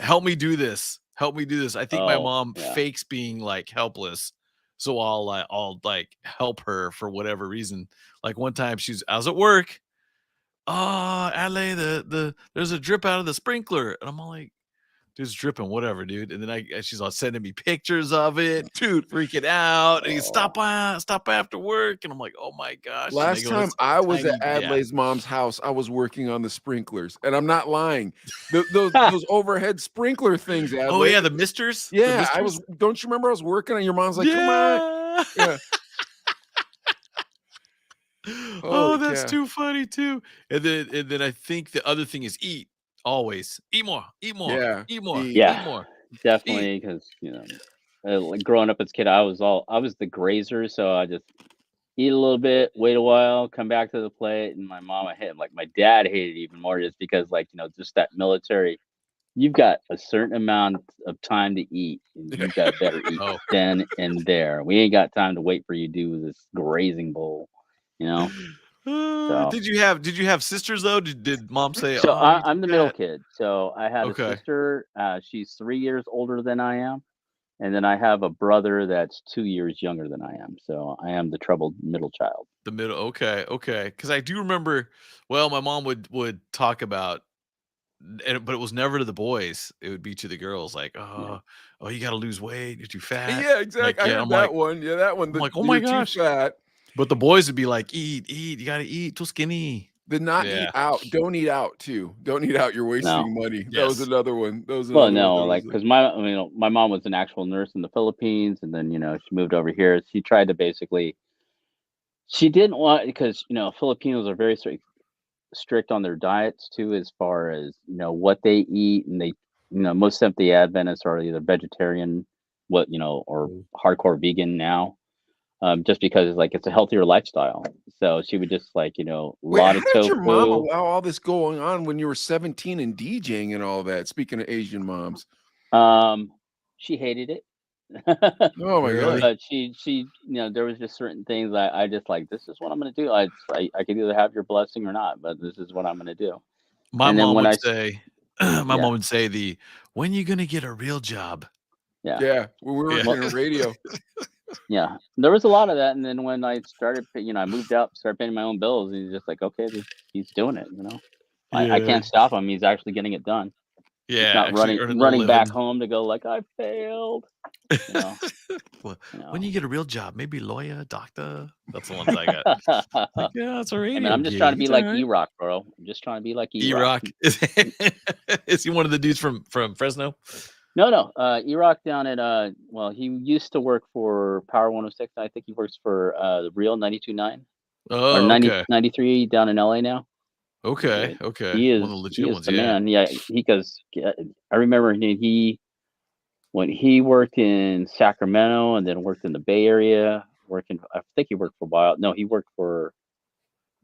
Speaker 3: help me do this. Help me do this. I think my
Speaker 9: Oh,
Speaker 3: mom
Speaker 9: yeah.
Speaker 3: fakes being like helpless. So I'll like help her for whatever reason. Like one time I was at work oh, Adley, there's a drip out of the sprinkler. And I'm all like, dude's dripping, whatever, dude. And then she's all sending me pictures of it, dude, freaking out. And you stop after work. And I'm like, oh my gosh.
Speaker 7: Last time I was at Adley's mom's house, I was working on the sprinklers, and I'm not lying. Those overhead sprinkler things. Adley.
Speaker 3: Oh yeah, the misters.
Speaker 7: Yeah,
Speaker 3: the misters?
Speaker 7: I was. Don't you remember I was working on? Your mom's like, come on. Yeah.
Speaker 3: Oh, that's too funny too. And then I think the other thing is eat. Always eat more, eat more,
Speaker 7: Yeah.
Speaker 3: eat more,
Speaker 9: Yeah.
Speaker 3: eat more.
Speaker 9: Definitely, because like growing up as a kid, I was the grazer, so I just eat a little bit, wait a while, come back to the plate, and my mom would hit him. Like my dad hated it even more, just because just that military. You've got a certain amount of time to eat, and you got better eat then and there. We ain't got time to wait for you to do this grazing bowl, So.
Speaker 3: Did you have sisters though? Did mom say?
Speaker 9: So
Speaker 3: oh,
Speaker 9: I'm the middle kid. So I had a
Speaker 3: Okay.
Speaker 9: sister. She's 3 years older than I am, and then I have a brother that's 2 years younger than I am. So I am the troubled middle child.
Speaker 3: The middle. Okay. Because I do remember. Well, my mom would talk about, but it was never to the boys. It would be to the girls. Like, oh, you got to lose weight. You're too fat.
Speaker 7: Yeah, exactly.
Speaker 3: Like,
Speaker 7: I heard
Speaker 3: I'm
Speaker 7: that
Speaker 3: like,
Speaker 7: one. Yeah, that one.
Speaker 3: I'm like, oh my
Speaker 7: you're
Speaker 3: gosh.
Speaker 7: too fat.
Speaker 3: But the boys would be like, eat. You got to eat. Too skinny.
Speaker 7: The not eat out. Don't eat out too. Don't eat out. You're wasting money. That was another one.
Speaker 9: Well, no, like because my mom was an actual nurse in the Philippines, and then she moved over here. She tried to basically. She didn't want, because Filipinos are very strict on their diets too, as far as what they eat, and they most Seventh-day Adventists are either vegetarian, or hardcore vegan now. Just because it's a healthier lifestyle. So she would just a lot of tofu.
Speaker 7: How did your mom allow all this going on when you were 17 and DJing and all that? Speaking of Asian moms,
Speaker 9: she hated it.
Speaker 7: Oh my god!
Speaker 9: But she there was just certain things I just this is what I'm gonna do. I could either have your blessing or not, but this is what I'm gonna do.
Speaker 3: My mom would say, mom would say when you gonna get a real job?
Speaker 7: Yeah, when we were working in radio.
Speaker 9: Yeah, there was a lot of that, and then when I started, I moved out, started paying my own bills. He's just like, okay, he's doing it. I can't stop him. He's actually getting it done.
Speaker 3: Yeah,
Speaker 9: he's not running back home to go I failed.
Speaker 3: When you get a real job, maybe lawyer, doctor. That's the ones I got. Yeah, that's a radio.
Speaker 9: I'm just trying to be like E-Rock, bro. I'm just trying to be like
Speaker 3: E-Rock. Is he one of the dudes from Fresno?
Speaker 9: No. E-Rock down at he used to work for Power 106. I think he works for the Real 92.9.
Speaker 3: Oh,
Speaker 9: or 90,
Speaker 3: okay.
Speaker 9: 93 down in LA now.
Speaker 3: Okay.
Speaker 9: He is
Speaker 3: one of the legit ones.
Speaker 9: The man. Yeah, because I remember when he worked in Sacramento and then worked in the Bay Area. I think he worked for a while. No, he worked for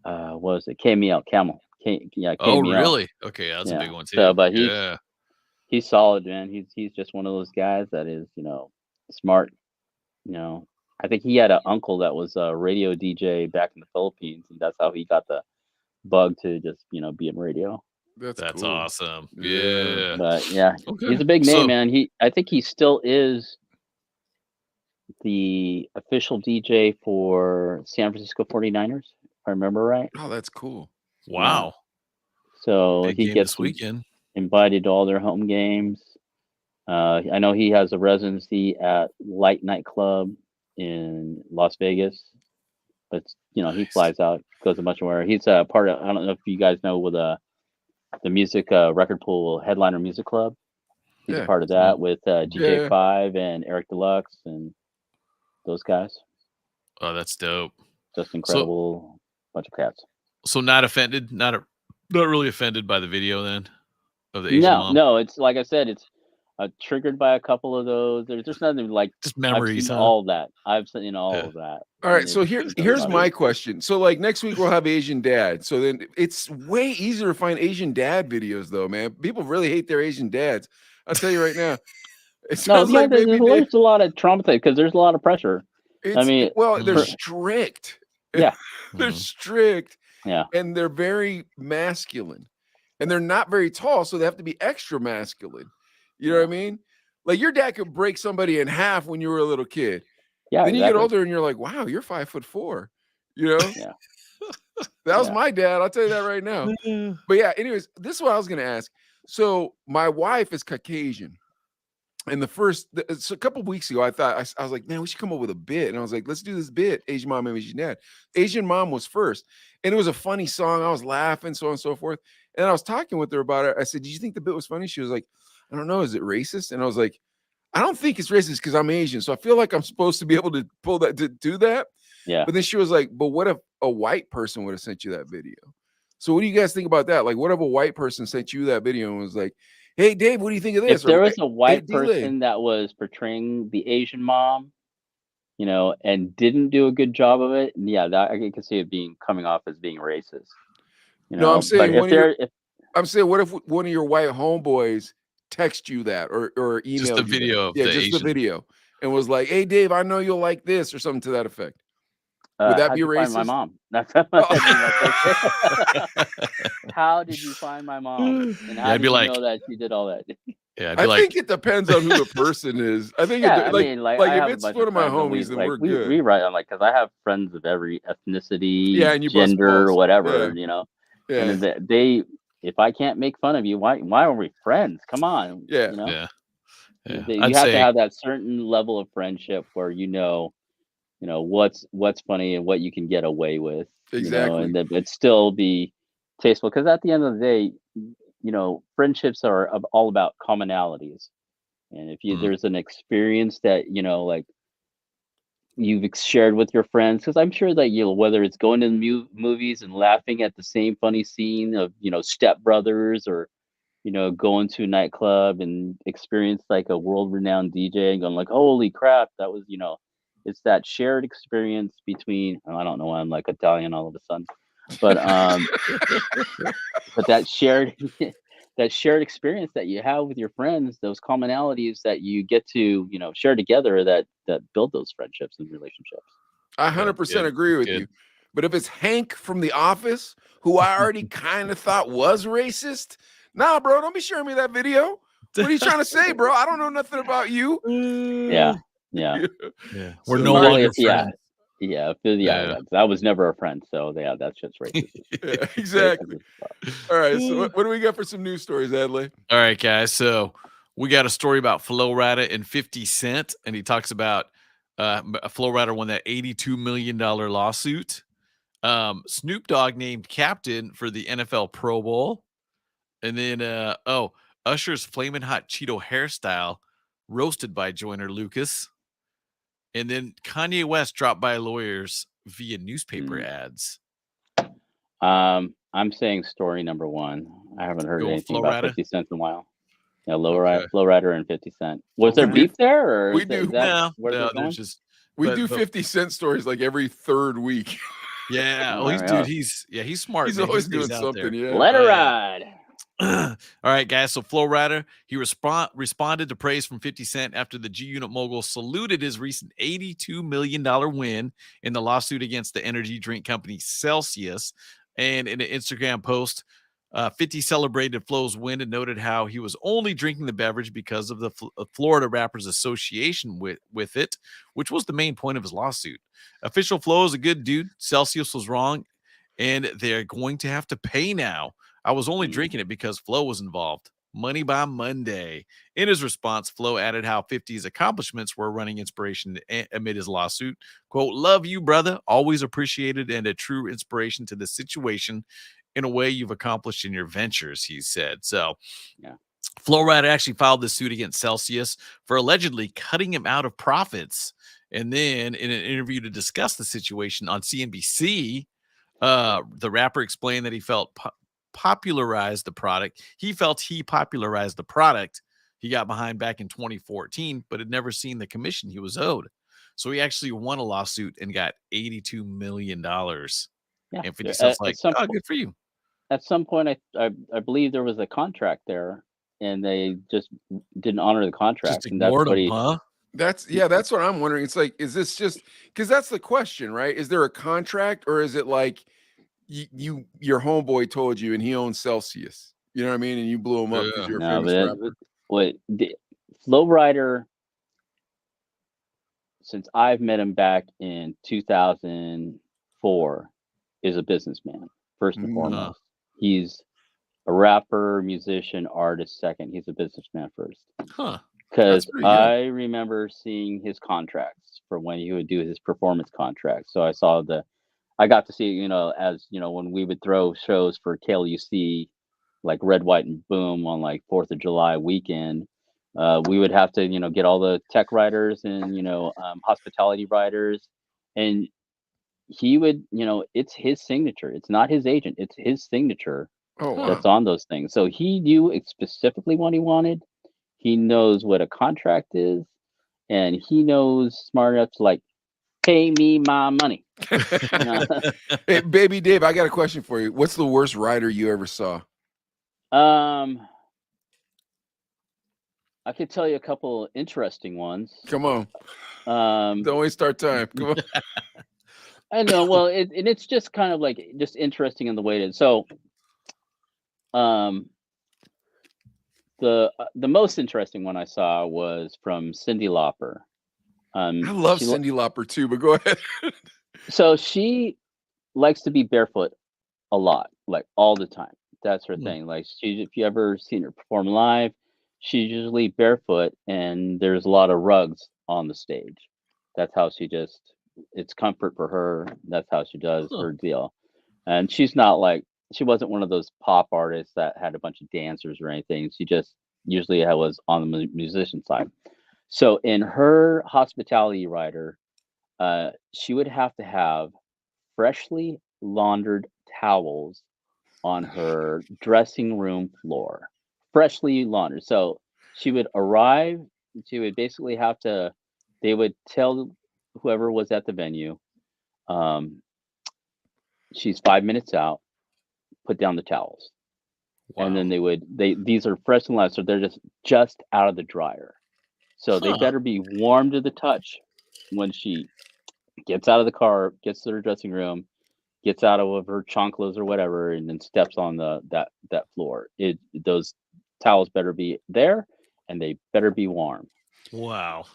Speaker 9: what was it? KML Camel. KML.
Speaker 3: Oh, really? Okay, that's a big one too.
Speaker 9: So, but he's solid, man. He's just one of those guys that is, smart. I think he had an uncle that was a radio DJ back in the Philippines, and that's how he got the bug to just, be in radio.
Speaker 7: That's
Speaker 3: cool. Awesome. Yeah.
Speaker 9: But yeah, he's a big name, man. I think he still is the official DJ for San Francisco 49ers, if I remember right.
Speaker 7: Oh, that's cool.
Speaker 3: Wow.
Speaker 9: So
Speaker 3: big
Speaker 9: he gets
Speaker 3: this weekend.
Speaker 9: Invited to all their home games. I know he has a residency at Light Nightclub in Las Vegas, but he flies out, goes a bunch of where. He's a part of. I don't know if you guys know with the music record pool Headliner Music Club. He's a part of that with DJ5 and Eric Deluxe and those guys.
Speaker 3: Oh, that's dope.
Speaker 9: Just incredible bunch of cats.
Speaker 3: So not offended, not really offended by the video then. Of the Asian mom?
Speaker 7: No,
Speaker 9: it's like I said, it's triggered by a couple of those. There's nothing
Speaker 3: just memories.
Speaker 9: I've seen all that. I've seen all of that.
Speaker 7: All right, so here's my question. So next week we'll have Asian dad. So then it's way easier to find Asian dad videos, though, man. People really hate their Asian dads. I'll tell you right now.
Speaker 9: There's a lot of trauma because there's a lot of pressure.
Speaker 7: They're strict.
Speaker 9: Yeah,
Speaker 7: they're strict.
Speaker 9: Yeah,
Speaker 7: and they're very masculine. And they're not very tall, so they have to be extra masculine. You know what I mean? Like your dad could break somebody in half when you were a little kid.
Speaker 9: Yeah.
Speaker 7: Then you get older and you're like, wow, you're 5'4". You know?
Speaker 9: Yeah.
Speaker 7: That was my dad. I'll tell you that right now. But yeah, anyways, this is what I was going to ask. So my wife is Caucasian. And so a couple of weeks ago, I was like, man, we should come up with a bit. And I was like, let's do this bit, Asian mom and Asian dad. Asian mom was first. And it was a funny song. I was laughing, so on and so forth. And I was talking with her about it. I said, did you think the bit was funny? She was like, I don't know. Is it racist? And I was like, I don't think it's racist because I'm Asian. So I feel like I'm supposed to be able to pull that, to do that.
Speaker 9: Yeah.
Speaker 7: But then she was like, but what if a white person would have sent you that video? So what do you guys think about that? Like, what if a white person sent you that video and was like, hey, Dave, what do you think of this?
Speaker 9: If there was a white
Speaker 7: hey,
Speaker 9: person that was portraying the Asian mom, you know, and didn't do a good job of it, yeah, that I can see it coming off as being racist. You know,
Speaker 7: no, I'm saying,
Speaker 9: I'm
Speaker 7: saying, what if one of your white homeboys text you that or email
Speaker 3: just the video of the
Speaker 7: just
Speaker 3: Asian.
Speaker 7: the video and was like, hey, Dave, I know you'll like this or something to that effect? Would that be racist?
Speaker 9: Find my mom. That's how did you find my mom? And how did you know that she did all that?
Speaker 3: Yeah,
Speaker 7: I think it depends on who the person is. I think
Speaker 9: I mean, like
Speaker 7: if it's one of my homies, then we're good.
Speaker 9: We write on because I have friends of every ethnicity,
Speaker 7: and you
Speaker 9: gender, whatever, you know.
Speaker 7: Yeah.
Speaker 9: And if I can't make fun of you, why are we friends? Come on.
Speaker 7: Yeah.
Speaker 9: You know?
Speaker 3: Yeah.
Speaker 9: You have to have that certain level of friendship where you know what's funny and what you can get away with.
Speaker 7: Exactly.
Speaker 9: And that it still be tasteful. Because at the end of the day, friendships are all about commonalities. And if there's an experience that, like you've shared with your friends, because I'm sure that whether it's going to the movies and laughing at the same funny scene of, Step Brothers or, going to a nightclub and experience like a world-renowned DJ and going like, holy crap, that was, it's that shared experience between, I don't know why I'm like Italian all of a sudden, but but that shared experience that you have with your friends, those commonalities that you get to, share together that build those friendships and relationships.
Speaker 7: I 100% agree with you. But if it's Hank from The Office, who I already kind of thought was racist, nah, bro, don't be sharing me that video. What are you trying to say, bro? I don't know nothing about you.
Speaker 9: Yeah.
Speaker 3: We're no longer friends.
Speaker 9: Yeah. I was never a friend, so that's just racist.
Speaker 7: Yeah, exactly. All right, so what do we got for some news stories, Adley?
Speaker 3: All right, guys. So we got a story about Flo Rida and 50 Cent, and he talks about Flo Rida won that $82 million lawsuit. Snoop Dogg named captain for the NFL Pro Bowl. And then, Usher's Flamin' Hot Cheeto hairstyle roasted by Joyner Lucas. And then Kanye West dropped by lawyers via newspaper ads.
Speaker 9: I'm saying story number one. I haven't heard anything about 50 Cent in a while. Yeah, Flo Rida and 50 Cent. Was there beef there? Or
Speaker 7: we do. We do 50 Cent stories like every third week.
Speaker 3: Yeah. He's smart.
Speaker 7: He's always doing something. Yeah.
Speaker 9: Let her ride.
Speaker 3: All right, guys. So Flo Rida, he responded to praise from 50 Cent after the G-Unit mogul saluted his recent $82 million win in the lawsuit against the energy drink company Celsius. And in an Instagram post, 50 celebrated Flo's win and noted how he was only drinking the beverage because of the Florida rappers' association with it, which was the main point of his lawsuit. Official Flo is a good dude. Celsius was wrong, and they're going to have to pay now. I was only drinking it because Flo was involved. Money by Monday. In his response, Flo added how 50's accomplishments were running inspiration amid his lawsuit. Quote, love you, brother. Always appreciated and a true inspiration to the situation in a way you've accomplished in your ventures, he said. So, Flo Rida actually filed this suit against Celsius for allegedly cutting him out of profits. And then in an interview to discuss the situation on CNBC, the rapper explained that he felt popularized the product. He felt he popularized the product he got behind back in 2014, but had never seen the commission he was owed. So he actually won a lawsuit and got $82 million.
Speaker 9: Yeah.
Speaker 3: And 50 Cent's like, good for you.
Speaker 9: At some point, I believe there was a contract there, and they just didn't honor the contract.
Speaker 3: Just ignored him, huh?
Speaker 7: That's what I'm wondering. It's like, is this just because that's the question, right? Is there a contract, or is it like your homeboy told you and he owns Celsius? You know what I mean? And you blew him up because you're a famous rapper.
Speaker 9: Flo Rida, since I've met him back in 2004, is a businessman first and
Speaker 7: Mm.
Speaker 9: foremost. He's a rapper, musician, artist second. He's a businessman first.
Speaker 3: Huh.
Speaker 9: Because
Speaker 7: pretty good.
Speaker 9: I remember seeing his contracts for when he would do his performance contracts. So I got to see, as when we would throw shows for KLUC, like Red, White, and Boom on like 4th of July weekend. We would have to, get all the tech writers and, hospitality writers. And he would, it's his signature. It's not his agent. It's his signature
Speaker 7: Oh wow.
Speaker 9: that's on those things. So he knew specifically what he wanted. He knows what a contract is, and he knows smart enough to like pay me my money.
Speaker 7: Hey, baby Dave, I got a question for you. What's the worst rider you ever saw?
Speaker 9: I could tell you a couple interesting ones.
Speaker 7: Come on. Don't waste our time. Come on.
Speaker 9: I know. Well, it's just kind of like just interesting in the way it is. So, the most interesting one I saw was from Cyndi Lauper.
Speaker 7: I love Cyndi Lauper too, but go ahead.
Speaker 9: So she likes to be barefoot a lot, like all the time. That's her thing. Like if you ever seen her perform live, she's usually barefoot, and there's a lot of rugs on the stage. That's how it's comfort for her. That's how she does her deal. And she's not she wasn't one of those pop artists that had a bunch of dancers or anything. She just usually was on the musician side. So in her hospitality rider, she would have to have freshly laundered towels on her dressing room floor. Freshly laundered. So she would arrive, she would basically they would tell whoever was at the venue, she's 5 minutes out, put down the towels. Wow. And then these are freshly laundered, so they're just out of the dryer. So they better be warm to the touch when she gets out of the car, gets to her dressing room, gets out of her chanclas or whatever, and then steps on that floor. Those towels better be there, and they better be warm.
Speaker 3: Wow.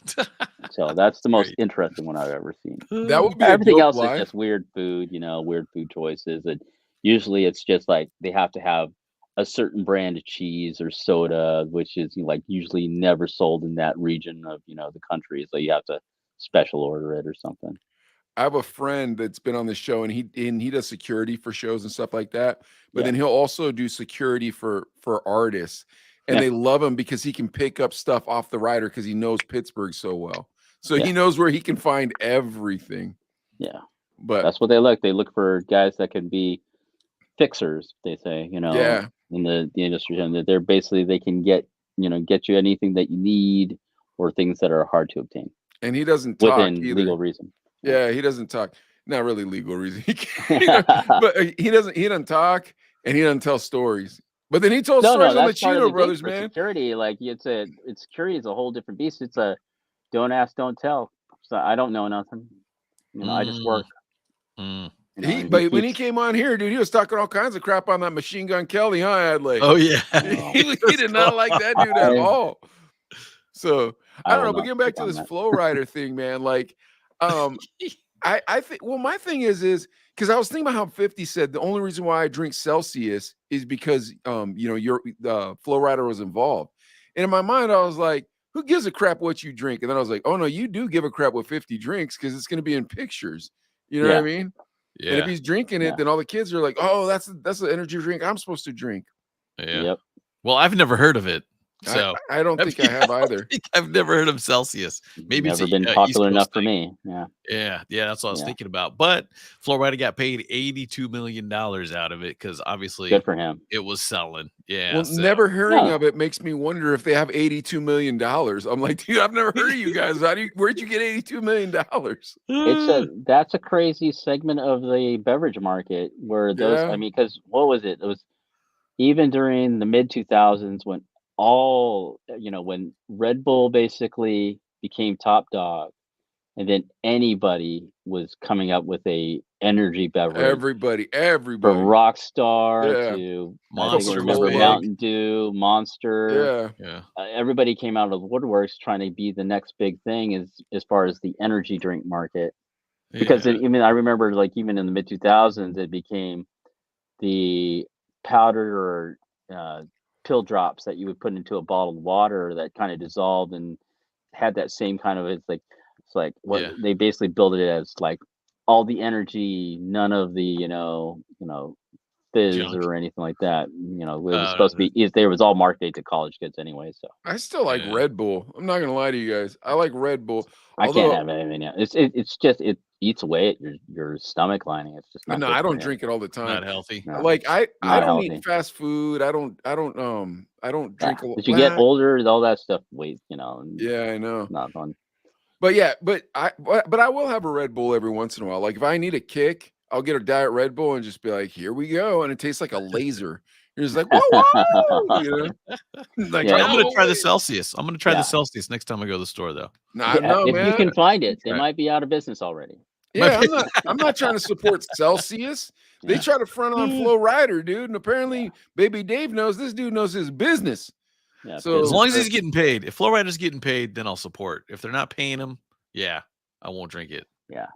Speaker 9: So that's the most interesting one I've ever seen.
Speaker 7: That would be
Speaker 9: everything else
Speaker 7: lie.
Speaker 9: is just weird food, weird food choices, and usually it's just like they have to have a certain brand of cheese or soda, which is like usually never sold in that region of the country, so you have to special order it or something.
Speaker 7: I have a friend that's been on the show, and he does security for shows and stuff like that. But then he'll also do security for artists, and they love him because he can pick up stuff off the rider because he knows Pittsburgh so well. So he knows where he can find everything.
Speaker 9: Yeah,
Speaker 7: but
Speaker 9: that's what they look. They look for guys that can be fixers. They say, in the industry, and they're basically they can get you anything that you need or things that are hard to obtain.
Speaker 7: And he doesn't talk
Speaker 9: within
Speaker 7: either.
Speaker 9: legal reason.
Speaker 7: Yeah, he doesn't talk. Not really legal reason. But he doesn't talk, and he doesn't tell stories. But then he told stories on the Chino brothers, man.
Speaker 9: Security, like security is a whole different beast. It's a don't ask, don't tell. So I don't know nothing. I just work.
Speaker 7: But when he came on here, dude, he was talking all kinds of crap on that Machine Gun Kelly, huh, Adley?
Speaker 3: Oh yeah.
Speaker 7: he did not like that dude at all. So I don't know, but getting back to this Flow Rider thing, man, like I think my thing is because I was thinking about how 50 said the only reason why I drink Celsius is because your Flow Rider was involved. And in my mind, I was like, who gives a crap what you drink? And then I was like, oh no, you do give a crap what 50 drinks because it's gonna be in pictures. You know what I mean? Yeah. And if he's drinking it, then all the kids are like, oh, that's the energy drink I'm supposed to drink.
Speaker 3: Yeah.
Speaker 9: Yep.
Speaker 3: Well, I've never heard of it. So
Speaker 7: I don't think I have either.
Speaker 3: I've never heard of Celsius. Maybe
Speaker 9: never
Speaker 3: it's
Speaker 9: been popular enough for me. Yeah.
Speaker 3: That's what I was thinking about. But Flow Rider got paid $82 million out of it because obviously
Speaker 9: good for him.
Speaker 3: It was selling. Yeah.
Speaker 7: Well, never hearing of it makes me wonder if they have $82 million. I'm like, dude, I've never heard of you guys. Where'd you get $82 million?
Speaker 9: That's a crazy segment of the beverage market where those. I mean, because what was it? It was even during the mid 2000s when when Red Bull basically became top dog, and then anybody was coming up with a energy beverage.
Speaker 7: Everybody,
Speaker 9: from Rockstar to Mountain Dew, Monster.
Speaker 3: Yeah.
Speaker 9: Everybody came out of the woodworks trying to be the next big thing as far as the energy drink market. Because
Speaker 3: Yeah.
Speaker 9: I mean, I remember like even in the mid 2000s, it became the powder or pill drops that you would put into a bottled water that kind of dissolved and had that same kind of it's like what
Speaker 3: Yeah.
Speaker 9: they basically built it as like all the energy, none of the fizz
Speaker 3: Junk.
Speaker 9: or anything like that. It was
Speaker 3: Uh,
Speaker 9: supposed to be is there was all marketed to college kids anyway. So
Speaker 7: I still like
Speaker 3: yeah.
Speaker 7: Red Bull. I'm not gonna lie to you guys. I like Red Bull.
Speaker 9: I can't
Speaker 7: Although
Speaker 9: have it. I mean, it's just it eats away at your stomach lining. It's just not
Speaker 7: no,
Speaker 9: good
Speaker 7: I
Speaker 9: for
Speaker 7: don't
Speaker 9: you.
Speaker 7: drink it all the time.
Speaker 3: Not healthy.
Speaker 9: No,
Speaker 7: Like I
Speaker 9: not
Speaker 7: don't eat
Speaker 9: healthy.
Speaker 7: fast food. I don't
Speaker 9: Yeah,
Speaker 7: drink a lot.
Speaker 9: as you get older, all that stuff weight,
Speaker 7: Yeah, I know.
Speaker 9: not fun.
Speaker 7: But yeah, but I will have a Red Bull every once in a while. Like if I need a kick, I'll get a diet Red Bull and just be like, here we go. And it tastes like a laser. You're just like, whoa, whoa, like
Speaker 9: Yeah.
Speaker 3: I'm gonna try the
Speaker 7: wait.
Speaker 3: Celsius. I'm gonna try the
Speaker 9: Yeah.
Speaker 3: Celsius next time I go to the store, though.
Speaker 7: Nah,
Speaker 9: Yeah,
Speaker 7: no,
Speaker 9: if you
Speaker 7: man.
Speaker 9: can find it, they
Speaker 3: Right.
Speaker 9: might be out of business already.
Speaker 7: Yeah, I'm not trying to support Celsius. They
Speaker 9: Yeah.
Speaker 7: try to front on Flow Rider, dude. And apparently Baby Dave knows this dude knows his business.
Speaker 9: Yeah,
Speaker 7: So
Speaker 3: As long as he's getting paid. If Flow Rider's getting paid, then I'll support. If they're not paying him, yeah, I won't drink it.
Speaker 9: Yeah.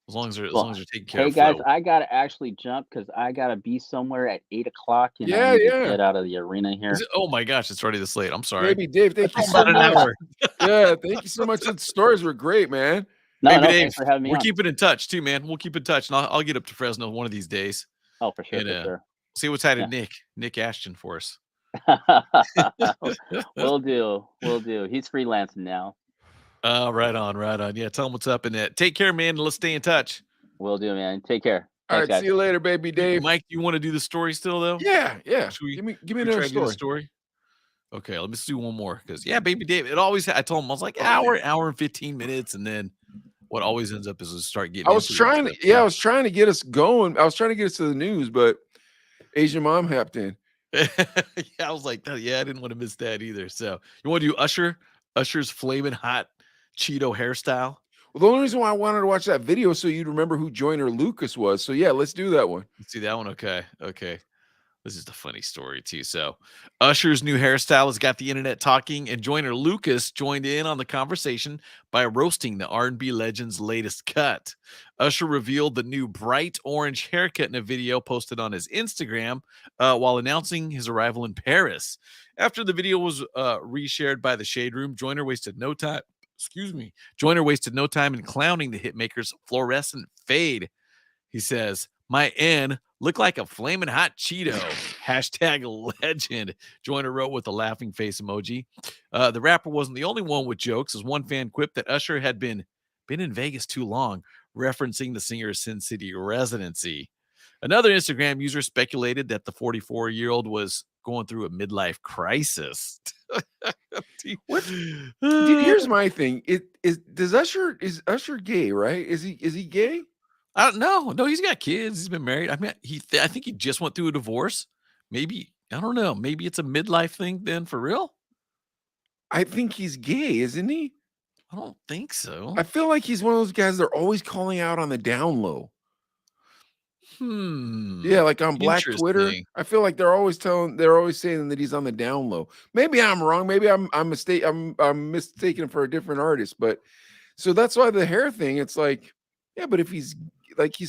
Speaker 3: As long as they're
Speaker 9: Well,
Speaker 3: taking care
Speaker 9: hey
Speaker 3: of
Speaker 9: guys,
Speaker 3: Flow.
Speaker 9: I gotta actually jump because I gotta be somewhere at 8 o'clock, and
Speaker 7: Yeah,
Speaker 9: I need
Speaker 7: yeah.
Speaker 9: to get out of the arena here.
Speaker 3: Is it, oh my gosh, it's already this late. I'm sorry.
Speaker 7: Baby Dave, thank you
Speaker 3: It's
Speaker 7: so
Speaker 3: about an
Speaker 7: much.
Speaker 3: hour.
Speaker 7: Yeah, thank you so much. The stories were great, man.
Speaker 9: No,
Speaker 3: Baby
Speaker 9: no,
Speaker 3: Dave,
Speaker 9: thanks for having me
Speaker 3: we're
Speaker 9: on.
Speaker 3: keeping in touch too, man. We'll keep in touch, and I'll get up to Fresno one of these days.
Speaker 9: Oh, for sure,
Speaker 3: And
Speaker 9: for sure.
Speaker 3: see what's happening,
Speaker 9: Yeah.
Speaker 3: Nick Ashton for us.
Speaker 9: Will do. He's freelancing now.
Speaker 3: Right on, right on. Yeah, tell him what's up, and take care, man. And let's stay in touch.
Speaker 9: Will do, man. Take care.
Speaker 7: All
Speaker 9: Thanks,
Speaker 7: right,
Speaker 9: guys.
Speaker 7: see you later, Baby Dave.
Speaker 3: Mike, you want to do the story still though?
Speaker 7: Yeah, yeah.
Speaker 3: Should we
Speaker 7: Give me
Speaker 3: should we
Speaker 7: another
Speaker 3: try to do the
Speaker 7: story.
Speaker 3: story? Okay, let me do one more because Baby Dave. It always I told him I was like hour and 15 minutes, and then what always ends up is we start getting.
Speaker 7: I was trying to get us going. I was trying to get us to the news, but Asian mom hopped in.
Speaker 3: Yeah, I was like, yeah, I didn't want to miss that either. So you want to do Usher's flaming hot Cheeto hairstyle?
Speaker 7: Well, the only reason why I wanted to watch that video is so you'd remember who Joyner Lucas was. So yeah, let's do that one.
Speaker 3: Let's see that one. Okay. This is a funny story too. So Usher's new hairstyle has got the internet talking, and Joyner Lucas joined in on the conversation by roasting the R&B legend's latest cut. Usher revealed the new bright orange haircut in a video posted on his Instagram while announcing his arrival in Paris. After the video was reshared by the Shade Room, Joyner wasted no time in clowning the hitmaker's fluorescent fade. He says, "My N look like a flaming hot Cheeto." Hashtag legend. Joyner wrote with a laughing face emoji. The rapper wasn't the only one with jokes, as one fan quipped that Usher had been in Vegas too long, referencing the singer's Sin City residency. Another Instagram user speculated that the 44-year-old was going through a midlife crisis.
Speaker 7: Here's my thing. Is Usher gay, right? Is he gay?
Speaker 3: I don't know. No, he's got kids. He's been married. I mean, I think he just went through a divorce. Maybe, I don't know. Maybe it's a midlife thing then for real.
Speaker 7: I think he's gay, isn't he?
Speaker 3: I don't think so.
Speaker 7: I feel like he's one of those guys they're always calling out on the down low. Yeah, like on Black Twitter.
Speaker 3: Interesting.
Speaker 7: I feel like they're always saying that he's on the down low. Maybe I'm wrong. Maybe I'm mistaken him for a different artist. But so that's why the hair thing, it's like, yeah, but if he's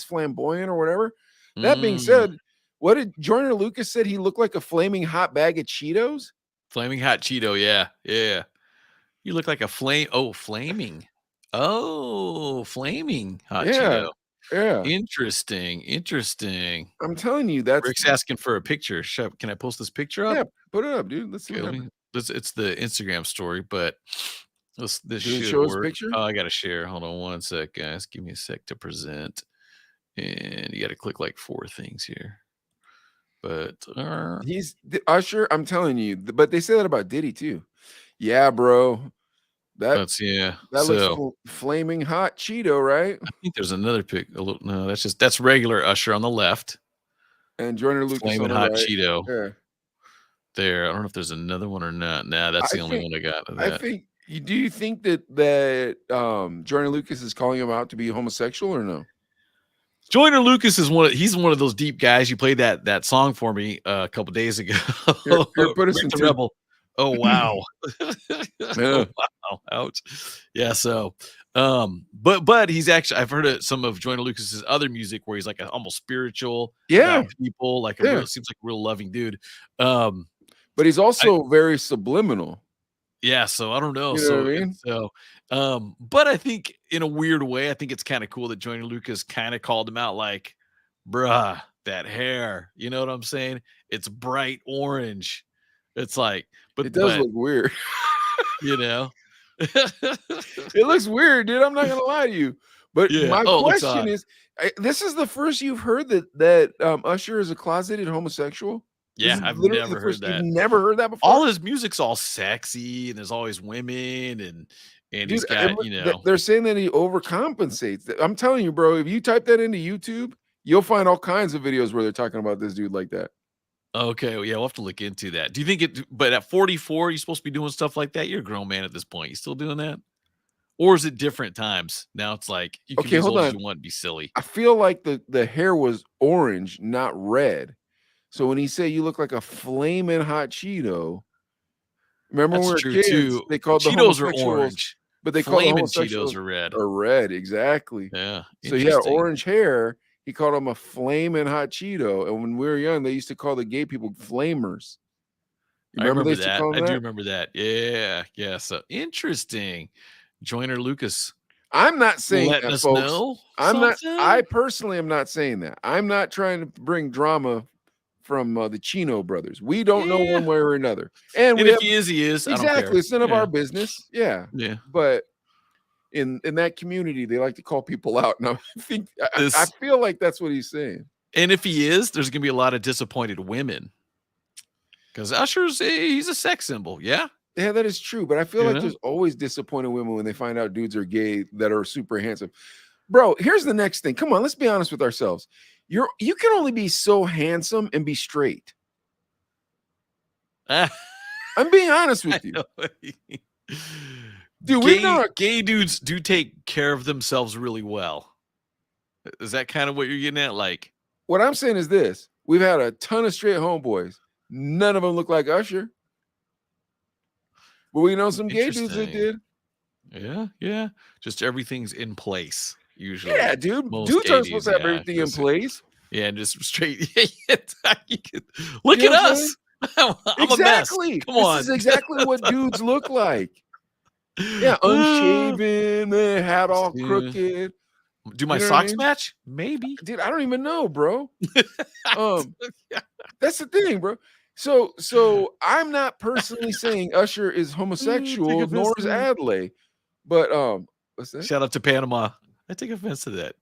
Speaker 7: flamboyant or whatever. That being said, what did Joyner Lucas said he looked like a flaming hot bag of Cheetos?
Speaker 3: Flaming hot Cheeto, yeah. You look like a flaming hot Cheeto.
Speaker 7: Yeah.
Speaker 3: Interesting.
Speaker 7: I'm telling you, that's
Speaker 3: Rick's asking for a picture. Can I post this picture up?
Speaker 7: Yeah, put it up, dude. Let's see.
Speaker 3: Okay, it's the Instagram story, but this should
Speaker 7: show us a
Speaker 3: work.
Speaker 7: picture?
Speaker 3: Oh, I gotta share. Hold on one sec, guys. Give me a sec to present. And you gotta click like 4 things here. But
Speaker 7: he's Usher. I'm telling you, but they say that about Diddy too. Yeah, bro. That looks flaming hot Cheeto, right?
Speaker 3: I think there's another pic. No, that's regular Usher on the left.
Speaker 7: And Joyner Lucas
Speaker 3: flaming
Speaker 7: on the
Speaker 3: hot
Speaker 7: right.
Speaker 3: Cheeto.
Speaker 7: Yeah.
Speaker 3: There. I don't know if there's another one or not. Nah, that's the only one I got.
Speaker 7: I think. Do you think that Joyner Lucas is calling him out to be homosexual or no?
Speaker 3: Joyner Lucas is he's one of those deep guys. You played that song for me a couple days ago.
Speaker 7: Here, put us in
Speaker 3: Rebel. Oh wow.
Speaker 7: Yeah.
Speaker 3: Oh, wow. Ouch. Yeah. So But he's actually I've heard of some of Joyner Lucas's other music where he's like almost spiritual
Speaker 7: Yeah.
Speaker 3: about people, like a
Speaker 7: Yeah.
Speaker 3: real seems like a real loving dude.
Speaker 7: But he's also very subliminal.
Speaker 3: Yeah, so I don't know.
Speaker 7: You know what I mean?
Speaker 3: But I think in a weird way, I think it's kind of cool that Joyner Lucas kind of called him out like, bruh, that hair. You know what I'm saying? It's bright orange. It's like,
Speaker 7: It does look weird.
Speaker 3: you know.
Speaker 7: It looks weird, dude. I'm not gonna lie to you. But
Speaker 3: Yeah.
Speaker 7: my
Speaker 3: Oh, it looks
Speaker 7: question
Speaker 3: odd.
Speaker 7: is, this is the first you've heard that Usher is a closeted homosexual? This
Speaker 3: Yeah,
Speaker 7: is
Speaker 3: I've
Speaker 7: literally
Speaker 3: never
Speaker 7: the
Speaker 3: heard
Speaker 7: first-
Speaker 3: that.
Speaker 7: You've never heard that before?
Speaker 3: All his music's all sexy, and there's always women, and he's
Speaker 7: Dude,
Speaker 3: got, you know.
Speaker 7: they're saying that he overcompensates. I'm telling you, bro, if you type that into YouTube, you'll find all kinds of videos where they're talking about this dude like that.
Speaker 3: Okay, well, yeah, we'll have to look into that. Do you think it? But at 44, you're supposed to be doing stuff like that. You're a grown man at this point. You still doing that, or is it different times? Now it's like you can
Speaker 7: Okay,
Speaker 3: be as
Speaker 7: hold
Speaker 3: old as
Speaker 7: on.
Speaker 3: you want and be silly.
Speaker 7: I feel like the hair was orange, not red. So when he said you look like a flaming hot Cheeto, remember when
Speaker 3: That's
Speaker 7: we were
Speaker 3: true
Speaker 7: kids,
Speaker 3: too.
Speaker 7: they called the
Speaker 3: Cheetos are
Speaker 7: homosexuals,
Speaker 3: orange,
Speaker 7: but they called the
Speaker 3: flaming
Speaker 7: homosexuals
Speaker 3: Cheetos are red.
Speaker 7: red, exactly.
Speaker 3: Yeah,
Speaker 7: So he had
Speaker 3: interesting.
Speaker 7: orange hair. He called him a flaming hot Cheeto. And when we were young, they used to call the gay people flamers. You
Speaker 3: I remember
Speaker 7: they used to
Speaker 3: that.
Speaker 7: call them
Speaker 3: I do
Speaker 7: that?
Speaker 3: remember that. Yeah, yeah. So interesting. Joyner Lucas
Speaker 7: I'm not saying
Speaker 3: letting
Speaker 7: that,
Speaker 3: us
Speaker 7: folks.
Speaker 3: know.
Speaker 7: I'm not.
Speaker 3: something.
Speaker 7: I personally am not saying that. I'm not trying to bring drama from the Chino brothers. We don't know
Speaker 3: Yeah.
Speaker 7: one way or another. And
Speaker 3: And
Speaker 7: we
Speaker 3: if
Speaker 7: have,
Speaker 3: he is, he is. I don't
Speaker 7: exactly.
Speaker 3: care.
Speaker 7: It's none of
Speaker 3: Yeah.
Speaker 7: our business. Yeah.
Speaker 3: Yeah.
Speaker 7: But in that community, they like to call people out. And I think I
Speaker 3: This-
Speaker 7: feel like that's what he's saying.
Speaker 3: And if he is, there's gonna be a lot of disappointed women. Because he's a sex symbol. Yeah.
Speaker 7: Yeah, that is true. But I feel
Speaker 3: You
Speaker 7: like
Speaker 3: know?
Speaker 7: there's always disappointed women when they find out dudes are gay that are super handsome. Bro, here's the next thing. Come on, let's be honest with ourselves. You can only be so handsome and be straight. I'm being honest with you. Dude, we know
Speaker 3: gay dudes do take care of themselves really well. Is that kind of what you're getting at? Like,
Speaker 7: what I'm saying is this: we've had a ton of straight homeboys. None of them look like Usher. But we know some gay dudes that did.
Speaker 3: Yeah. Just everything's in place, usually.
Speaker 7: Yeah, dude.
Speaker 3: Most
Speaker 7: Dudes
Speaker 3: gay
Speaker 7: aren't supposed to have
Speaker 3: dudes,
Speaker 7: everything in
Speaker 3: just-
Speaker 7: place.
Speaker 3: Yeah, and just straight. Look
Speaker 7: You know
Speaker 3: at
Speaker 7: what I'm
Speaker 3: us. I'm a mess.
Speaker 7: Exactly.
Speaker 3: Come on.
Speaker 7: This is exactly what dudes look like. Yeah, unshaven, hat all
Speaker 3: Yeah.
Speaker 7: crooked.
Speaker 3: Do my
Speaker 7: You know what I
Speaker 3: socks
Speaker 7: mean?
Speaker 3: match? Maybe.
Speaker 7: Dude, I don't even know, bro. That's the thing, bro. So I'm not personally saying Usher is homosexual, nor is Adley. But what's that?
Speaker 3: Shout out to Panama. I take offense to that.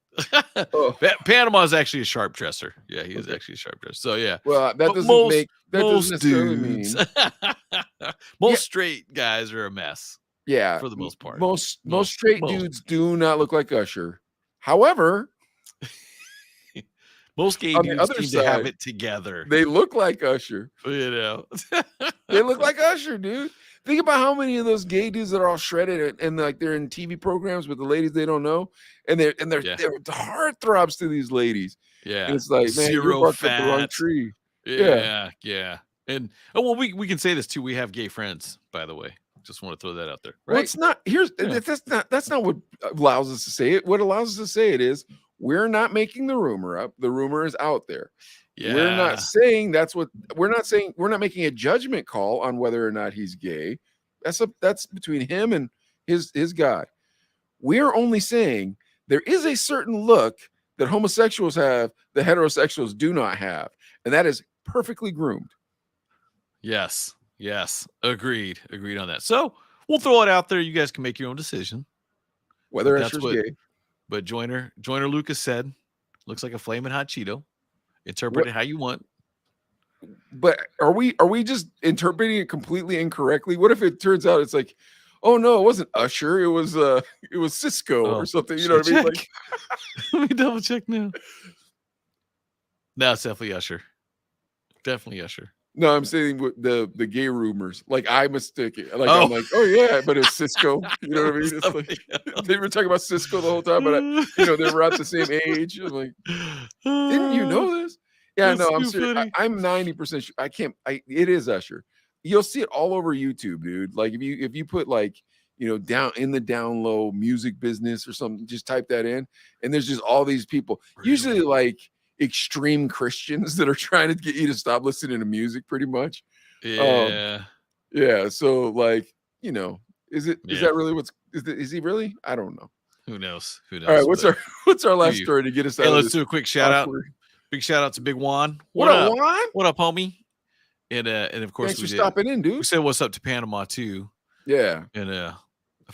Speaker 7: Oh.
Speaker 3: Panama is actually a sharp dresser. Yeah, he is actually a sharp dresser. So yeah.
Speaker 7: Well, that
Speaker 3: But
Speaker 7: doesn't make that
Speaker 3: most
Speaker 7: doesn't necessarily mean.
Speaker 3: dudes, most straight guys are a mess.
Speaker 7: Yeah,
Speaker 3: for the most part.
Speaker 7: Most straight dudes do not look like Usher. However,
Speaker 3: most gay
Speaker 7: on the
Speaker 3: dudes
Speaker 7: other
Speaker 3: seem to have
Speaker 7: side,
Speaker 3: it together.
Speaker 7: they look like Usher.
Speaker 3: You know,
Speaker 7: They look like Usher, dude. Think about how many of those gay dudes that are all shredded and like they're in TV programs with the ladies they don't know, and they're heartthrobs to these ladies.
Speaker 3: Yeah,
Speaker 7: And it's like, man, you're
Speaker 3: zero
Speaker 7: barked up the wrong
Speaker 3: fat.
Speaker 7: tree.
Speaker 3: Yeah. And well, we can say this too. We have gay friends, by the way. Just want to throw that out there. Right?
Speaker 7: Well, it's not. That's not what allows us to say it. What allows us to say it is we're not making the rumor up. The rumor is out there.
Speaker 3: Yeah.
Speaker 7: We're not saying that's what we're not saying. We're not making a judgment call on whether or not he's gay. That's between him and his God. We're only saying there is a certain look that homosexuals have that heterosexuals do not have, and that is perfectly groomed.
Speaker 3: Yes. Agreed on that. So we'll throw it out there. You guys can make your own decision.
Speaker 7: Whether
Speaker 3: That's
Speaker 7: Usher's gay.
Speaker 3: But Joyner Lucas said, looks like a flaming hot Cheeto. Interpret it how you want.
Speaker 7: But are we just interpreting it completely incorrectly? What if it turns out it's like, oh no, it wasn't Usher, it was Cisco or something. You know what I mean? Like,
Speaker 3: let me double check now. No, it's definitely Usher. Definitely Usher.
Speaker 7: No, I'm saying with the gay rumors. Like I mistake it. Like I'm like, oh yeah, but it's Cisco. You know what I mean? It's like they were talking about Cisco the whole time, but they were at the same age. I'm like, didn't you know this? Yeah,
Speaker 3: That's
Speaker 7: no, I'm
Speaker 3: too
Speaker 7: serious.
Speaker 3: funny.
Speaker 7: I'm 90% sure. It is Usher. You'll see it all over YouTube, dude. Like if you put like down in the down low music business or something. Just type that in, and there's just all these people, usually like extreme Christians that are trying to get you to stop listening to music, pretty much.
Speaker 3: Yeah.
Speaker 7: Yeah. So like, is that really is he really? I don't know.
Speaker 3: Who knows? Who knows?
Speaker 7: All right, what's our last story to get us out
Speaker 3: Hey,
Speaker 7: of
Speaker 3: let's
Speaker 7: this
Speaker 3: do a quick shout
Speaker 7: awkward-
Speaker 3: out. Big shout out to Big Juan.
Speaker 7: What up, Juan?
Speaker 3: What up, homie? And of course
Speaker 7: Thanks for stopping in, dude.
Speaker 3: We said what's up to Panama too.
Speaker 7: Yeah.
Speaker 3: And I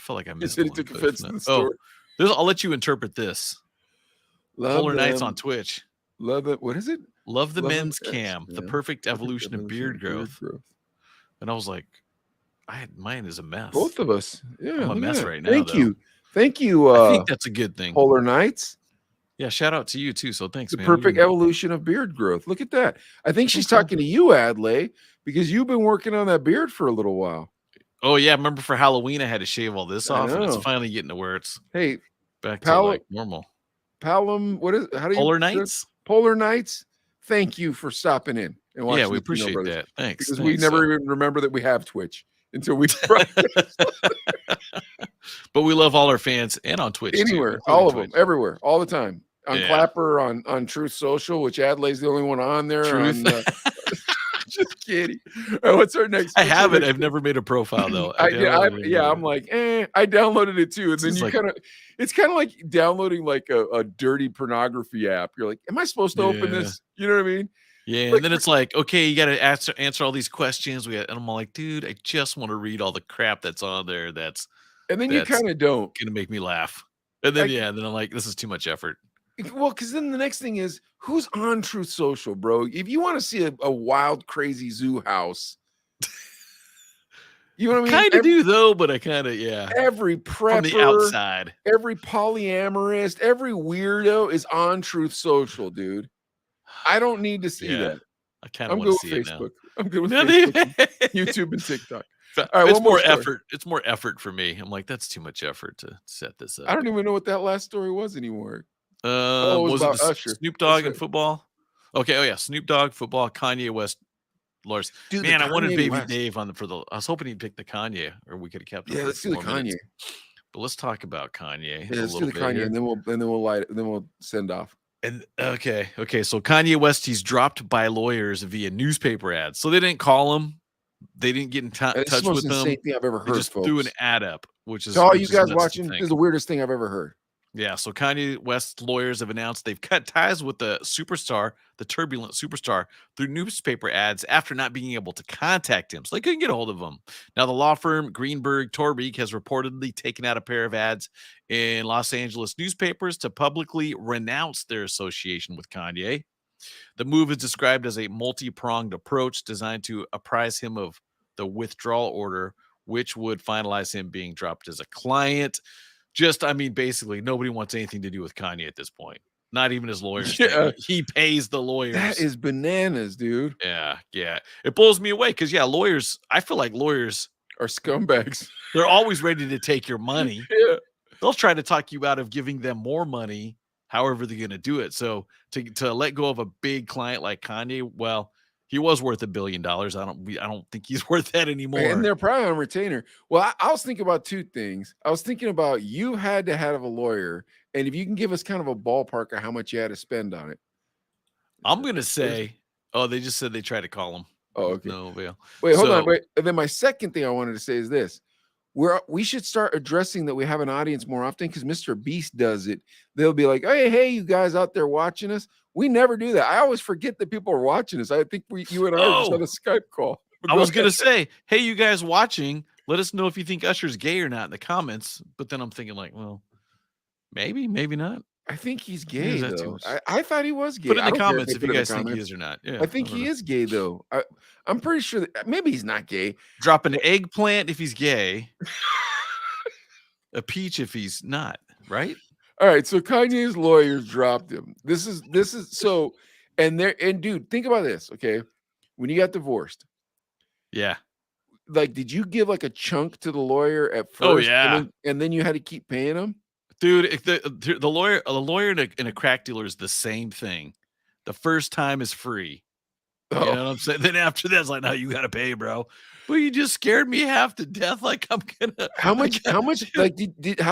Speaker 3: felt like I
Speaker 7: He
Speaker 3: missed
Speaker 7: said he
Speaker 3: one,
Speaker 7: took
Speaker 3: but
Speaker 7: offense
Speaker 3: if
Speaker 7: to
Speaker 3: not-
Speaker 7: the story.
Speaker 3: I'll let you interpret this. Polar Nights on Twitch.
Speaker 7: Love it. What is it?
Speaker 3: Love the
Speaker 7: Love
Speaker 3: men's
Speaker 7: it.
Speaker 3: cam, the
Speaker 7: Yeah.
Speaker 3: perfect evolution of beard growth. And I was like, mine is a mess.
Speaker 7: Both of us. Yeah.
Speaker 3: I'm a mess right now.
Speaker 7: Thank
Speaker 3: though.
Speaker 7: you. Thank you.
Speaker 3: I think that's a good thing.
Speaker 7: Polar Nights.
Speaker 3: Yeah, shout out to you too. So thanks,
Speaker 7: The
Speaker 3: man.
Speaker 7: perfect evolution of beard growth. Look at that. I think she's talking to you, Adley, because you've been working on that beard for a little while.
Speaker 3: Oh yeah, remember for Halloween I had to shave all this
Speaker 7: I
Speaker 3: off, and it's
Speaker 7: know.
Speaker 3: finally getting to where it's back to
Speaker 7: Pal-
Speaker 3: like normal.
Speaker 7: Palom, what is? How do you?
Speaker 3: Polar Nights.
Speaker 7: Polar Nights. Thank you for stopping in and watching.
Speaker 3: Yeah, we
Speaker 7: the Chino
Speaker 3: appreciate
Speaker 7: Brothers,
Speaker 3: that. Thanks.
Speaker 7: because we never even remember that we have Twitch until we.
Speaker 3: But we love all our fans and on Twitch.
Speaker 7: Anywhere,
Speaker 3: too,
Speaker 7: all of
Speaker 3: Twitch.
Speaker 7: them, everywhere, all the time. On
Speaker 3: Yeah.
Speaker 7: Clapper, on Truth Social, which Adley's the only one on there.
Speaker 3: Truth.
Speaker 7: On, just kidding. All right, what's our next?
Speaker 3: I
Speaker 7: what's our
Speaker 3: have it.
Speaker 7: next-
Speaker 3: I've never made a profile though.
Speaker 7: I'm
Speaker 3: downloaded it.
Speaker 7: like, I downloaded it too, and then
Speaker 3: It's
Speaker 7: you
Speaker 3: like-
Speaker 7: it's kind of like downloading like a dirty pornography app. You're like, am I supposed to open
Speaker 3: Yeah.
Speaker 7: this? You know what I mean?
Speaker 3: Yeah,
Speaker 7: Like,
Speaker 3: and then it's like, okay, you got to answer all these questions. And I'm like, dude, I just want to read all the crap that's on there. That's
Speaker 7: And then you
Speaker 3: That's
Speaker 7: kind of don't.
Speaker 3: gonna make me laugh. And then
Speaker 7: I-
Speaker 3: then I'm like, this is too much effort.
Speaker 7: Well, because then the next thing is, who's on Truth Social, bro? If you want to see a wild, crazy zoo house, you know what I mean?
Speaker 3: Kind of do though, but I kind of
Speaker 7: Every prepper,
Speaker 3: from the outside.
Speaker 7: every polyamorist, every weirdo is on Truth Social, dude. I don't need to see
Speaker 3: Yeah,
Speaker 7: that.
Speaker 3: I kind
Speaker 7: I'm
Speaker 3: of
Speaker 7: good
Speaker 3: want
Speaker 7: with
Speaker 3: to see it now.
Speaker 7: Facebook. I'm good with
Speaker 3: No,
Speaker 7: Facebook, YouTube, and TikTok.
Speaker 3: But
Speaker 7: All right,
Speaker 3: it's
Speaker 7: one more
Speaker 3: more
Speaker 7: story.
Speaker 3: effort. It's more effort for me. I'm like, that's too much effort to set this up.
Speaker 7: I don't even know what that last story was anymore. it was
Speaker 3: Was it
Speaker 7: about
Speaker 3: the
Speaker 7: Usher.
Speaker 3: Snoop Dogg
Speaker 7: That's
Speaker 3: and
Speaker 7: right.
Speaker 3: football? Okay. Oh yeah, Snoop Dogg, football, Kanye West, Lars.
Speaker 7: Dude, the
Speaker 3: Man, I wanted
Speaker 7: Kanye
Speaker 3: Baby
Speaker 7: West.
Speaker 3: Dave on I was hoping he'd pick the Kanye, or we could have kept. him
Speaker 7: Yeah,
Speaker 3: for
Speaker 7: let's
Speaker 3: a
Speaker 7: do
Speaker 3: few
Speaker 7: the
Speaker 3: more
Speaker 7: Kanye.
Speaker 3: minutes. But let's talk about Kanye.
Speaker 7: Yeah,
Speaker 3: a
Speaker 7: let's do
Speaker 3: little
Speaker 7: the
Speaker 3: bit
Speaker 7: Kanye,
Speaker 3: here.
Speaker 7: and then we'll light it, and then we'll send off.
Speaker 3: And okay. So Kanye West, he's dropped by lawyers via newspaper ads. So they didn't call him. They didn't get in
Speaker 7: This is
Speaker 3: touch
Speaker 7: the most
Speaker 3: with them.
Speaker 7: insane thing I've ever
Speaker 3: They
Speaker 7: heard,
Speaker 3: just
Speaker 7: folks.
Speaker 3: threw an ad up, which is
Speaker 7: To all
Speaker 3: which
Speaker 7: you
Speaker 3: is
Speaker 7: guys
Speaker 3: nuts to
Speaker 7: watching,
Speaker 3: think.
Speaker 7: this is the weirdest thing I've ever heard.
Speaker 3: Yeah, so Kanye West lawyers have announced they've cut ties with the superstar, the turbulent superstar, through newspaper ads after not being able to contact him. So they couldn't get a hold of him. Now, the law firm Greenberg Torbeek has reportedly taken out a pair of ads in Los Angeles newspapers to publicly renounce their association with Kanye. The move is described as a multi-pronged approach designed to apprise him of the withdrawal order, which would finalize him being dropped as a client. Basically, nobody wants anything to do with Kanye at this point. Not even his lawyers.
Speaker 7: Yeah.
Speaker 3: He pays the lawyers.
Speaker 7: That is bananas, dude.
Speaker 3: Yeah. It blows me away because, lawyers, I feel like lawyers
Speaker 7: Are scumbags.
Speaker 3: they're always ready to take your money.
Speaker 7: Yeah.
Speaker 3: They'll try to talk you out of giving them more money, however they're going to do it. So to let go of a big client like Kanye, well, he was worth $1 billion. I don't think he's worth that anymore.
Speaker 7: And they're probably on retainer. Well, I was thinking about two things. I was thinking about you had to have a lawyer, and if you can give us kind of a ballpark of how much you had to spend on it.
Speaker 3: I'm going to say, they just said they tried to call him.
Speaker 7: Oh, okay.
Speaker 3: No avail.
Speaker 7: Wait, hold on.
Speaker 3: So-
Speaker 7: Wait. And then my second thing I wanted to say is this. We should start addressing that we have an audience more often, because Mr. Beast does it. They'll be like, hey, you guys out there watching us. We never do that. I always forget that people are watching us. I think you and I are just on a Skype call. But
Speaker 3: I
Speaker 7: go
Speaker 3: was going to
Speaker 7: ahead.
Speaker 3: say, hey, you guys watching, let us know if you think Usher's gay or not in the comments. But then I'm thinking like, well, maybe not.
Speaker 7: I think he's
Speaker 3: Is
Speaker 7: gay,
Speaker 3: that too
Speaker 7: though.
Speaker 3: much?
Speaker 7: I thought he was gay.
Speaker 3: Put in
Speaker 7: I
Speaker 3: the
Speaker 7: don't care
Speaker 3: comments
Speaker 7: they
Speaker 3: if
Speaker 7: put
Speaker 3: you
Speaker 7: it in the
Speaker 3: guys think he
Speaker 7: comments.
Speaker 3: is or not. Yeah,
Speaker 7: I think
Speaker 3: don't
Speaker 7: he
Speaker 3: know.
Speaker 7: is gay, though. I'm pretty sure that maybe he's not gay.
Speaker 3: Drop an eggplant if he's gay. A peach if he's not, right?
Speaker 7: All right, so Kanye's lawyers dropped him. This is so, and dude, think about this, okay? When you got divorced,
Speaker 3: Yeah.
Speaker 7: like, did you give like a chunk to the lawyer at first?
Speaker 3: Oh, yeah.
Speaker 7: and then you had to keep paying him.
Speaker 3: Dude, if the lawyer and a crack dealer is the same thing. The first time is free. You know what I'm saying? Then after that, it's like, no, you got to pay, bro. But you just scared me half to death. Like I'm gonna.
Speaker 7: How much? Like,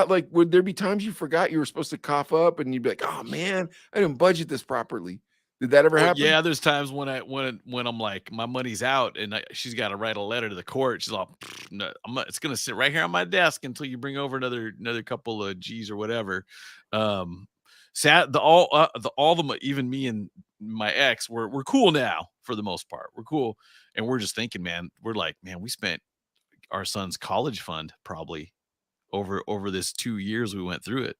Speaker 7: like, would there be times you forgot you were supposed to cough up, and you'd be like, "Oh man, I didn't budget this properly." Did that ever happen?
Speaker 3: Yeah, there's times when I'm like, my money's out, and she's got to write a letter to the court. She's like, no, it's gonna sit right here on my desk until you bring over another couple of G's or whatever. Even me and my ex, we're cool now for the most part. We're cool, and we're just thinking, man, we're like, man, we spent our son's college fund probably over this 2 years we went through it.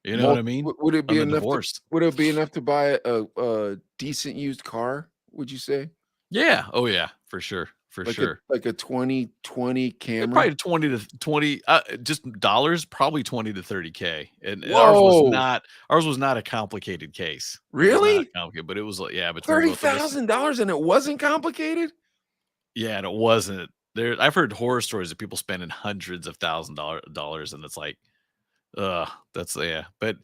Speaker 3: You know what I mean?
Speaker 7: Would it be
Speaker 3: On the
Speaker 7: enough?
Speaker 3: divorce.
Speaker 7: Would it be enough to buy a decent used car? Would you say?
Speaker 3: Yeah. Oh yeah, for sure. For sure.
Speaker 7: Like a 2020 Camry.
Speaker 3: Probably 20 to 20, just dollars, probably 20 to 30K. And
Speaker 7: Whoa.
Speaker 3: ours was not a complicated case.
Speaker 7: Really?
Speaker 3: Complicated, but it was like, yeah, but
Speaker 7: $30,000 and it wasn't complicated.
Speaker 3: Yeah, and it wasn't there. I've heard horror stories of people spending hundreds of dollars, and it's like, that's yeah. But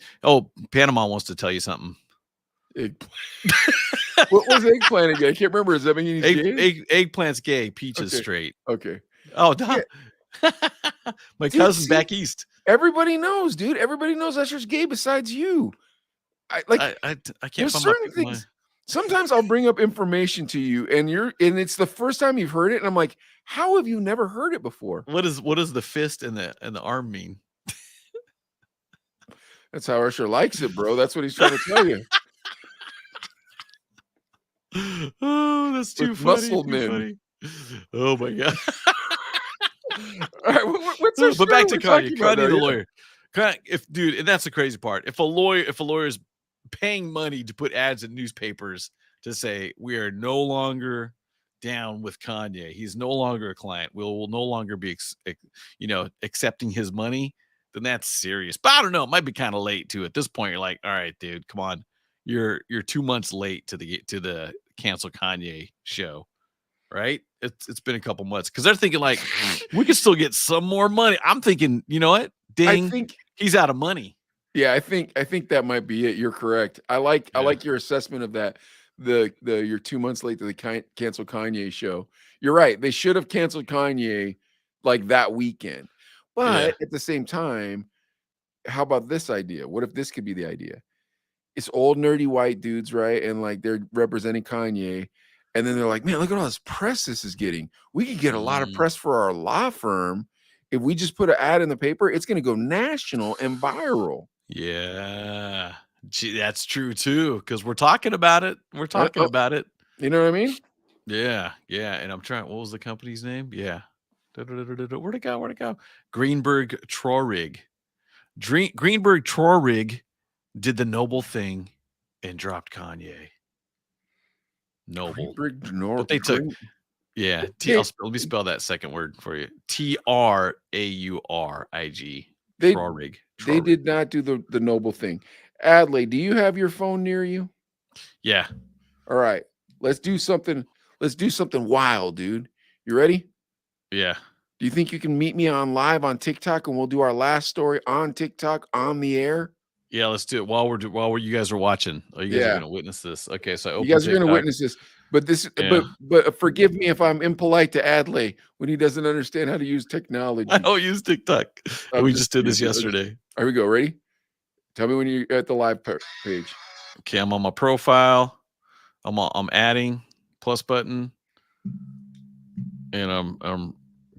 Speaker 3: Panama wants to tell you something.
Speaker 7: What was eggplant again? I can't remember. Is that mean he's gay?
Speaker 3: Eggplant's gay. Peach is straight.
Speaker 7: Okay.
Speaker 3: Oh, yeah. My cousin's back east.
Speaker 7: Everybody knows, dude. Everybody knows Usher's gay besides you. I
Speaker 3: can't find
Speaker 7: certain things. Sometimes I'll bring up information to you, and it's the first time you've heard it, and I'm like, how have you never heard it before?
Speaker 3: What does the fist and the arm mean?
Speaker 7: That's how Usher likes it, bro. That's what he's trying to tell you.
Speaker 3: Oh, that's too funny.
Speaker 7: Muscle men.
Speaker 3: Funny. Oh my god.
Speaker 7: All right, what's our
Speaker 3: but back to Kanye. Kanye the
Speaker 7: lawyer.
Speaker 3: And that's the crazy part. If a lawyer is paying money to put ads in newspapers to say we are no longer down with Kanye, he's no longer a client, we'll no longer be accepting his money, then that's serious. But I don't know, it might be kind of late too. At this point, you're like, all right, dude, come on. You're 2 months late to the cancel Kanye show, right? It's been a couple months because they're thinking like we could still get some more money. I'm thinking, you know what? Ding, I think he's out of money.
Speaker 7: Yeah, I think that might be it. You're correct. I like your assessment of that. You're 2 months late to the cancel Kanye show. You're right. They should have canceled Kanye like that weekend. But at the same time, how about this idea? What if this could be the idea? It's old nerdy white dudes, right? And like they're representing Kanye, and then they're like, man, look at all this press this is getting. We could get a lot of press for our law firm if we just put an ad in the paper. It's going to go national and viral.
Speaker 3: Yeah, gee, that's true too. Because we're talking about it. We're talking about it.
Speaker 7: You know what I mean?
Speaker 3: Yeah. And I'm trying. What was the company's name? Yeah. Where'd it go? Greenberg Trorig. Greenberg Trorig did the noble thing and dropped Kanye. Noble. But they took, let me spell that second word for you. Traurig. Trorig.
Speaker 7: They did not do the noble thing. Adley, do you have your phone near you?
Speaker 3: Yeah.
Speaker 7: All right. Let's do something wild, dude. You ready?
Speaker 3: Yeah.
Speaker 7: Do you think you can meet me on live on TikTok and we'll do our last story on TikTok on the air?
Speaker 3: Yeah, let's do it while you guys are watching. Oh, you guys are going to witness this. Okay, so
Speaker 7: you guys are going to witness this. But but forgive me if I'm impolite to Adley when he doesn't understand how to use technology.
Speaker 3: I don't use TikTok. We just did this yesterday.
Speaker 7: Here we go. Ready? Tell me when you're at the live page.
Speaker 3: Okay, I'm on my profile. I'm adding plus button, and I'm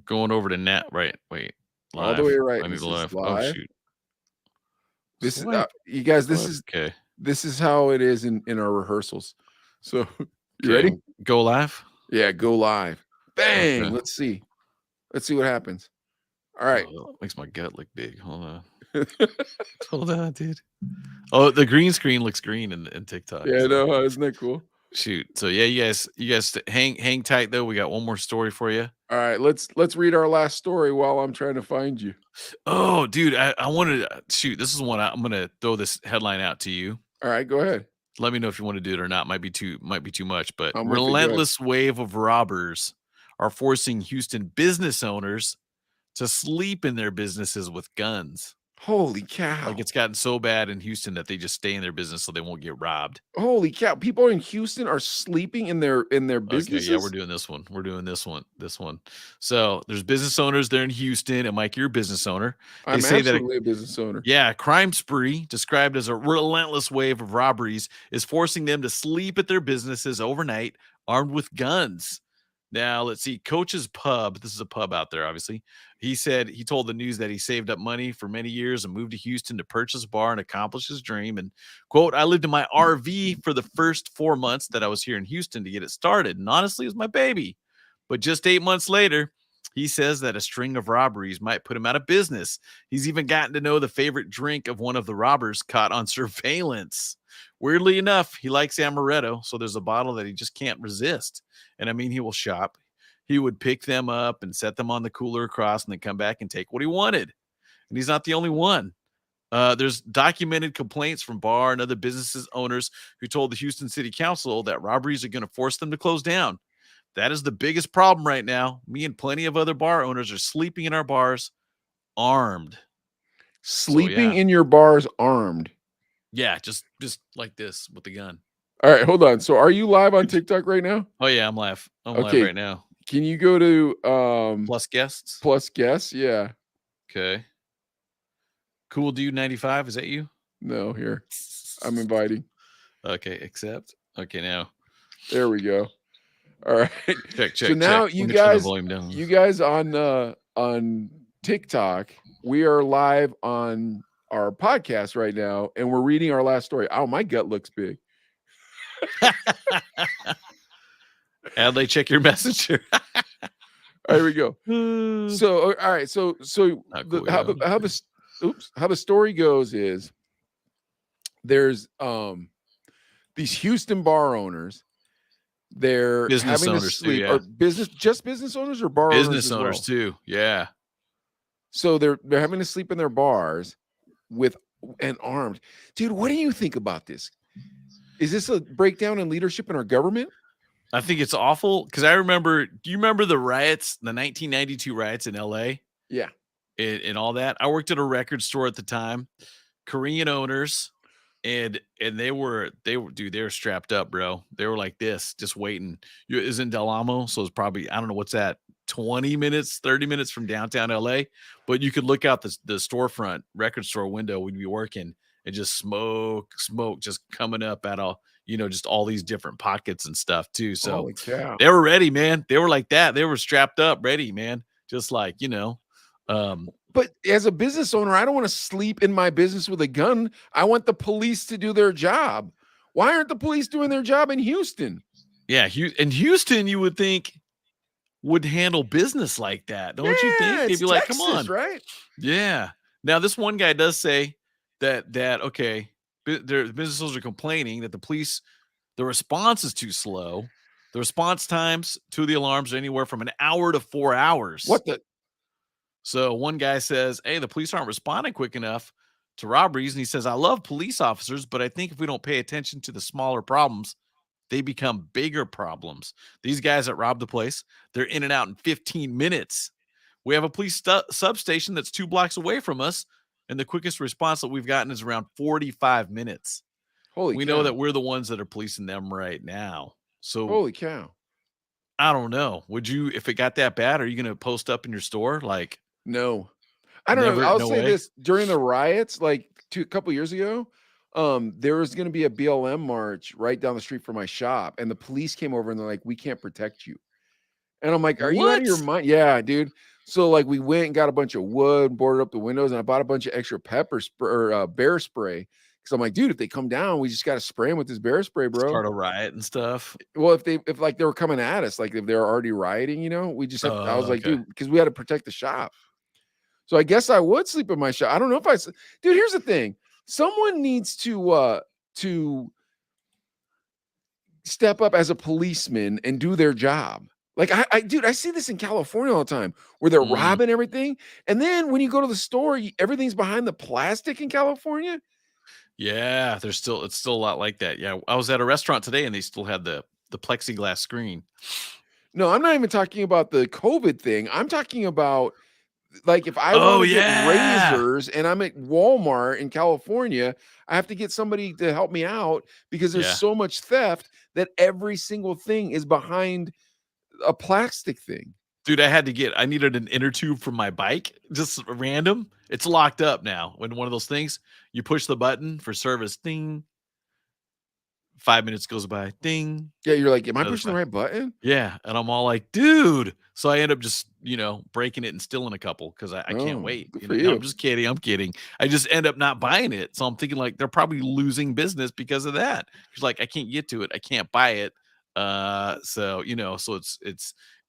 Speaker 3: going over to net. Right? Wait. Live.
Speaker 7: All the way right.
Speaker 3: I need
Speaker 7: live.
Speaker 3: Oh shoot.
Speaker 7: This is you guys. This is how it is in our rehearsals. So you ready?
Speaker 3: Go live.
Speaker 7: Yeah, go live. Bang. Okay. Let's see what happens. All right.
Speaker 3: Oh, makes my gut look big. Hold on. Hold on, dude. Oh, the green screen looks green in TikTok.
Speaker 7: Yeah, no, isn't that cool?
Speaker 3: Shoot. So yeah, you guys hang tight though. We got one more story for you.
Speaker 7: All right, let's read our last story while I'm trying to find you.
Speaker 3: Oh, dude, I wanted to shoot. This is one I'm gonna throw this headline out to you.
Speaker 7: All right, go ahead.
Speaker 3: Let me know if you want to do it or not. Might be too much, but relentless wave of robbers are forcing Houston business owners to sleep in their businesses with guns.
Speaker 7: Holy cow.
Speaker 3: Like it's gotten so bad in Houston that they just stay in their business so they won't get robbed.
Speaker 7: Holy cow. People in Houston are sleeping in their
Speaker 3: Okay,
Speaker 7: businesses.
Speaker 3: yeah, we're doing this one. We're doing this one. So there's business owners there in Houston, and Mike, you're a business owner. They
Speaker 7: I'm
Speaker 3: say that
Speaker 7: absolutely a business owner.
Speaker 3: yeah, crime spree, described as a relentless wave of robberies, is forcing them to sleep at their businesses overnight, armed with guns. Now, let's see. Coach's Pub, this is a pub out there, obviously. He told the news that he saved up money for many years and moved to Houston to purchase a bar and accomplish his dream. And, quote, I lived in my RV for the first 4 months that I was here in Houston to get it started. And honestly, it was my baby. But just 8 months later, he says that a string of robberies might put him out of business. He's even gotten to know the favorite drink of one of the robbers caught on surveillance. Weirdly enough, he likes amaretto, so there's a bottle that he just can't resist. And I mean, he will shop. He would pick them up and set them on the cooler across and then come back and take what he wanted. And he's not the only one. There's documented complaints from bar and other businesses owners who told the Houston City Council that robberies are going to force them to close down. That is the biggest problem right now. Me and plenty of other bar owners are sleeping in our bars armed.
Speaker 7: Sleeping in your bars armed.
Speaker 3: Yeah, just like this with the gun.
Speaker 7: All right, hold on. So are you live on TikTok right now?
Speaker 3: Oh yeah, I'm live. I'm live right now.
Speaker 7: Can you go to
Speaker 3: plus guests?
Speaker 7: Plus guests, yeah.
Speaker 3: Okay. Cool Dude 95, is that you?
Speaker 7: No, here. I'm inviting.
Speaker 3: Okay, accept. Okay, now.
Speaker 7: There we go. All right.
Speaker 3: Check.
Speaker 7: So now you guys on TikTok, we are live on our podcast right now, and we're reading our last story. Oh, my gut looks big.
Speaker 3: Adley, check your messenger.
Speaker 7: There we go. So all right, so how the story goes is there's these Houston bar owners. They're
Speaker 3: business
Speaker 7: having
Speaker 3: owners
Speaker 7: to sleep,
Speaker 3: too, yeah.
Speaker 7: or business owners or bar
Speaker 3: business
Speaker 7: owners,
Speaker 3: owners too. Yeah.
Speaker 7: So they're having to sleep in their bars with and armed. Dude, what do you think about this? Is this a breakdown in leadership in our government?
Speaker 3: I think it's awful because I remember. Do you remember the riots, the 1992 riots in LA?
Speaker 7: Yeah,
Speaker 3: and all that. I worked at a record store at the time. Korean owners. And they were strapped up, bro. They were like this, just waiting. It was in Del Amo, so it's probably, I don't know what's that, 20 minutes, 30 minutes from downtown LA. But you could look out the storefront record store window when you be working and just smoke just coming up out of, just all these different pockets and stuff too. So they were ready, man. They were like that. They were strapped up, ready, man. Just like,
Speaker 7: But as a business owner, I don't want to sleep in my business with a gun. I want the police to do their job. Why aren't the police doing their job in Houston?
Speaker 3: Yeah, in Houston, you would think would handle business like that, don't you think? They'd be like,
Speaker 7: Texas,
Speaker 3: "Come on,
Speaker 7: right?"
Speaker 3: Yeah. Now, this one guy does say that okay, their businesses are complaining that the response is too slow. The response times to the alarms are anywhere from an hour to 4 hours.
Speaker 7: What the?
Speaker 3: So one guy says, hey, the police aren't responding quick enough to robberies. And he says, I love police officers, but I think if we don't pay attention to the smaller problems, they become bigger problems. These guys that robbed the place, they're in and out in 15 minutes. We have a police substation that's 2 blocks away from us. And the quickest response that we've gotten is around 45 minutes. We know that we're the ones that are policing them right now. So
Speaker 7: holy cow.
Speaker 3: I don't know. Would you, if it got that bad, are you going to post up in your store? Like,
Speaker 7: no, I don't know. I'll say this during the riots, like a couple years ago, there was going to be a BLM march right down the street from my shop, and the police came over and they're like, we can't protect you. And I'm like, are you out of your mind? Yeah, dude. So like we went and got a bunch of wood, boarded up the windows, and I bought a bunch of extra pepper spray or bear spray. Because I'm like, dude, if they come down, we just got to spray them with this bear spray, bro.
Speaker 3: Start a riot and stuff.
Speaker 7: Well, if they were coming at us, like if they're already rioting, we just have I was like, dude, because we had to protect the shop. So I guess I would sleep in my shop. I don't know if dude, here's the thing. Someone needs to step up as a policeman and do their job. Like dude, I see this in California all the time where they're robbing everything. And then when you go to the store, everything's behind the plastic in California.
Speaker 3: Yeah, it's still a lot like that. Yeah, I was at a restaurant today and they still had the plexiglass screen.
Speaker 7: No, I'm not even talking about the COVID thing. I'm talking about like if I
Speaker 3: Oh
Speaker 7: want to get
Speaker 3: yeah.
Speaker 7: razors and I'm at Walmart in California, I have to get somebody to help me out because there's
Speaker 3: Yeah.
Speaker 7: so much theft that every single thing is behind a plastic thing.
Speaker 3: Dude, I needed an inner tube for my bike, just random. It's locked up now. When one of those things, you push the button for service, ding. 5 minutes goes by, ding.
Speaker 7: Yeah, you're like, am I
Speaker 3: Another
Speaker 7: pushing the
Speaker 3: 5.
Speaker 7: right button?
Speaker 3: Yeah, and I'm all like, dude. So I end up just, breaking it and stealing a couple because I can't
Speaker 7: Oh,
Speaker 3: wait.
Speaker 7: good
Speaker 3: You
Speaker 7: for
Speaker 3: know, no, I'm
Speaker 7: you.
Speaker 3: just kidding. I'm kidding. I just end up not buying it. So I'm thinking like they're probably losing business because of that. Because like I can't get to it, I can't buy it. So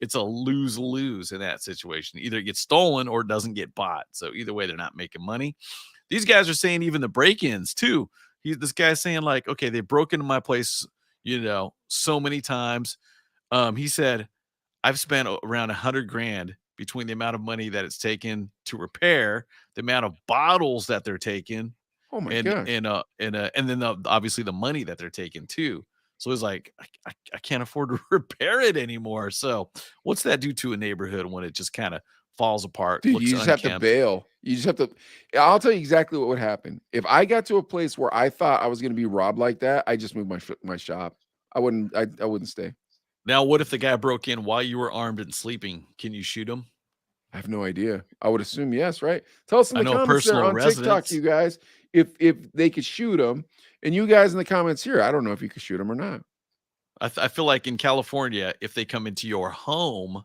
Speaker 3: it's a lose-lose in that situation. Either it gets stolen or it doesn't get bought. So either way, they're not making money. These guys are saying even the break-ins too. This guy's saying like, okay, they broke into my place, so many times. He said, I've spent around 100 grand between the amount of money that it's taken to repair, the amount of bottles that they're taking,
Speaker 7: Oh my
Speaker 3: and
Speaker 7: gosh.
Speaker 3: and then obviously the money that they're taking too. So it's like I can't afford to repair it anymore. So what's that do to a neighborhood when it just kind of falls apart,
Speaker 7: Dude,
Speaker 3: looks
Speaker 7: you just have to
Speaker 3: unkempt?
Speaker 7: bail. You just have to. I'll tell you exactly what would happen if I got to a place where I thought I was going to be robbed like that. I just moved my shop. I wouldn't. I wouldn't stay.
Speaker 3: Now, what if the guy broke in while you were armed and sleeping? Can you shoot him?
Speaker 7: I have no idea. I would assume yes, right? Tell us in
Speaker 3: I
Speaker 7: the
Speaker 3: know a
Speaker 7: comments there
Speaker 3: personal
Speaker 7: on TikTok,
Speaker 3: residence.
Speaker 7: you guys, if they could shoot them, and you guys in the comments here. I don't know if you could shoot them or not.
Speaker 3: I feel like in California, if they come into your home,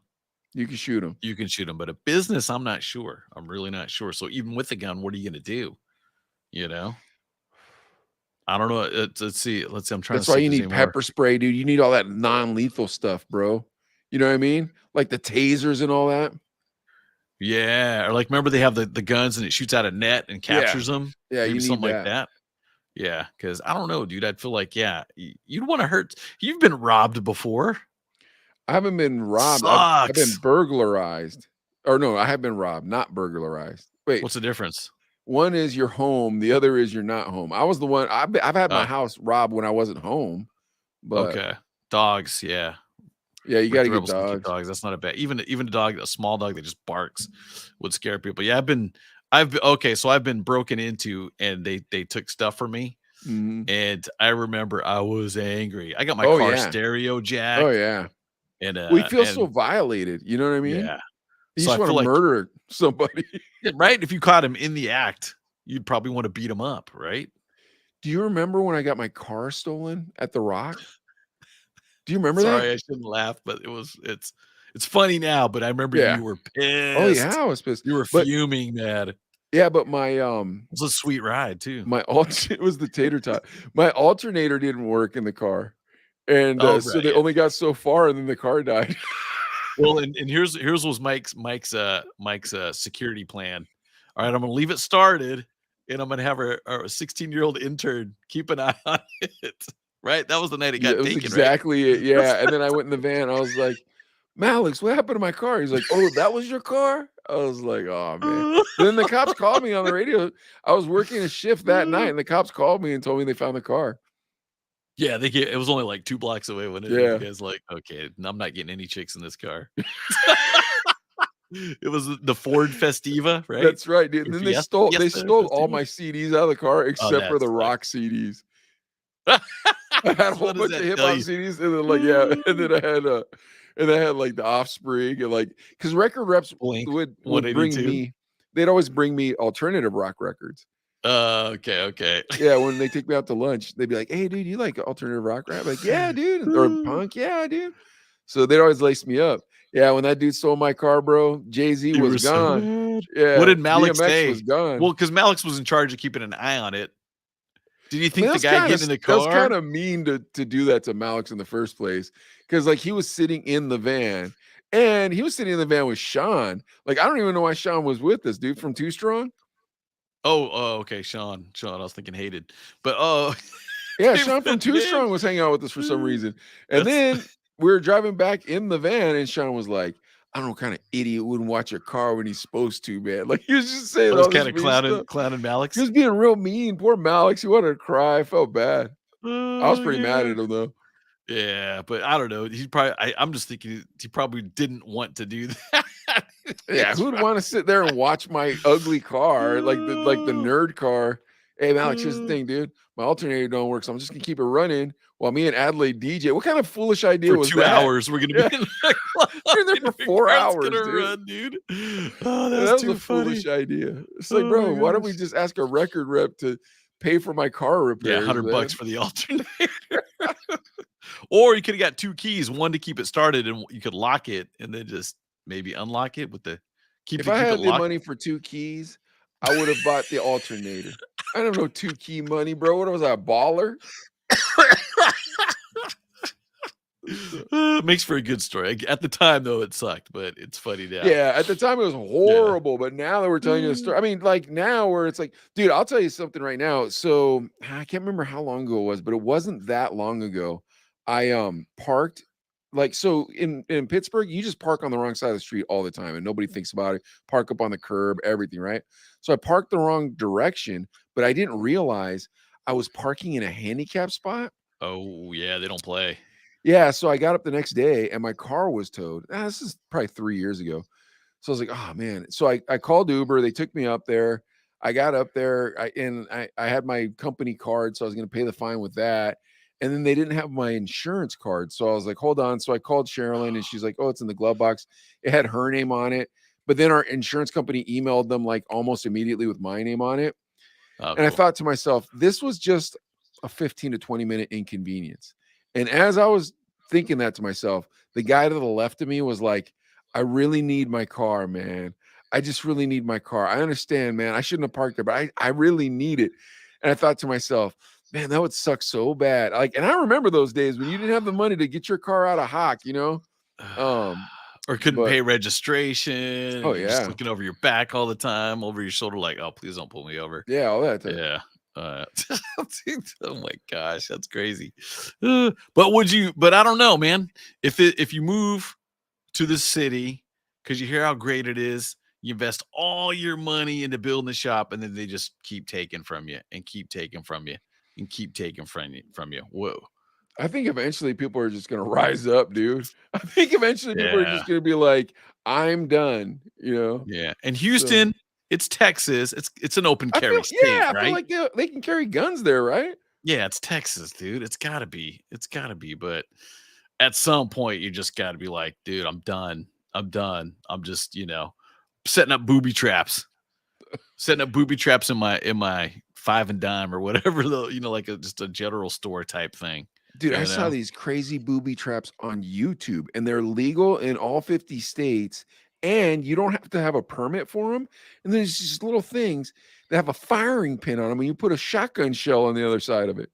Speaker 7: You can shoot them.
Speaker 3: you can shoot them. But a business, I'm not sure. I'm really not sure. So even with the gun, what are you going to do? You know, I don't know. Let's see. I'm trying to
Speaker 7: That's why
Speaker 3: see if
Speaker 7: you
Speaker 3: there's any
Speaker 7: need
Speaker 3: more.
Speaker 7: pepper spray, dude. You need all that non-lethal stuff, bro. You know what I mean? Like the tasers and all that.
Speaker 3: Yeah, or like remember they have the guns and it shoots out a net and
Speaker 7: Yeah.
Speaker 3: captures them.
Speaker 7: Yeah, you
Speaker 3: Maybe
Speaker 7: need
Speaker 3: something like
Speaker 7: that.
Speaker 3: that. Yeah, because I don't know, dude. I'd feel like you'd want to hurt. You've been robbed before.
Speaker 7: I haven't been robbed. I've been
Speaker 3: Sucks.
Speaker 7: burglarized. Or no, I have been robbed, not burglarized. Wait,
Speaker 3: What's the difference?
Speaker 7: one is you're home, the other is you're not home. I was the one. I've had my
Speaker 3: Oh,
Speaker 7: house robbed when I wasn't home, but
Speaker 3: okay. Dogs, yeah.
Speaker 7: yeah, you got
Speaker 3: Rick
Speaker 7: to
Speaker 3: the
Speaker 7: get
Speaker 3: Rebels can keep
Speaker 7: dogs.
Speaker 3: dogs. That's not a bad. Even a dog, a small dog that just barks, would scare people. Yeah, okay. So I've been broken into, and they took stuff from me,
Speaker 7: Mhm.
Speaker 3: and I remember I was angry. I got my
Speaker 7: Oh
Speaker 3: car
Speaker 7: yeah,
Speaker 3: stereo
Speaker 7: oh
Speaker 3: jacked,
Speaker 7: yeah.
Speaker 3: and
Speaker 7: We feel so
Speaker 3: and
Speaker 7: violated. You know what I mean?
Speaker 3: yeah.
Speaker 7: You
Speaker 3: So
Speaker 7: just
Speaker 3: I
Speaker 7: want to
Speaker 3: feel like
Speaker 7: murder somebody.
Speaker 3: yeah, right. If you caught him in the act, you'd probably want to beat him up, right?
Speaker 7: Do you remember when I got my car stolen at the Rock? Do you remember that?
Speaker 3: Sorry, I shouldn't laugh, but it's funny now. But I remember
Speaker 7: Yeah.
Speaker 3: you were
Speaker 7: Oh yeah,
Speaker 3: pissed.
Speaker 7: I was pissed.
Speaker 3: You were
Speaker 7: But
Speaker 3: fuming, man. It
Speaker 7: yeah, but my
Speaker 3: was a sweet ride too.
Speaker 7: it was the tater tot. My alternator didn't work in the car, and
Speaker 3: Oh,
Speaker 7: so
Speaker 3: right.
Speaker 7: they
Speaker 3: Yeah.
Speaker 7: only got so far, and then the car died.
Speaker 3: Well, and here's was Mike's security plan. All right, I'm gonna leave it started, and I'm gonna have our 16-year-old intern keep an eye on it. Right? That was the night it
Speaker 7: Yeah, it
Speaker 3: got
Speaker 7: was
Speaker 3: taken, right?
Speaker 7: exactly it. Yeah, and then I went in the van. I was like, "Malix, what happened to my car?" He's like, "Oh, that was your car." I was like, "Oh man." But then the cops called me on the radio. I was working a shift that night, and the cops called me and told me they found the car.
Speaker 3: Yeah, it was only like 2 blocks away when the
Speaker 7: Yeah,
Speaker 3: guy's like, "Okay, I'm not getting any chicks in this car." It was the Ford Festiva, right?
Speaker 7: that's right, dude. And
Speaker 3: Or
Speaker 7: then they
Speaker 3: Fiesta
Speaker 7: stole all
Speaker 3: Festiva?
Speaker 7: my CDs out of the car
Speaker 3: Oh,
Speaker 7: except for
Speaker 3: that
Speaker 7: the
Speaker 3: sucks.
Speaker 7: rock CDs. I had a whole
Speaker 3: What does
Speaker 7: bunch of
Speaker 3: that
Speaker 7: hip
Speaker 3: tell
Speaker 7: hop
Speaker 3: you?
Speaker 7: CDs, and then like yeah, and then I had like the Offspring and like because record reps
Speaker 3: Blink
Speaker 7: would bring
Speaker 3: 182?
Speaker 7: me. They'd always bring me alternative rock records.
Speaker 3: Okay, okay.
Speaker 7: Yeah, when they take me out to lunch, they'd be like, "Hey, dude, you like alternative rock rap?" Like, "Yeah, dude," or punk, "Yeah, dude." So they'd always lace me up. Yeah, when that dude stole my car, bro, Jay-Z
Speaker 3: You
Speaker 7: was
Speaker 3: were so
Speaker 7: gone.
Speaker 3: mad. What
Speaker 7: Yeah,
Speaker 3: did Malik
Speaker 7: DMX was
Speaker 3: say?
Speaker 7: gone.
Speaker 3: Well, because Malik was in charge of keeping an eye on it. Did you
Speaker 7: I mean,
Speaker 3: think the guy getting in the
Speaker 7: that was kind
Speaker 3: car?
Speaker 7: of mean to do that to Malix in the first place, because like he was sitting in the van, and he was sitting in the van with Sean. Like, I don't even know why Sean was with this dude from Too Strong.
Speaker 3: Oh, okay, Sean. I was thinking hated. But oh,
Speaker 7: Yeah,
Speaker 3: they
Speaker 7: Sean from
Speaker 3: went
Speaker 7: Too
Speaker 3: in.
Speaker 7: Strong was hanging out with us for some reason. And
Speaker 3: That's
Speaker 7: then we were driving back in the van, and Sean was like, I don't know what kind of idiot wouldn't watch your car when he's supposed to, man. Like he was just
Speaker 3: I
Speaker 7: saying
Speaker 3: was
Speaker 7: all this
Speaker 3: kind of
Speaker 7: mean stuff.
Speaker 3: clowning
Speaker 7: He
Speaker 3: Malik's.
Speaker 7: was being real mean. Poor Malix. He wanted to cry. I felt bad. I was
Speaker 3: Oh
Speaker 7: pretty mad
Speaker 3: yeah.
Speaker 7: at him though.
Speaker 3: Yeah, but I don't know. He probably. I'm just thinking he probably didn't want to do that.
Speaker 7: Yeah, who'd want to sit there and watch my ugly car, like the nerd car? Hey, Alex, here's the thing, dude. My alternator don't work, so I'm just gonna keep it running while me and Adelaide DJ. What kind of foolish idea
Speaker 3: For
Speaker 7: was
Speaker 3: 2
Speaker 7: that?
Speaker 3: hours, we're gonna
Speaker 7: Yeah.
Speaker 3: be in the club.
Speaker 7: You're in there for 4
Speaker 3: Car's
Speaker 7: hours,
Speaker 3: gonna
Speaker 7: dude.
Speaker 3: run, dude. Oh,
Speaker 7: Yeah,
Speaker 3: that's
Speaker 7: that was
Speaker 3: too
Speaker 7: a
Speaker 3: funny.
Speaker 7: foolish idea. It's
Speaker 3: Oh
Speaker 7: like,
Speaker 3: my
Speaker 7: bro, why don't we
Speaker 3: gosh.
Speaker 7: just ask a record rep to pay for my car
Speaker 3: Yeah,
Speaker 7: repairs,
Speaker 3: $100
Speaker 7: man?
Speaker 3: for the alternator. Or you could have got 2 keys, one to keep it started, and you could lock it, and then just maybe unlock it with the
Speaker 7: If I
Speaker 3: keep it
Speaker 7: had the
Speaker 3: locked.
Speaker 7: money for 2 keys, I would have bought the alternator. I don't know 2 key money, bro. What was I, a baller?
Speaker 3: Makes for a good story. At the time, though, it sucked, but it's funny now.
Speaker 7: Yeah, at the time it was horrible, but now that we're telling you the story, I mean, like now where it's like, dude, I'll tell you something right now. So I can't remember how long ago it was, but it wasn't that long ago. I parked like so in Pittsburgh, you just park on the wrong side of the street all the time and nobody thinks about it. Park up on the curb, everything, right? So I parked the wrong direction, but I didn't realize I was parking in a handicap spot.
Speaker 3: Oh, yeah, they don't play.
Speaker 7: Yeah, so I got up the next day and my car was towed. This is probably 3 years ago. So I was like, oh man. So I called Uber. They took me up there. I got up there. I had my company card, so I was going to pay the fine with that. And then they didn't have my insurance card. So I was like, hold on. So I called Sherilyn and she's like, oh, it's in the glove box. It had her name on it. But then our insurance company emailed them like almost immediately with my name on it.
Speaker 3: Oh,
Speaker 7: And I
Speaker 3: cool.
Speaker 7: thought to myself, this was just a 15 to 20-minute inconvenience. And as I was thinking that to myself, the guy to the left of me was like, I really need my car, man. I just really need my car. I understand, man. I shouldn't have parked there, but I really need it. And I thought to myself, man, that would suck so bad. Like, and I remember those days when you didn't have the money to get your car out of hock, you know?
Speaker 3: Or couldn't
Speaker 7: But
Speaker 3: pay registration.
Speaker 7: oh
Speaker 3: And you're just
Speaker 7: yeah.
Speaker 3: looking over your back all the time, over your shoulder, like, oh, please don't pull me over.
Speaker 7: Yeah, all that time.
Speaker 3: Yeah. Dude, oh my gosh, that's crazy. But I don't know, man. If you move to the city because you hear how great it is, you invest all your money into building the shop, and then they just keep taking from you and keep taking from you and keep taking from you. Whoa.
Speaker 7: I think eventually people are just gonna rise up, dude. I think eventually people are
Speaker 3: Yeah.
Speaker 7: just gonna be like, I'm done, you know.
Speaker 3: Yeah. And
Speaker 7: So
Speaker 3: Houston, it's Texas. It's an open carry state,
Speaker 7: I feel
Speaker 3: right?
Speaker 7: like they can carry guns there, right?
Speaker 3: Yeah, it's Texas, dude. It's gotta be. It's gotta be. But at some point, you just gotta be like, dude, I'm done. I'm done. I'm just, setting up booby traps. Setting up booby traps in my five and dime or whatever, like just a general store type thing.
Speaker 7: Dude, I
Speaker 3: You
Speaker 7: saw
Speaker 3: know?
Speaker 7: these crazy booby traps on YouTube, and they're legal in all 50 states, and you don't have to have a permit for them. And there's just little things that have a firing pin on them, and you put a shotgun shell on the other side of it.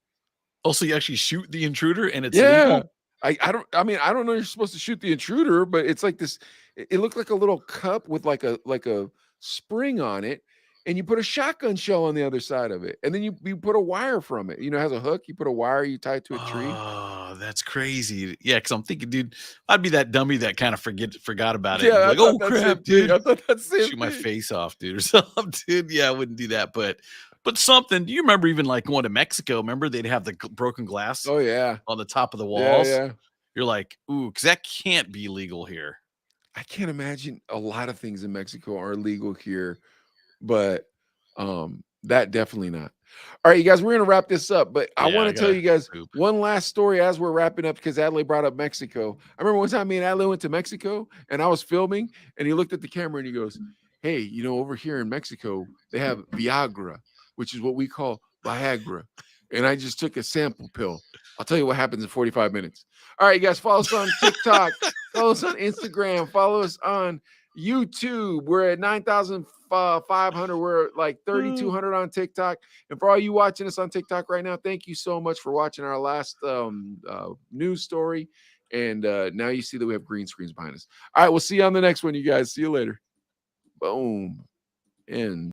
Speaker 3: Also, you actually shoot the intruder and it's
Speaker 7: Yeah.
Speaker 3: legal.
Speaker 7: I mean, I don't know you're supposed to shoot the intruder, but it's like this. It looked like a little cup with like a spring on it, and you put a shotgun shell on the other side of it, and then you put a wire from it. You know, it has a hook. You put a wire, you tie it to a tree.
Speaker 3: Oh, that's crazy. Yeah, because I'm thinking, dude, I'd be that dummy that kind of forgot about it.
Speaker 7: Yeah,
Speaker 3: And be
Speaker 7: I
Speaker 3: like,
Speaker 7: thought
Speaker 3: oh
Speaker 7: that same
Speaker 3: crap,
Speaker 7: thing.
Speaker 3: dude.
Speaker 7: I thought that same
Speaker 3: Shoot my
Speaker 7: thing.
Speaker 3: face off, dude, or something, dude. Yeah, I wouldn't do that. But something, do you remember even like going to Mexico? Remember they'd have the broken glass
Speaker 7: Oh yeah,
Speaker 3: on the top of the
Speaker 7: yeah,
Speaker 3: walls?
Speaker 7: yeah.
Speaker 3: You're like, ooh, because that can't be legal here.
Speaker 7: I can't imagine a lot of things in Mexico are legal here, but that definitely not. All right, you guys, we're gonna wrap this up, but I
Speaker 3: Yeah,
Speaker 7: want
Speaker 3: I
Speaker 7: to tell
Speaker 3: gotta
Speaker 7: you guys
Speaker 3: poop.
Speaker 7: one last story as we're wrapping up because Adley brought up Mexico. I remember one time me and Adley went to Mexico and I was filming, and he looked at the camera and he goes, hey, over here in Mexico, they have Viagra, which is what we call Viagra. And I just took a sample pill. I'll tell you what happens in 45 minutes. All right, you guys, follow us on TikTok, follow us on Instagram, follow us on YouTube. We're at 9,500. We're at like 3,200 on TikTok. And for all you watching us on TikTok right now, thank you so much for watching our last news story. And now you see that we have green screens behind us. All right, we'll see you on the next one, you guys. See you later. Boom. End.